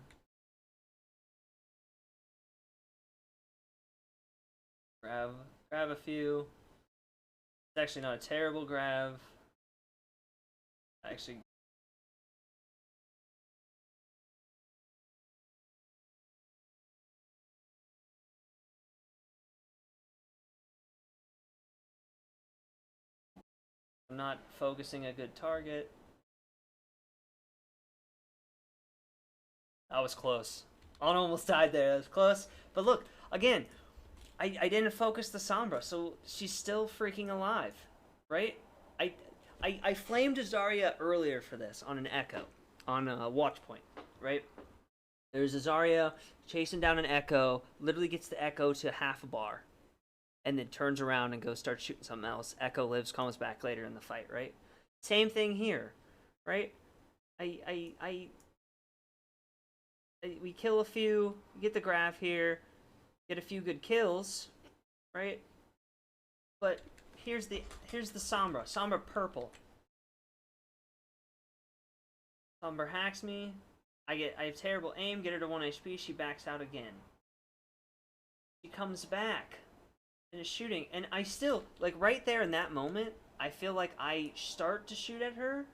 Grab a few. It's actually not a terrible grab. Actually, I'm not focusing a good target. That was close. Ana almost died there. That was close. But look, again, I didn't focus the Sombra, so she's still freaking alive, right? I flamed Zarya earlier for this on an Echo, on a watch point, right? There's a Zarya chasing down an Echo, literally gets the Echo to half a bar, and then turns around and goes start shooting something else. Echo lives, comes back later in the fight, right? Same thing here, right? We kill a few, get the graph here, get a few good kills, right? But here's the Sombra. Sombra purple. Sombra hacks me. I have terrible aim, get her to 1 HP, she backs out again. She comes back and is shooting, and I still, like right there in that moment, I feel like I start to shoot at her.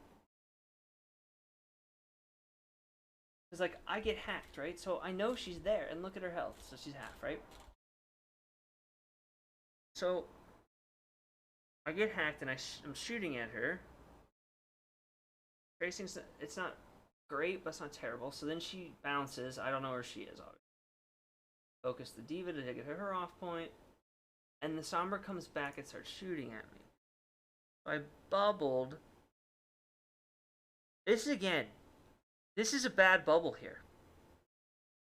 Because like I get hacked, right? So I know she's there, and look at her health, so she's half, right? So I get hacked and I'm shooting at her. Tracing's, it's not great, but it's not terrible. So then she bounces. I don't know where she is, obviously. Focus the diva to get her off point. And the Sombra comes back and starts shooting at me. So I bubbled. This is a bad bubble here.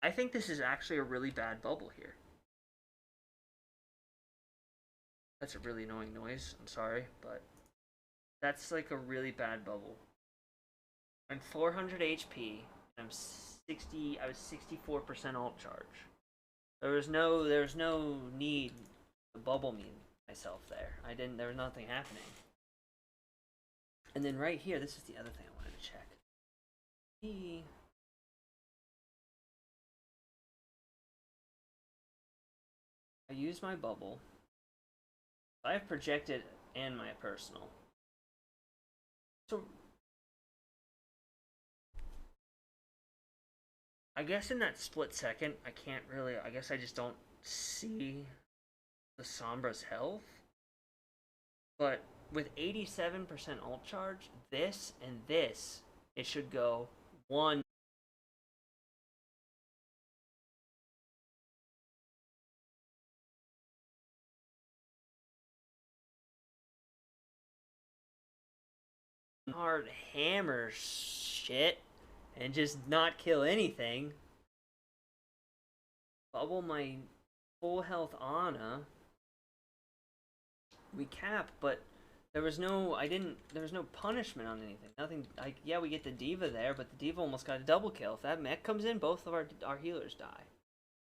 I think this is actually a really bad bubble here. That's a really annoying noise. I'm sorry, but that's like a really bad bubble. I'm 400 HP. I'm 60. I was 64% ult charge. There was no need to bubble me myself there. There was nothing happening. And then right here, this is the other thing I wanted to check. I use my bubble. I have projected and my personal. So I guess in that split second, I can't really, I guess I just don't see the Sombra's health. But with 87% ult charge, this and this, it should go 1. Hard hammer shit and just not kill anything. Bubble my full health Ana. We cap, but there was no punishment on anything. Nothing. Yeah, we get the diva there, but the diva almost got a double kill. If that mech comes in, both of our healers die.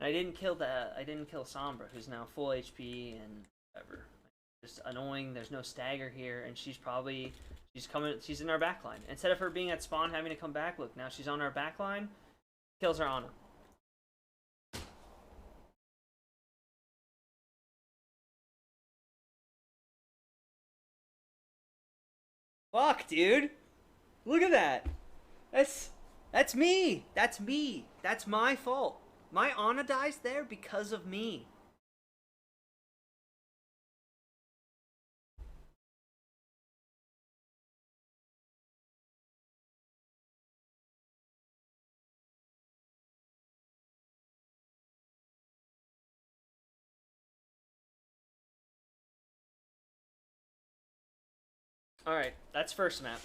And I didn't kill Sombra, who's now full HP and whatever. Just annoying. There's no stagger here, and she's in our backline. Instead of her being at spawn having to come back, look, now she's on our backline, kills her Ana. Fuck, dude. Look at that. That's me. That's me. That's my fault. My Ana dies there because of me. Alright, that's first map.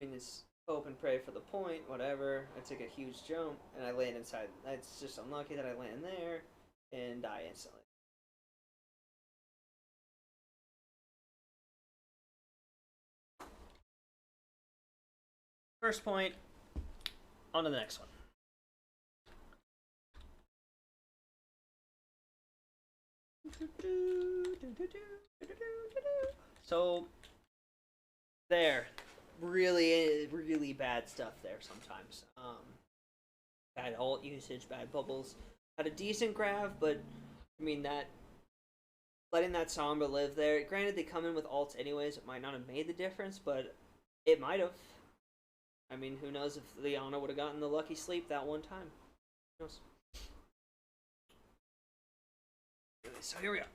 This hope and pray for the point, whatever. I took a huge jump, and I land inside. It's just unlucky that I land there and die instantly. First point, on to the next one. So, there. Really, really bad stuff there sometimes. Bad ult usage, bad bubbles. Had a decent grab, but I mean that letting that Sombra live there. Granted, they come in with ults anyways. It might not have made the difference, but it might have. I mean, who knows if Liana would have gotten the lucky sleep that one time? Who knows? So here we are.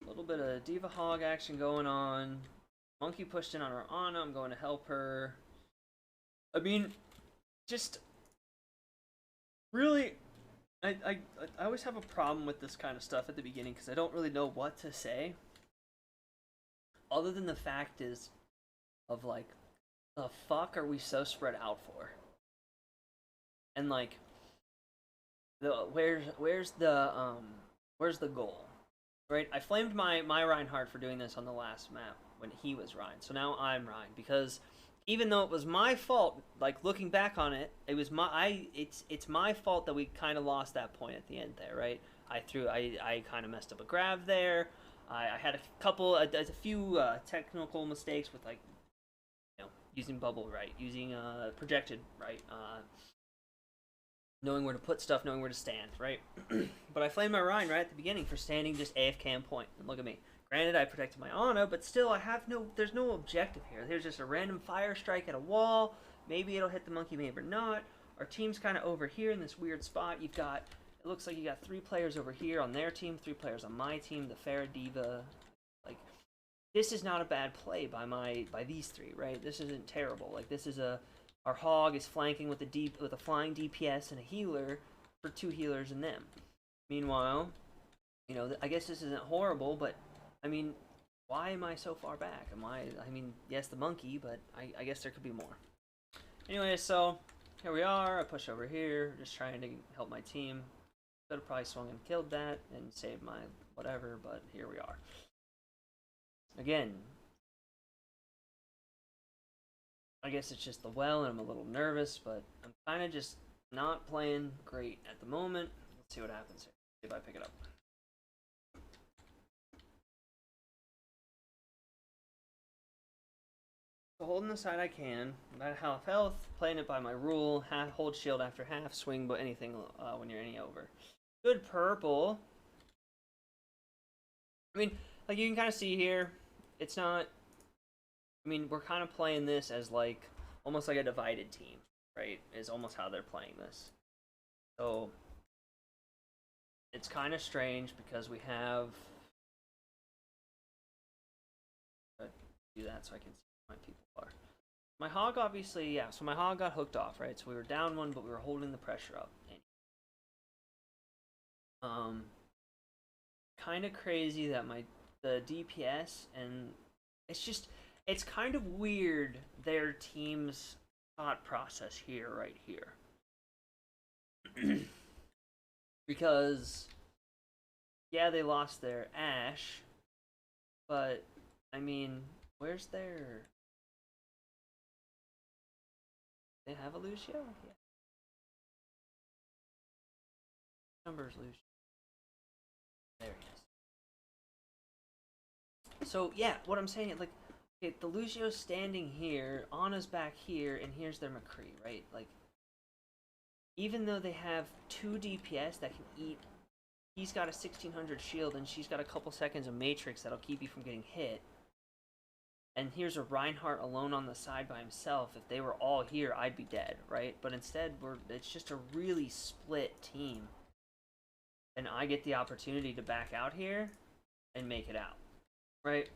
A little bit of Diva Hog action going on. Monkey pushed in on her Ana. I'm going to help her. I mean, just really, I always have a problem with this kind of stuff at the beginning because I don't really know what to say. Other than the fact is, of like, the fuck are we so spread out for? And like, where's the goal? Right? I flamed my Reinhardt for doing this on the last map when he was Rein. So now I'm Rein because even though it was my fault, like looking back on it, it was it's my fault that we kind of lost that point at the end there, right? I kind of messed up a grab there. I had a few technical mistakes with like, you know, using bubble right, using projected right, knowing where to put stuff, knowing where to stand, right? But I flamed my Rein right at the beginning for standing just AFK on point. And look at me. Granted, I protected my Ana, but still, there's no objective here. There's just a random fire strike at a wall. Maybe it'll hit the monkey, maybe not. Our team's kind of over here in this weird spot. It looks like you got 3 players over here on their team, 3 players on my team, the Farah Diva. Like, this is not a bad play by these 3, right? This isn't terrible. Like, this is our Hog is flanking with a flying DPS and a healer for 2 healers and them. Meanwhile, you know, I guess this isn't horrible, but I mean, why am I so far back? I mean, yes, the monkey, but I guess there could be more. Anyway, so here we are. I push over here, just trying to help my team. Could have probably swung and killed that and saved my whatever, but here we are. Again, I guess it's just the well, and I'm a little nervous, but I'm kind of just not playing great at the moment. Let's see what happens here. See if I pick it up. So holding the side I can, about half health, playing it by my rule, hold shield after half, swing but anything when you're any over. Good purple. I mean, like you can kind of see here, it's not, I mean, we're kind of playing this as like, almost like a divided team, right? Is almost how they're playing this. So, it's kind of strange because we have, do that so I can see where my people are. My Hog obviously, yeah, so my Hog got hooked off, right? So we were down 1, but we were holding the pressure up. Kind of crazy that the DPS, and it's kind of weird their team's thought process here, right here. Because, yeah, they lost their Ashe, but, I mean, where's their... They have a Lucio? Yeah. Numbers Lucio. There he is. So, yeah, what I'm saying, like, okay, the Lucio's standing here, Ana's back here, and here's their McCree, right? Like, even though they have 2 DPS that can eat, he's got a 1600 shield, and she's got a couple seconds of Matrix that'll keep you from getting hit. And here's a Reinhardt alone on the side by himself. If they were all here, I'd be dead, right? But instead, it's just a really split team. And I get the opportunity to back out here and make it out, right?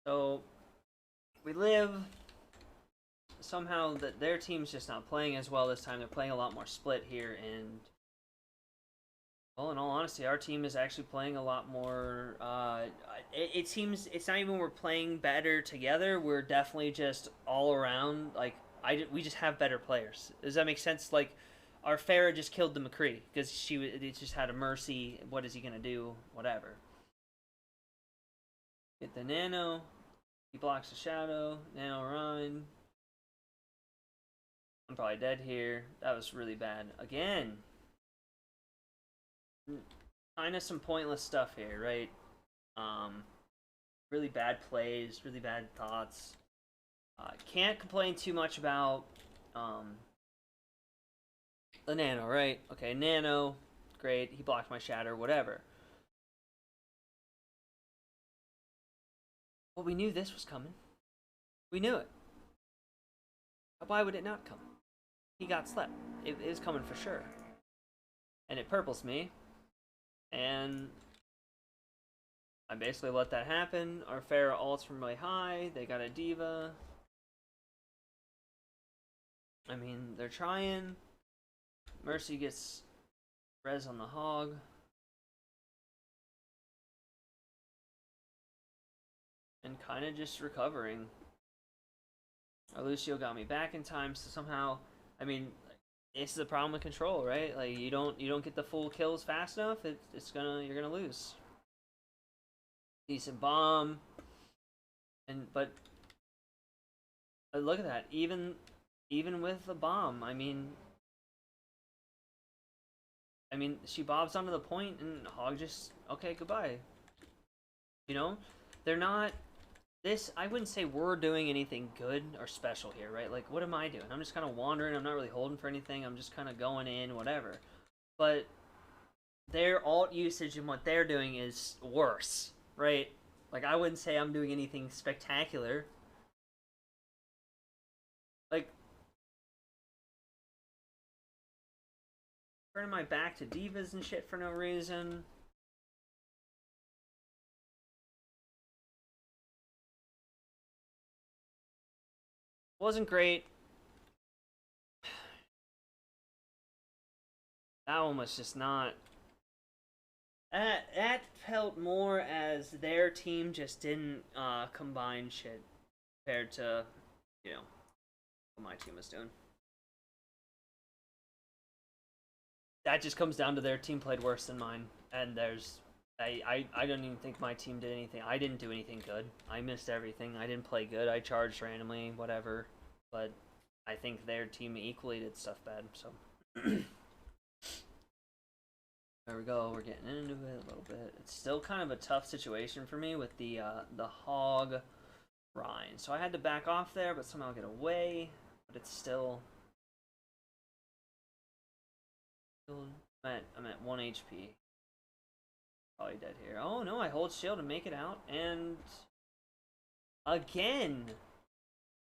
So, we live. Somehow, their team's just not playing as well this time. They're playing a lot more split here, and Well, in all honesty, our team is actually playing a lot more. It seems it's not even we're playing better together. We're definitely just all around. Like we just have better players. Does that make sense? Like our Farah just killed the McCree because it just had a mercy. What is he gonna do? Whatever. Get the nano. He blocks the shadow. Nano run. I'm probably dead here. That was really bad. Again. Kind of some pointless stuff here, right? Really bad plays, really bad thoughts. Can't complain too much about the nano, right? Okay, nano, great. He blocked my shatter, whatever. Well, we knew this was coming. We knew it. Why would it not come? He got slept. It is coming for sure. And it purples me. And I basically let that happen. Our Pharah ults from really high. They got a diva. I mean, they're trying. Mercy gets res on the hog. And kind of just recovering. Our Lucio got me back in time, so somehow, I mean, this is the problem with control, right? Like you don't get the full kills fast enough, you're gonna lose. Decent bomb, but look at that. Even with the bomb, I mean, she bobs onto the point, and Hog just okay, goodbye. You know, they're not. I wouldn't say we're doing anything good or special here, right? Like, what am I doing? I'm just kind of wandering. I'm not really holding for anything. I'm just kind of going in, whatever. But their alt usage and what they're doing is worse, right? Like, I wouldn't say I'm doing anything spectacular. Like, turning my back to divas and shit for no reason. Wasn't great. That one was just not. That felt more as their team just didn't combine shit compared to, what my team was doing. That just comes down to their team played worse than mine, and I don't even think my team did anything. I didn't do anything good. I missed everything. I didn't play good. I charged randomly, whatever. But I think their team equally did stuff bad. So there we go. We're getting into it a little bit. It's still kind of a tough situation for me with the hog Rhine. So I had to back off there, but somehow get away. But it's still. I'm at 1 HP. Probably dead here. Oh no, I hold shield to make it out, and again,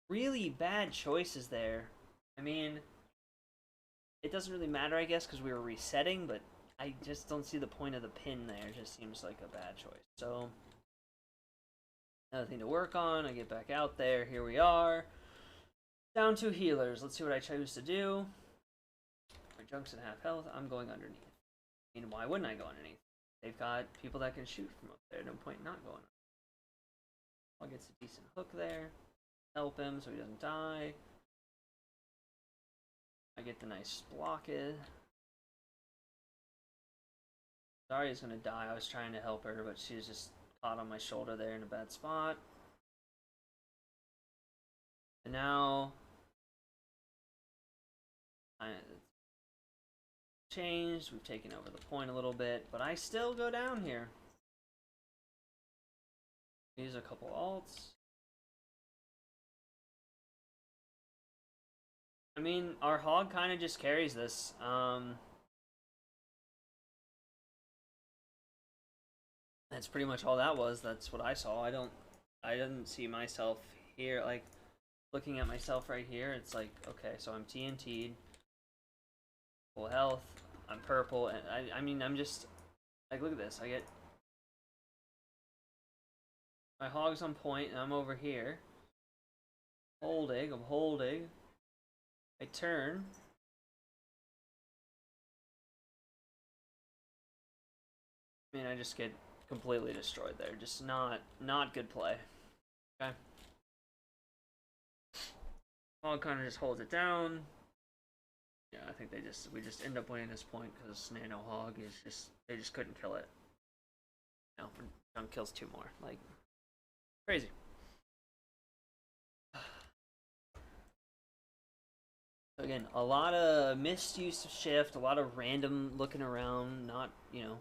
really bad choices there. I mean, it doesn't really matter, I guess, because we were resetting, but I just don't see the point of the pin there. It just seems like a bad choice. So, another thing to work on. I get back out there. Here we are. Down 2 healers. Let's see what I choose to do. My junk's at half health. I'm going underneath. I mean, why wouldn't I go underneath? They've got people that can shoot from up there. No point not going. I'll get a decent hook there. Help him so he doesn't die. I get the nice block it. Zarya's gonna die. I was trying to help her, but she was just caught on my shoulder there in a bad spot. And now changed. We've taken over the point a little bit, but I still go down here. Use a couple alts. I mean, our hog kind of just carries this. That's pretty much all that was. That's what I saw. I didn't see myself here. Like, looking at myself right here, it's like, okay, so I'm TNT'd. Full health. I'm purple. And I mean, I'm just, like, look at this. I get, my hog's on point, and I'm over here. I'm holding. I turn. I mean, I just get completely destroyed there. Just not good play. Okay. Hog kind of just holds it down. Yeah, I think we just end up winning this point because Nano Hog is just, they just couldn't kill it. No, Junk kills 2 more. Like, crazy. So again, a lot of misuse of shift, a lot of random looking around, not, you know,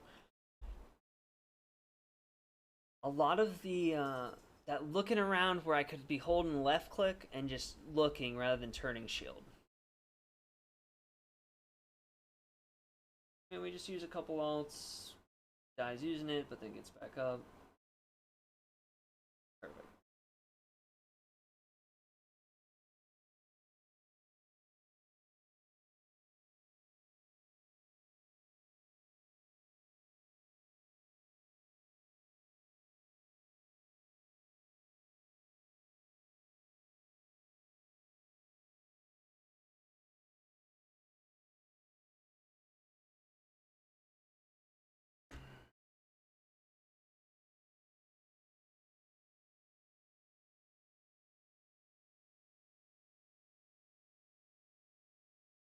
a lot of the, that looking around where I could be holding left click and just looking rather than turning shield. And we just use a couple ults, dies using it, but then gets back up. Perfect.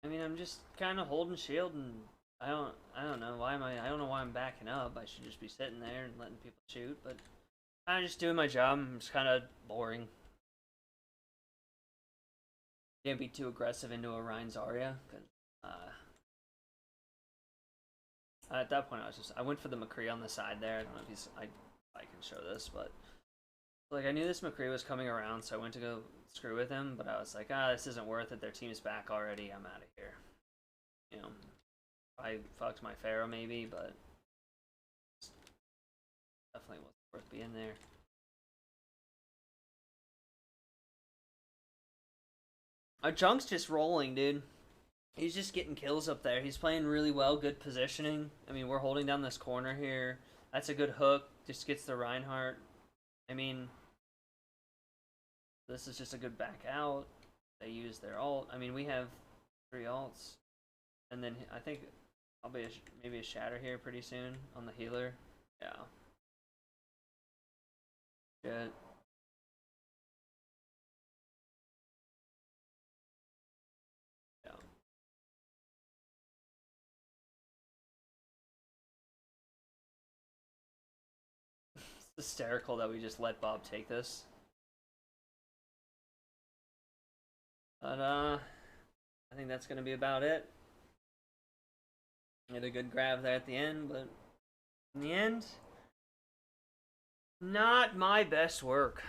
I mean, I'm just kind of holding shield, and I don't know why I don't know why I'm backing up. I should just be sitting there and letting people shoot, but I'm just doing my job. I'm just kind of boring. Can't be too aggressive into a Ryan Zarya, because at that point I went for the McCree on the side there. I don't know if I can show this, but like I knew this McCree was coming around, so I went to go screw with him, but I was like, this isn't worth it. Their team's back already. I'm out of here. You know, I fucked my Pharaoh maybe, but definitely wasn't worth being there. Our Junk's just rolling, dude. He's just getting kills up there. He's playing really well, good positioning. I mean, we're holding down this corner here. That's a good hook. Just gets the Reinhardt. I mean, this is just a good back out. They use their ult. I mean, we have 3 ults. And then I think I'll be maybe a shatter here pretty soon on the healer. Yeah. Good. Yeah. It's hysterical that we just let Bob take this. But I think that's gonna be about it. Had a good grab there at the end, but in the end, not my best work.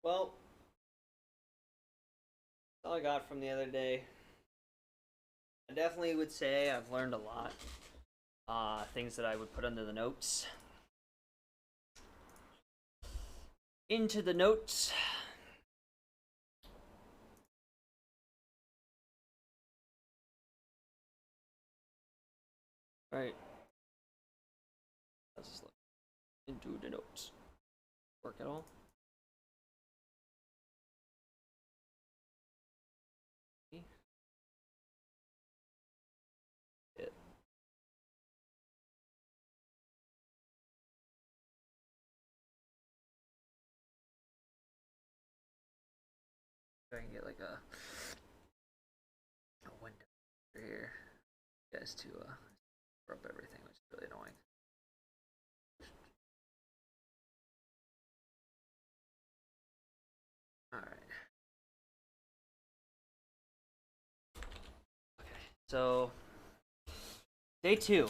Well, that's all I got from the other day. I definitely would say I've learned a lot. Things that I would put under the notes. Into the notes. Alright. Let's just look into the notes. Work at all? I can get like a window here, guys, to cover up everything, which is really annoying. All right. Okay. So, day 2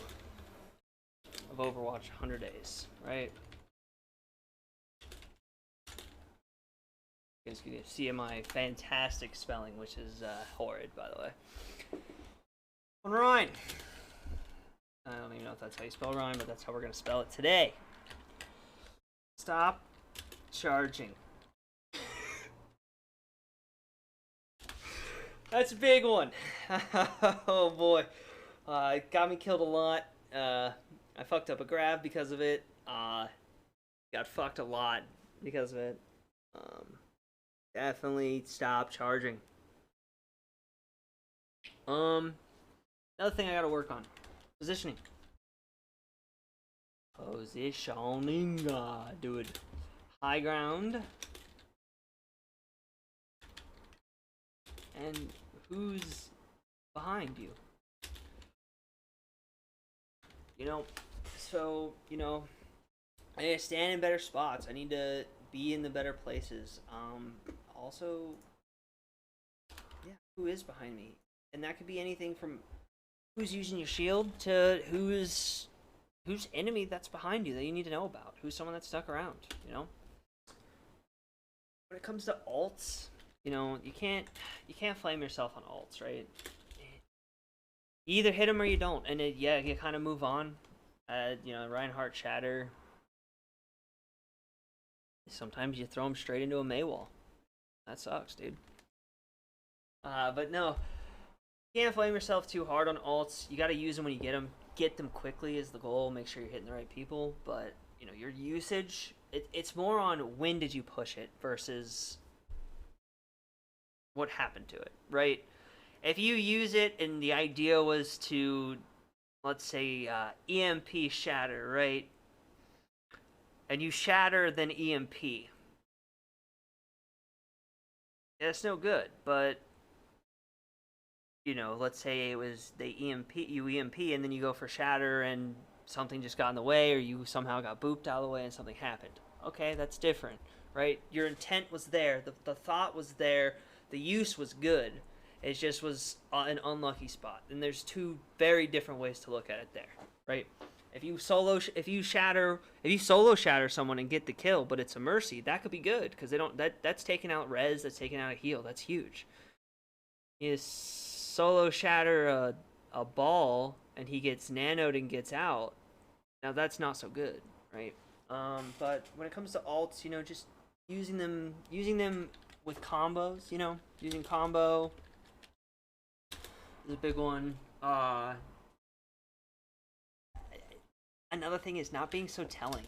of Overwatch, 100 days, right? You guys can see my fantastic spelling, which is horrid, by the way. On Ryan. I don't even know if that's how you spell Ryan, but that's how we're going to spell it today. Stop charging. That's a big one. Oh boy. It got me killed a lot. I fucked up a grab because of it. Got fucked a lot because of it. Um, Definitely stop charging. Another thing I gotta work on. Positioning. Positioning, dude. High ground. And who's behind you? I need to stand in better spots. I need to be in the better places. Also, yeah, who is behind me? And that could be anything from who's using your shield to who's enemy that's behind you that you need to know about. Who's someone that's stuck around, When it comes to alts, you can't flame yourself on alts, right? You either hit them or you don't, and you kind of move on. Reinhardt Shatter. Sometimes you throw them straight into a Maywall. That sucks, dude. But no, you can't flame yourself too hard on alts. You got to use them when you get them. Get them quickly is the goal. Make sure you're hitting the right people. But your usage, it's more on when did you push it versus what happened to it, right? If you use it and the idea was to, let's say, EMP Shatter, right? And you shatter, then EMP. That's no good, but let's say it was you EMP, and then you go for shatter, and something just got in the way, or you somehow got booped out of the way, and something happened. Okay, that's different, right? Your intent was there, the thought was there, the use was good. It just was an unlucky spot, and there's two very different ways to look at it there, right? If you solo shatter someone and get the kill, but it's a mercy, that could be good because that's taking out res, that's taking out a heal, that's huge. You solo shatter a ball and he gets nanoed and gets out. Now that's not so good, right? But when it comes to alts, just using them with combos, using combo is a big one. Another thing is not being so telling.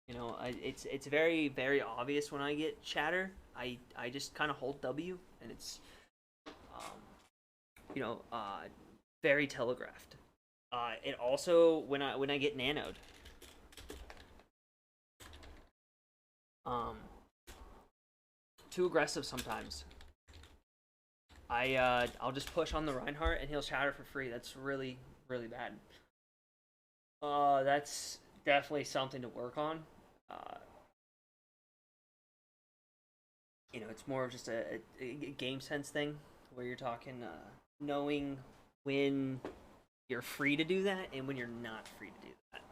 It's very, very obvious when I get shatter. I just kind of hold W, and it's very telegraphed. It also when I get nanoed. Too aggressive sometimes. I'll just push on the Reinhardt and he'll shatter for free. That's really, really bad. That's definitely something to work on. It's more of just a game sense thing where you're talking knowing when you're free to do that and when you're not free to do that,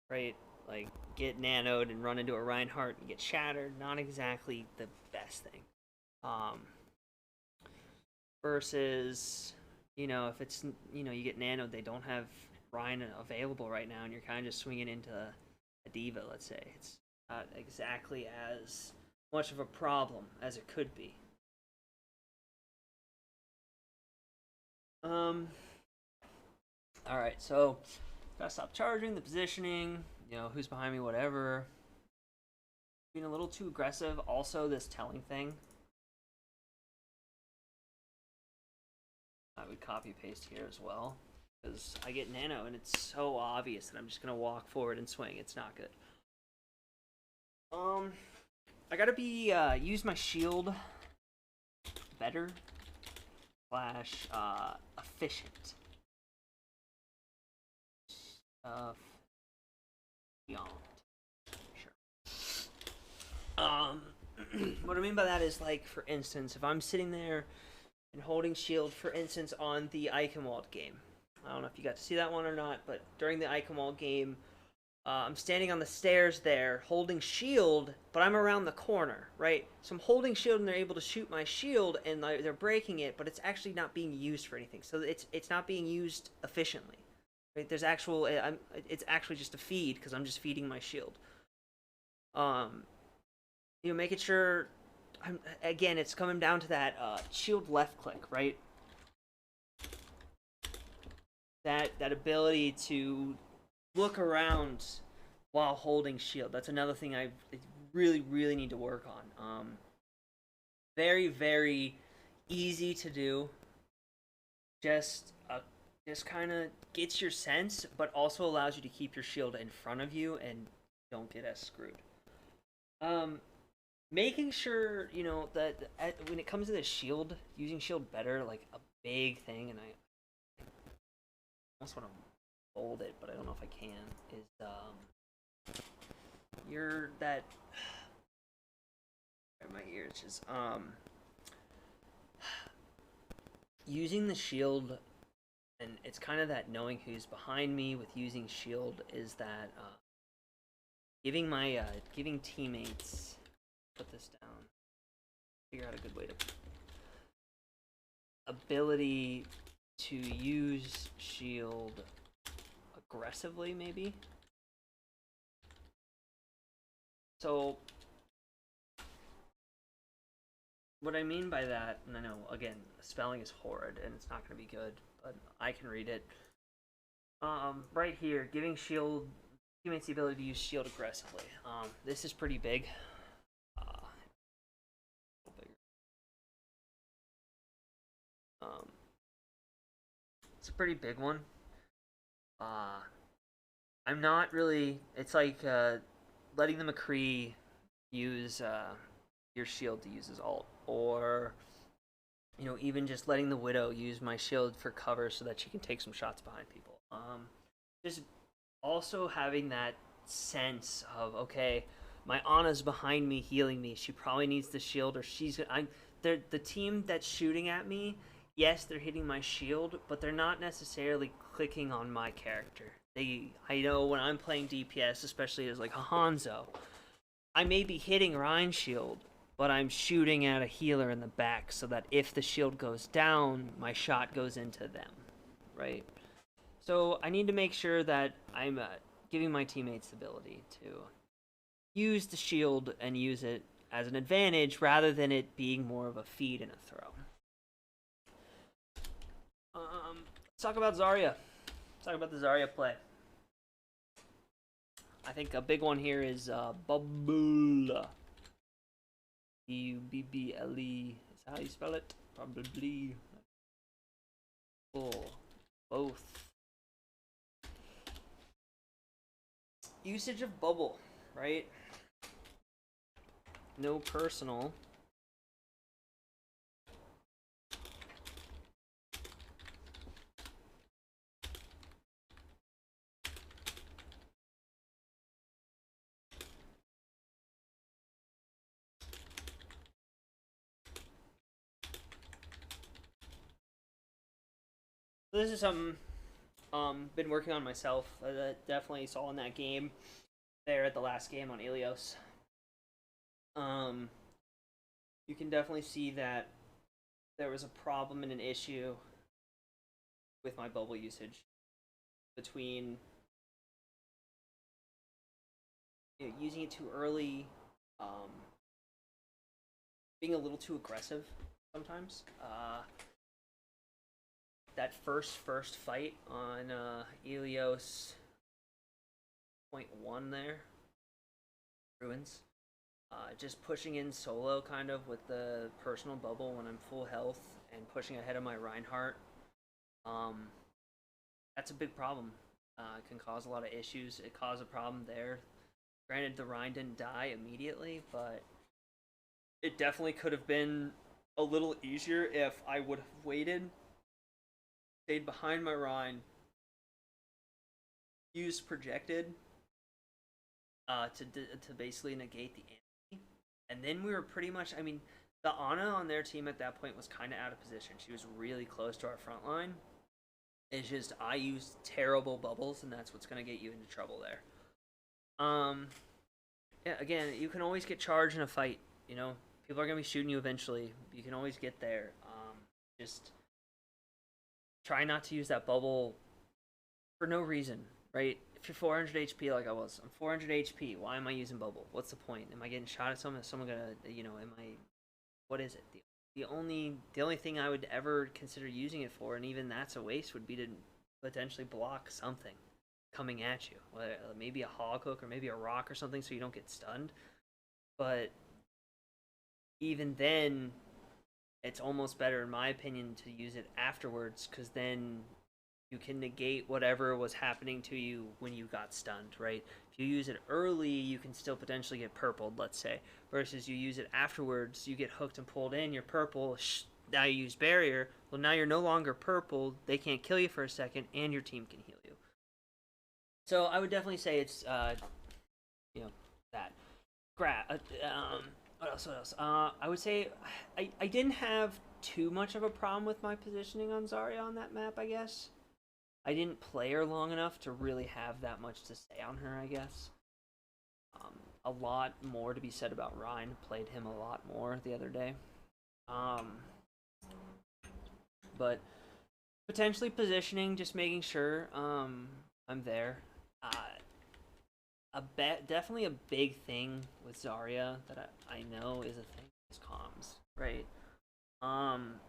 right? Like get nanoed and run into a Reinhardt and get shattered. Not exactly the best thing. Versus, if it's, you get nanoed, they don't have Ryan available right now, and you're kind of just swinging into a diva, let's say. It's not exactly as much of a problem as it could be. Alright, so gotta stop charging, the positioning, who's behind me, whatever. Being a little too aggressive. Also, this telling thing. I would copy paste here as well because I get nano and it's so obvious that I'm just gonna walk forward and swing. It's not good. I gotta be use my shield better slash efficient. Beyond. Sure. What I mean by that is, like, for instance, if I'm sitting there and holding shield, for instance, on the Eichenwald game. I don't know if you got to see that one or not, but during the Eichenwald game, I'm standing on the stairs there, holding shield, but I'm around the corner, right? So I'm holding shield, and they're able to shoot my shield, and they're breaking it, but it's actually not being used for anything. So it's not being used efficiently, right? There's it's actually just a feed, because I'm just feeding my shield. Making sure again, it's coming down to that shield left click, right? That ability to look around while holding shield. That's another thing I really need to work on. Very, very easy to do. Just kind of gets your sense, but also allows you to keep your shield in front of you and don't get as screwed. Making sure that when it comes to the shield, using shield better, like a big thing, and I almost want to hold it, but I don't know if I can. Is you're that my ears just using the shield, and it's kind of that knowing who's behind me with using shield is that giving teammates, put this down, figure out a good way to ability to use shield aggressively, maybe. So what I mean by that, and I know again spelling is horrid and it's not going to be good, but I can read it. Right here, giving shield teammates the ability to use shield aggressively. This is pretty big. It's a pretty big one. I'm not really. It's like letting the McCree use your shield to use his ult, or even just letting the Widow use my shield for cover so that she can take some shots behind people. Just also having that sense of, okay, my Ana's behind me healing me. She probably needs the shield, or the team that's shooting at me. Yes, they're hitting my shield, but they're not necessarily clicking on my character. I know when I'm playing DPS, especially as like a Hanzo, I may be hitting Ryan's shield, but I'm shooting at a healer in the back so that if the shield goes down, my shot goes into them, right? So I need to make sure that I'm giving my teammates the ability to use the shield and use it as an advantage rather than it being more of a feed and a throw. Let's talk about Zarya. Let's talk about the Zarya play. I think a big one here is Bubble. B-U-B-B-L-E. Is that how you spell it? Probably. Oh, both. Usage of bubble, right? No personal. So this is something been working on myself. Definitely saw in that game there at the last game on Ilios. You can definitely see that there was a problem and an issue with my bubble usage between using it too early, being a little too aggressive sometimes. That first fight on Ilios .1 there, Ruins. Just pushing in solo kind of with the personal bubble when I'm full health and pushing ahead of my Reinhardt. That's a big problem. It can cause a lot of issues. It caused a problem there. Granted, the Rein didn't die immediately, but it definitely could have been a little easier if I would have waited, stayed behind my Rein, used projected to basically negate the enemy, and then we were pretty much. I mean, the Ana on their team at that point was kind of out of position. She was really close to our front line. It's just I used terrible bubbles, and that's what's gonna get you into trouble there. Yeah. Again, you can always get charged in a fight. People are gonna be shooting you eventually. You can always get there. Just try not to use that bubble for no reason, right? If you're 400 HP like I was, I'm 400 HP. Why am I using bubble? What's the point? Am I getting shot at someone? Is someone gonna, am I what is it? The only thing I would ever consider using it for, and even that's a waste, would be to potentially block something coming at you. Maybe a hog hook or maybe a rock or something so you don't get stunned. But even then, it's almost better, in my opinion, to use it afterwards, because then you can negate whatever was happening to you when you got stunned, right? If you use it early, you can still potentially get purpled, let's say, versus you use it afterwards, you get hooked and pulled in, you're purple, now you use barrier, well, now you're no longer purple, they can't kill you for a second, and your team can heal you. So I would definitely say it's, that. What else? I would say I didn't have too much of a problem with my positioning on Zarya on that map, I guess. I didn't play her long enough to really have that much to say on her, I guess. A lot more to be said about Ryan. Played him a lot more the other day. But potentially positioning, just making sure I'm there. Definitely a big thing with Zarya that I know is a thing is comms, right? And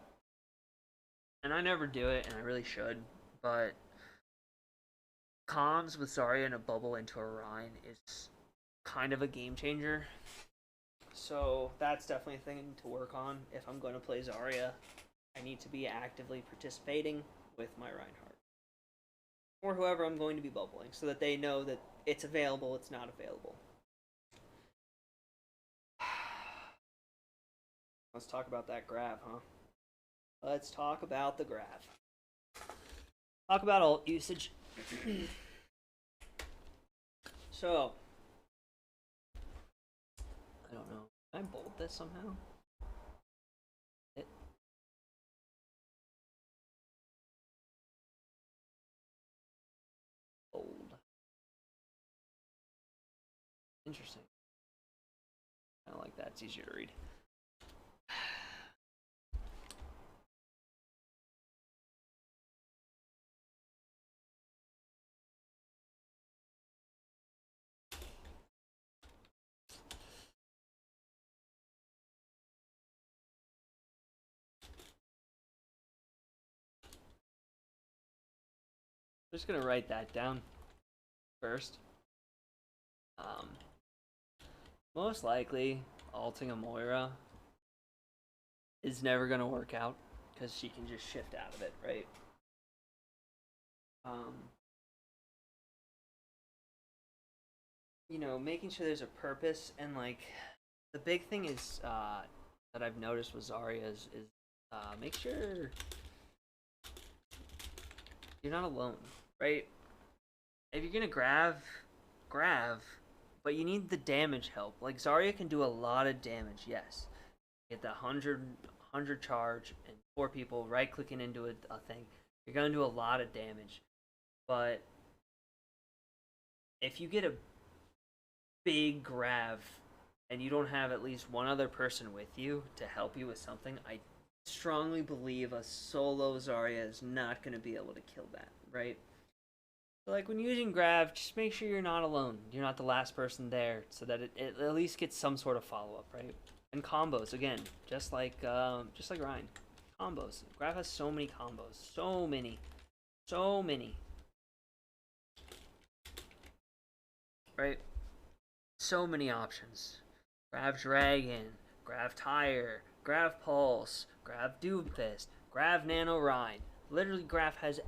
I never do it, and I really should, but comms with Zarya and a bubble into a Rhine is kind of a game changer. So that's definitely a thing to work on. If I'm going to play Zarya, I need to be actively participating with my Reinhardt. Or whoever I'm going to be bubbling, so that they know that it's available, it's not available. Let's talk about that grab, huh? Let's talk about the grab. Talk about ult usage. So, I don't know. Can I bold this somehow? Bold. Interesting. I like that. It's easier to read. I'm just gonna write that down first. Most likely, alting a Moira is never gonna work out because she can just shift out of it, right? Making sure there's a purpose, and like the big thing is that I've noticed with Zarya is make sure you're not alone, right? If you're gonna grab, but you need the damage help. Like Zarya can do a lot of damage, yes. Get that 100 charge and 4 people right clicking into a thing. You're gonna do a lot of damage. But if you get a big grav and you don't have at least one other person with you to help you with something, I strongly believe a solo Zarya is not going to be able to kill that, right? So like when using grav, just make sure you're not alone. You're not the last person there, so that it at least gets some sort of follow-up, right? And combos, again, just like Ryan. Combos. Grav has so many combos. So many. Right? So many options. Grav Dragon, Grav Tire, Grav Pulse, Grav Doomfist, Grav Nano Rhine. Literally, Grav has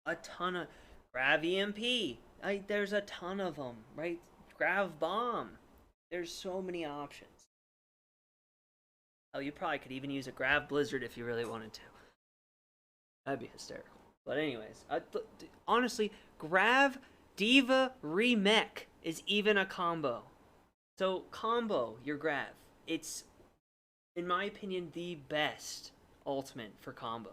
a ton of... Grav EMP. There's a ton of them, right? Grav Bomb. There's so many options. Oh, you probably could even use a Grav Blizzard if you really wanted to. That'd be hysterical. But anyways, honestly, Grav Diva Remech is even a combo. So combo your Grav. It's, in my opinion, the best ultimate for combo.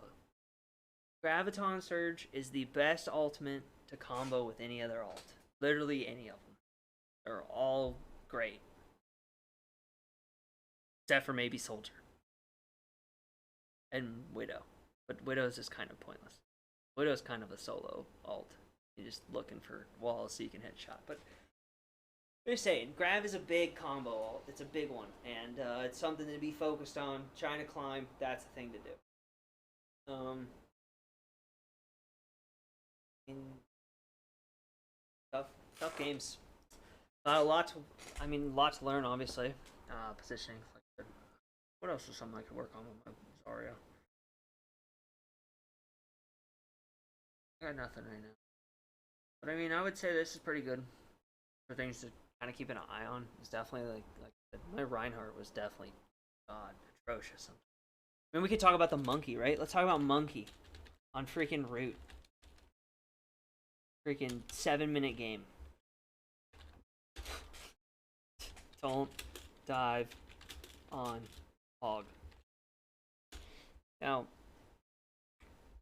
Graviton Surge is the best ultimate to combo with any other ult. Literally any of them. They're all great. Except for maybe Soldier. And Widow. But Widow's is kind of pointless. Widow's kind of a solo ult. You're just looking for walls so you can headshot. But I'm just saying, grab is a big combo. It's a big one, and it's something to be focused on. Trying to climb, that's the thing to do. In tough games. A lot to, a lot to learn, obviously. Positioning. What else is something I could work on with my Zarya? I got nothing right now. But I would say this is pretty good for things to kind of keep an eye on. It's definitely like my Reinhardt was definitely atrocious. We could talk about the monkey, right? Let's talk about monkey on freaking root. Freaking 7-minute game. Don't dive on hog. Now,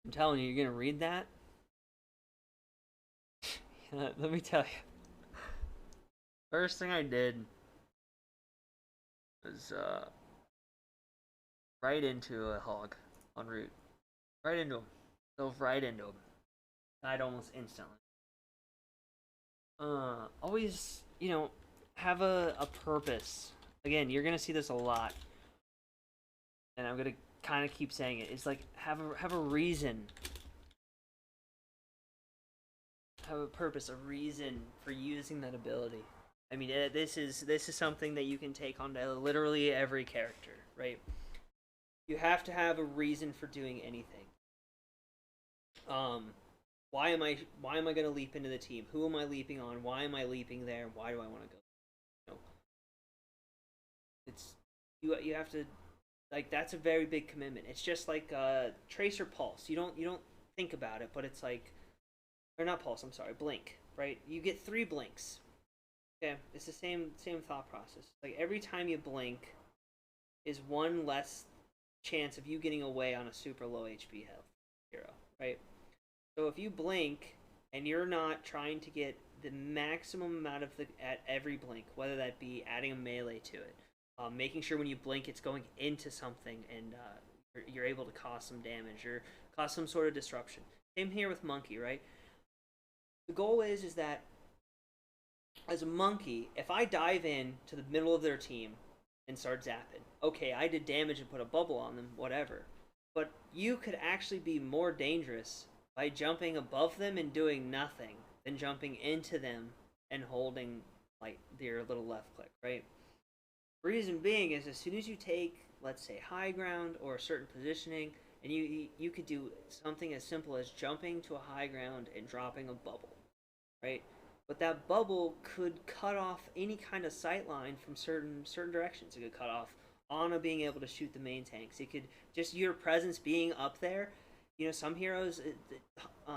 I'm telling you, you're gonna read that. Let me tell you. First thing I did was right into a hog en route. Right into him. Dove right into him. Died almost instantly. Always, have a purpose. Again, you're gonna see this a lot. And I'm gonna kind of keep saying it. It's like have a reason. Have a purpose, a reason for using that ability. This is something that you can take on to literally every character, right? You have to have a reason for doing anything. Why am I going to leap into the team? Who am I leaping on? Why am I leaping there? Why do I want to go? It's you have to, like, that's a very big commitment. It's just like tracer pulse. You don't think about it, but it's like, or not pulse. I'm sorry, blink. Right? You get 3 blinks. Okay, it's the same thought process. Like every time you blink, is one less chance of you getting away on a super low HP health hero, right? So if you blink and you're not trying to get the maximum amount of at every blink, whether that be adding a melee to it, making sure when you blink it's going into something and you're able to cause some damage or cause some sort of disruption. Same here with monkey, right? The goal is that as a monkey, if I dive in to the middle of their team and start zapping, okay, I did damage and put a bubble on them, whatever. But you could actually be more dangerous by jumping above them and doing nothing than jumping into them and holding like your little left click, right? Reason being is as soon as you take, let's say, high ground or a certain positioning, and you could do something as simple as jumping to a high ground and dropping a bubble, right? But that bubble could cut off any kind of sight line from certain directions. It could cut off Ana being able to shoot the main tanks. It could just your presence being up there. Some heroes,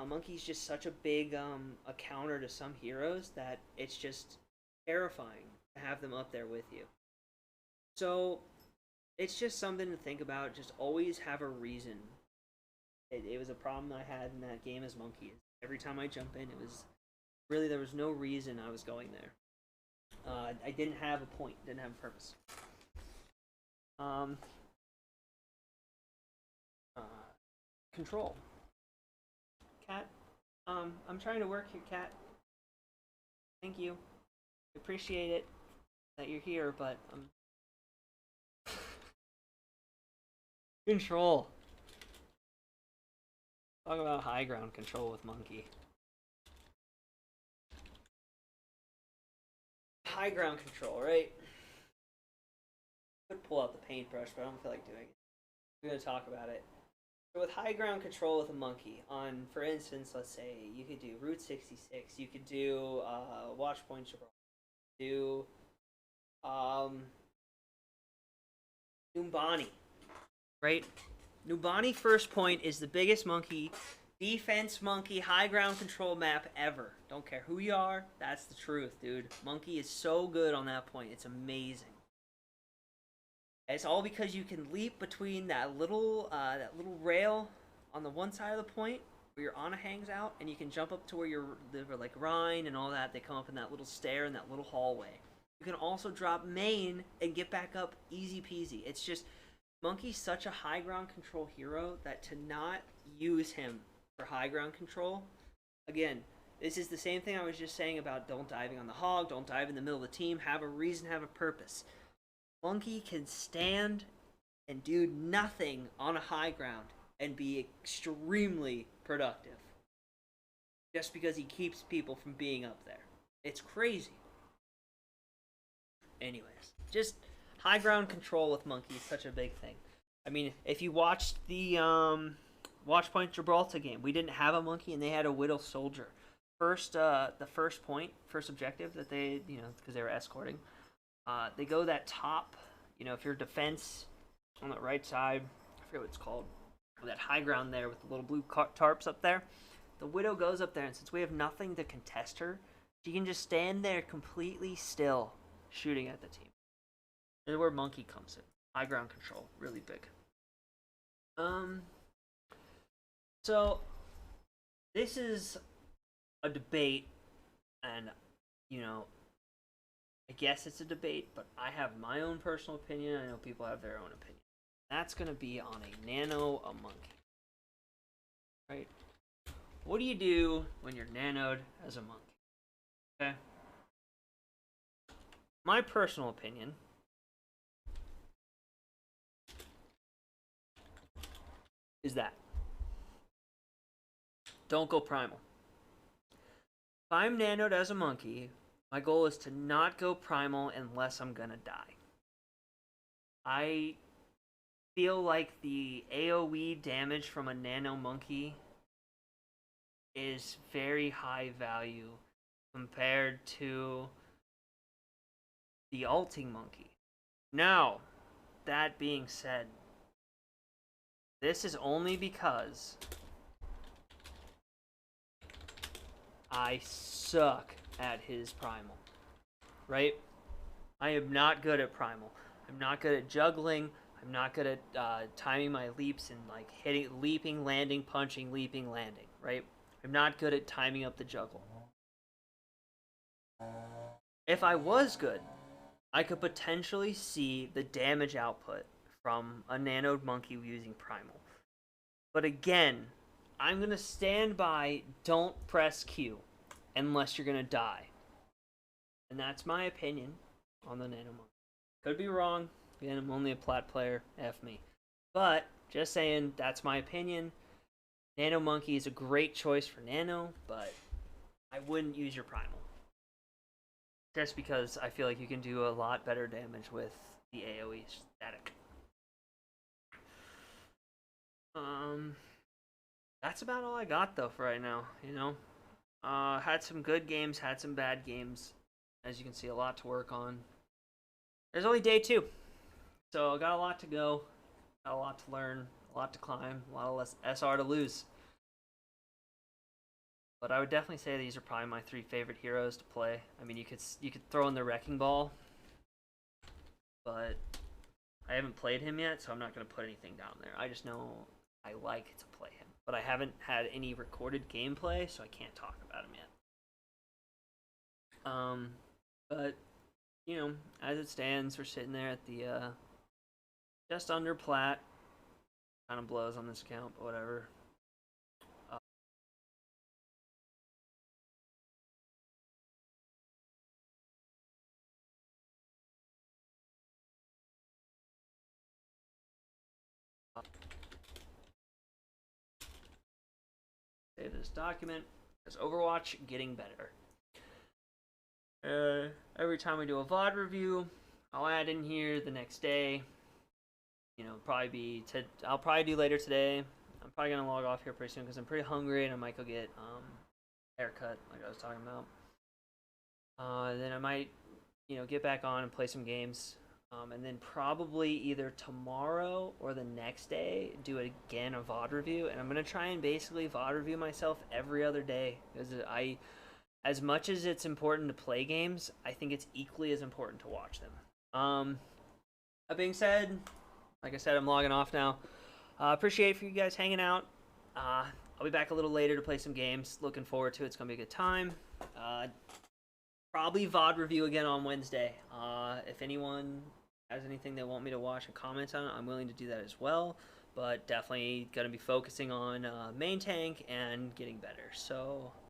Monkey's just such a big a counter to some heroes that it's just terrifying to have them up there with you. So it's just something to think about. Just always have a reason. It was a problem I had in that game as Monkey. Every time I jump in, it was really, there was no reason I was going there. I didn't have a point, didn't have a purpose. Control. Cat, I'm trying to work here, Cat. Thank you. I appreciate it that you're here, but Control. Talk about high ground control with Monkey. High ground control, right? I could pull out the paintbrush, but I don't feel like doing it. We're going to talk about it. So with high ground control with a monkey, on, for instance, let's say you could do Route 66, you could do Watch Point Gibraltar, do Numbani, right? Numbani first point is the biggest monkey, defense monkey, high ground control map ever. Don't care who you are, that's the truth, dude. Monkey is so good on that point, it's amazing. It's all because you can leap between that little rail on the one side of the point where your Ana hangs out, and you can jump up to where your like Rhine and all that. They come up in that little stair in that little hallway. You can also drop main and get back up easy peasy. It's just Monkey's such a high ground control hero that to not use him for high ground control, again, This is the same thing I was just saying about don't diving on the hog, don't dive in the middle of the team, have a reason, have a purpose. Monkey can stand and do nothing on a high ground and be extremely productive. Just because he keeps people from being up there. It's crazy. Anyways, just high ground control with Monkey is such a big thing. I mean, if you watched the Watchpoint Gibraltar game, we didn't have a Monkey and they had a Whittle Soldier. The first objective that they, because they were escorting, they go that top, if you're defense on the right side, I forget what it's called, that high ground there with the little blue tarps up there. The Widow goes up there, and since we have nothing to contest her, she can just stand there completely still, shooting at the team. This is where Monkey comes in. High ground control, really big. So this is a debate, and I guess it's a debate, but I have my own personal opinion. I know people have their own opinion. That's gonna be on a nano, a monkey, right? What do you do when you're nanoed as a monkey? Okay. My personal opinion is that don't go primal. If I'm nanoed as a monkey, my goal is to not go primal unless I'm gonna die. I feel like the AoE damage from a nano monkey is very high value compared to the ulting monkey. Now, that being said, this is only because I suck at his primal, right? I am not good at primal. I'm not good at juggling. I'm not good at timing my leaps and like hitting, leaping, landing, punching, leaping, landing, right? I'm not good at timing up the juggle. If I was good, I could potentially see the damage output from a nanoed monkey using primal. But again, I'm going to stand by don't press Q unless you're going to die. And that's my opinion on the nano monkey. Could be wrong. Again, I'm only a plat player. F me. But just saying, that's my opinion. Nano monkey is a great choice for nano, but I wouldn't use your primal. Just because I feel like you can do a lot better damage with the AoE static. That's about all I got though for right now, had some good games, had some bad games. As you can see, a lot to work on. There's only day 2. So I got a lot to go, got a lot to learn, a lot to climb, a lot of less SR to lose. But I would definitely say these are probably my 3 favorite heroes to play. I mean, you could throw in the Wrecking Ball, but I haven't played him yet, so I'm not going to put anything down there. I just know I like to play him, but I haven't had any recorded gameplay, so I can't talk about him yet. But as it stands, we're sitting there at the just under plat. Kind of blows on this account, but whatever. Save this document. Is Overwatch getting better? Every time we do a VOD review, I'll add in here the next day. I'll probably do later today. I'm probably gonna log off here pretty soon because I'm pretty hungry and I might go get haircut like I was talking about. Then I might get back on and play some games. And then probably either tomorrow or the next day do it again a VOD review, and I'm gonna try and basically VOD review myself every other day because as much as it's important to play games, I think it's equally as important to watch them. That being said, like I said, I'm logging off now. Appreciate for you guys hanging out. I'll be back a little later to play some games. Looking forward to it. It's gonna be a good time. Probably VOD review again on Wednesday. If anyone has anything they want me to watch and comment on, I'm willing to do that as well. But definitely going to be focusing on main tank and getting better. So